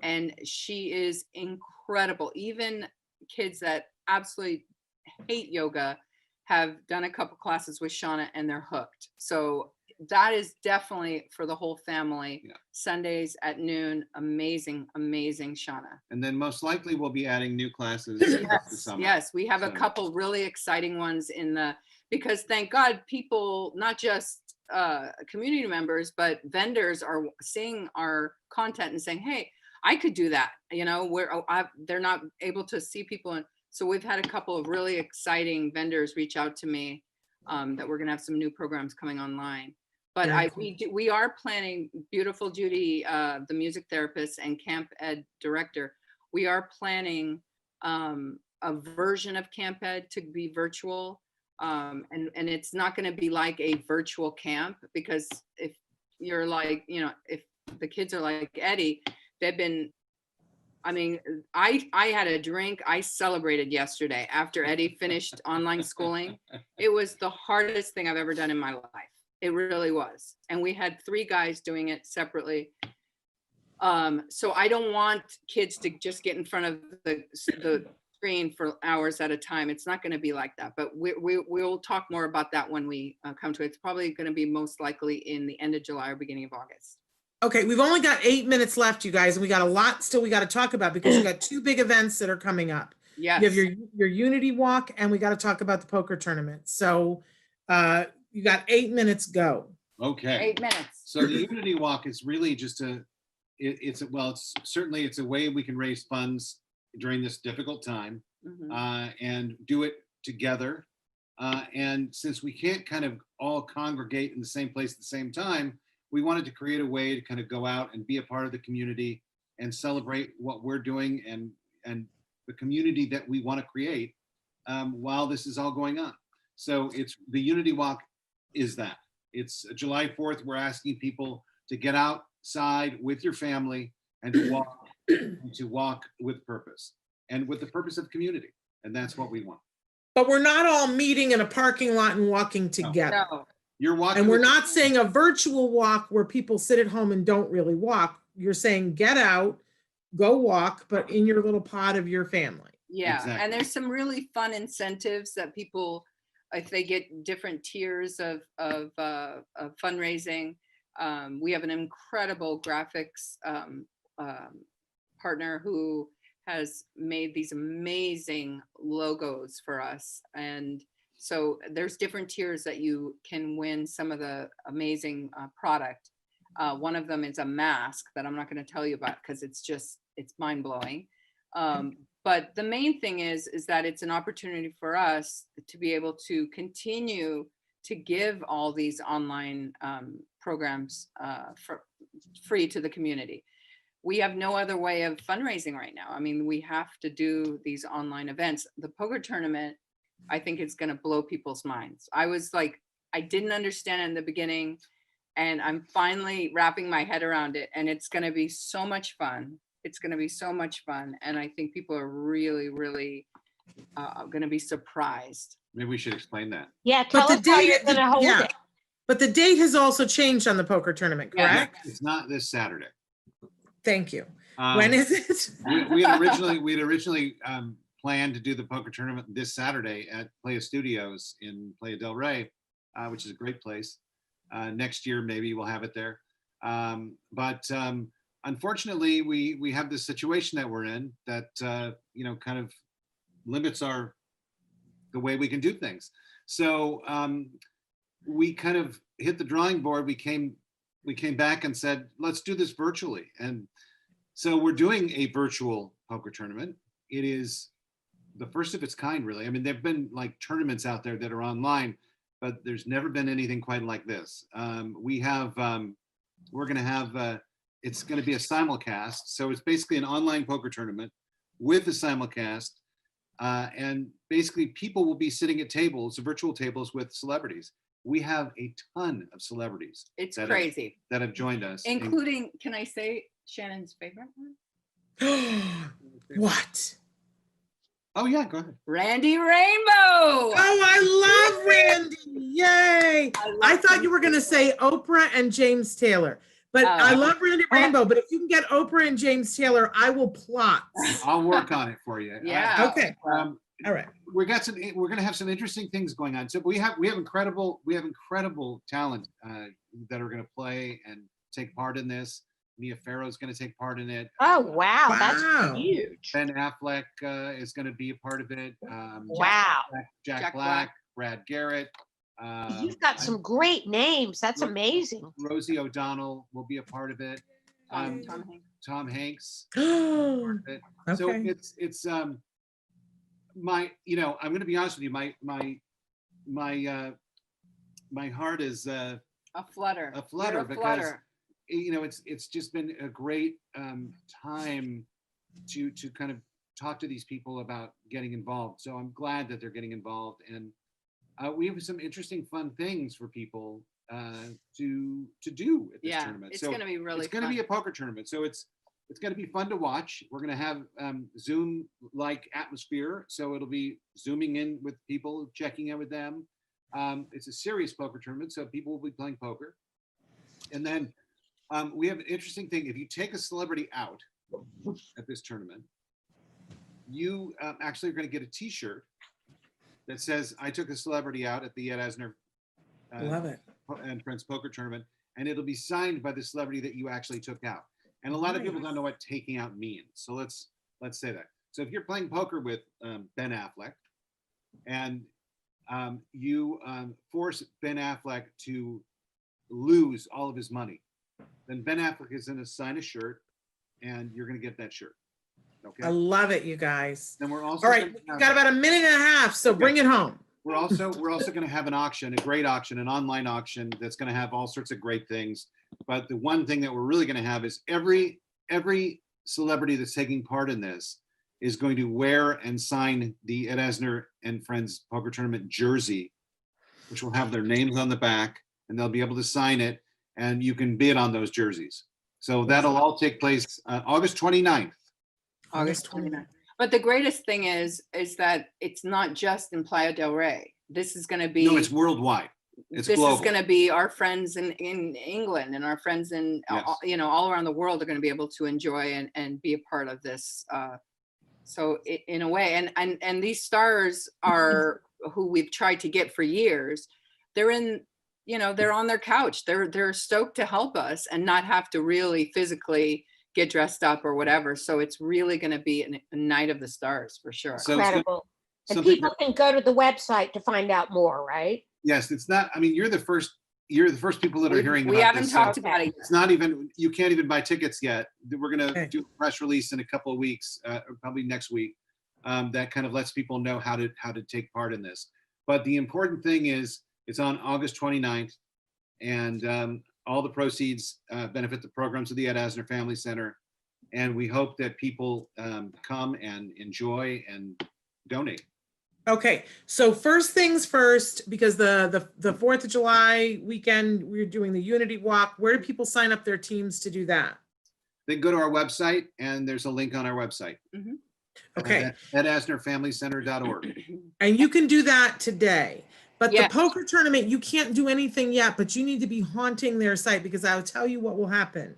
And she is incredible. Even kids that absolutely hate yoga have done a couple classes with Shauna and they're hooked. So that is definitely for the whole family. Yeah. Sundays at noon. Amazing, amazing Shauna. And then most likely we'll be adding new classes throughout the Yes, summer. yes, we have a So- couple really exciting ones because thank God people, not just community members, but vendors are seeing our content and saying, hey, I could do that, you know, where they're not able to see people. And so we've had a couple of really exciting vendors reach out to me that we're gonna have some new programs coming online. But Very cool. we are planning, beautiful Judy, the music therapist and camp ed director, we are planning a version of camp ed to be virtual. And it's not going to be like a virtual camp, because if you're like, you know, if the kids are like Eddie, they've been, I mean, I had a drink. I celebrated yesterday after Eddie finished online schooling. It was the hardest thing I've ever done in my life. It really was. And we had 3 guys doing it separately. So I don't want kids to just get in front of the screen for hours at a time. It's not going to be like that, but we'll talk more about that when we come to it. It's probably going to be most likely in the end of July or beginning of August. Okay, we've only got 8 minutes left, you guys, and we got a lot still we got to talk about, because you got 2 big events that are coming up. Yes. You have your Unity Walk, and we got to talk about the poker tournament. So you got 8 minutes, go. Okay. 8 minutes. So the Unity Walk is really just it's certainly a way we can raise funds during this difficult time, and do it together. And since we can't kind of all congregate in the same place at the same time, we wanted to create a way to kind of go out and be a part of the community and celebrate what we're doing and the community that we want to create while this is all going on. So it's the Unity Walk is that. It's July 4th. We're asking people to get outside with your family and to walk with purpose and with the purpose of community. And that's what we want. But we're not all meeting in a parking lot and walking together. No. You're walking. And we're not saying a virtual walk where people sit at home and don't really walk. You're saying get out, go walk, but in your little pod of your family. Yeah. Exactly. And there's some really fun incentives that people, if they get different tiers of fundraising. We have an incredible graphics partner who has made these amazing logos for us. And so there's different tiers that you can win some of the amazing product. One of them is a mask that I'm not going to tell you about because it's mind blowing. But the main thing is that it's an opportunity for us to be able to continue to give all these online programs for free to the community. We have no other way of fundraising right now. I mean, we have to do these online events. The poker tournament, I think it's going to blow people's minds. I was like, I didn't understand in the beginning, and I'm finally wrapping my head around it, and it's going to be so much fun. It's going to be so much fun. And I think people are really, really going to be surprised. Maybe we should explain that. Yeah, tell us how you're going to hold it. But the date has also changed on the poker tournament, correct? It's not this Saturday. Thank you. When is it? we had originally planned to do the poker tournament this Saturday at Playa Studios in Playa del Rey, which is a great place. Next year, maybe we'll have it there. But unfortunately, we have this situation that we're in that kind of limits the way we can do things. So we kind of hit the drawing board. We came back and said, let's do this virtually. And so we're doing a virtual poker tournament. It is the first of its kind, really. I mean, there've been like tournaments out there that are online, but there's never been anything quite like this. We're going to have, it's going to be a simulcast. So it's basically an online poker tournament with a simulcast. And basically people will be sitting at tables, virtual tables with celebrities. We have a ton of celebrities. It's crazy. That have joined us. Including, can I say Shannon's favorite one? What? Oh yeah, go ahead. Randy Rainbow. Oh, I love Randy. Yay. I thought you were going to say Oprah and James Taylor. But I love Randy Rainbow, but if you can get Oprah and James Taylor, I will plot. I'll work on it for you. Yeah. Okay. All right. We're going to have some interesting things going on. So we have incredible talent that are going to play and take part in this. Mia Farrow's going to take part in it. Oh, wow. That's huge. Ben Affleck is going to be a part of it. Wow. Jack Black, Brad Garrett. You've got some great names. That's Ro- amazing. Rosie O'Donnell will be a part of it. Tom Hanks. Tom Hanks. Okay. Part of it. So it's my, you know, I'm going to be honest with you. My heart is A flutter. a flutter You're a because flutter. you know it's just been a great time to kind of talk to these people about getting involved. So I'm glad that they're getting involved, and we have some interesting, fun things for people to do at this Yeah, tournament. it's So going to be really it's going to fun. be a poker tournament, so it's going to be fun to watch. We're going to have Zoom-like atmosphere, so it'll be zooming in with people, checking in with them. It's a serious poker tournament, so people will be playing poker. And then we have an interesting thing. If you take a celebrity out at this tournament, you actually are going to get a T-shirt that says, "I took a celebrity out at the Ed Asner Love it. and Friends Poker Tournament," and it'll be signed by the celebrity that you actually took out. And a lot of people don't know what taking out means. So let's say that. So if you're playing poker with Ben Affleck and you force Ben Affleck to lose all of his money, then Ben Affleck is going to sign a shirt and you're going to get that shirt. Okay. I love it, you guys. Then we're also All right, we've got about a minute and a half, so bring it home. We're also going to have an auction, a great auction, an online auction that's going to have all sorts of great things. But the one thing that we're really going to have is every celebrity that's taking part in this is going to wear and sign the Ed Asner and Friends Poker Tournament jersey, which will have their names on the back, and they'll be able to sign it, and you can bid on those jerseys. So that'll all take place August 29th. August 29th. But the greatest thing is that it's not just in Playa del Rey. This is going to be. No, it's worldwide. It's this global. is going to be our friends in England and our friends in Yes. you know, all around the world are going to be able to enjoy and be a part of this. So in a way, and these stars are who we've tried to get for years. They're in, you know, they're on their couch. They're stoked to help us and not have to really physically get dressed up or whatever. So it's really going to be a night of the stars for sure. So it's gonna- Incredible. And something- people can go to the website to find out more, right? Yes, it's not. I mean, you're the first people that are hearing We about haven't this, talked so about it yet. it's not even. You can't even buy tickets yet. We're gonna Okay. do a press release in a couple of weeks, or probably next week. That kind of lets people know how to take part in this. But the important thing is, it's on August 29th, and all the proceeds benefit the programs of the Ed Asner Family Center. And we hope that people come and enjoy and donate. Okay, so first things first, because the 4th of July weekend, we're doing the Unity Walk. Where do people sign up their teams to do that? They go to our website, and there's a link on our website. Okay, EdAsnerFamilyCenter.org. and you can do that today. But Yes. the poker tournament, you can't do anything yet, but you need to be haunting their site, because I'll tell you what will happen.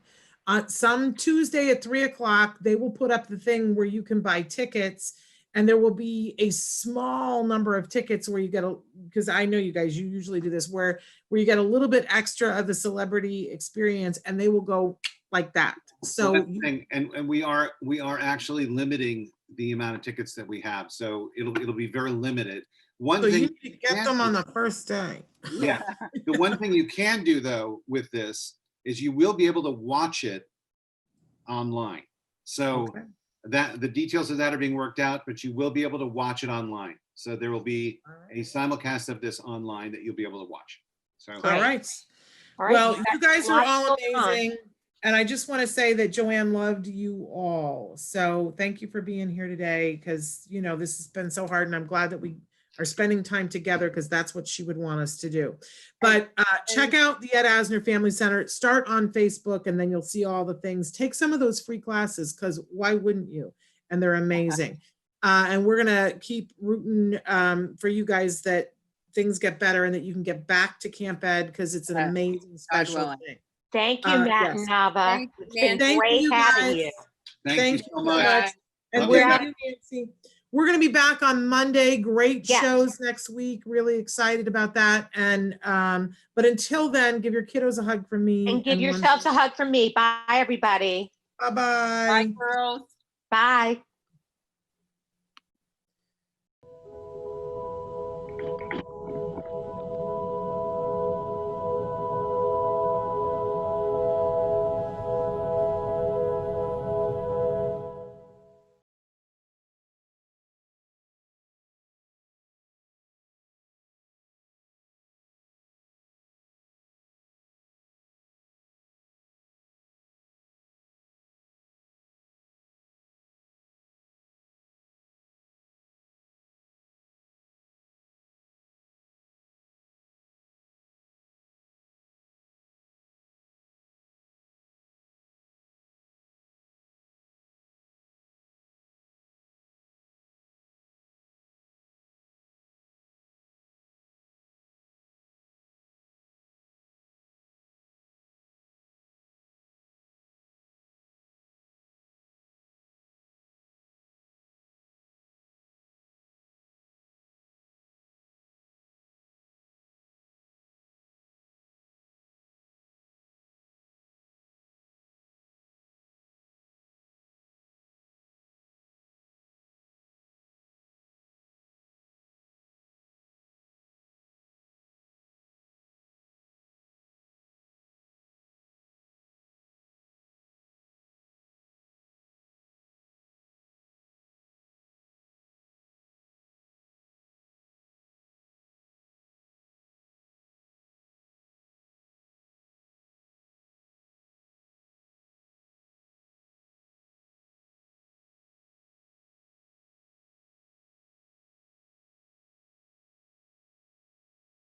Some Tuesday at 3:00, they will put up the thing where you can buy tickets, and there will be a small number of tickets where you get because I know you guys, you usually do this, where you get a little bit extra of the celebrity experience, and they will go like that. So Well, that's the thing, and we are actually limiting the amount of tickets that we have, so it'll be very limited. One so thing you need to get them on the first day. yeah, the one thing you can do though with this is you will be able to watch it online. So Okay. that the details of that are being worked out, but you will be able to watch it online. So there will be All right. a simulcast of this online that you'll be able to watch. So All right. All right. Well, you guys are lots all going on. amazing. And I just want to say that Joanne loved you all. So thank you for being here today, because, you know, this has been so hard, and I'm glad that we are spending time together, because that's what she would want us to do. But check out the Ed Asner Family Center. Start on Facebook, and then you'll see all the things. Take some of those free classes, because why wouldn't you? And they're amazing. And we're going to keep rooting for you guys that things get better and that you can get back to Camp Ed, because it's an amazing, special willing. thing. Thank you, Matt yes. and Nava. Thank you, It's been Nancy. great you, having guys. you. thank you so much. And Love we're you. gonna, Nancy, we're going to be back on Monday. Great Yes. shows next week. Really excited about that. And but until then, give your kiddos a hug from me. And give yourselves a hug from me. Bye, everybody. Bye-bye. Bye, girls. Bye.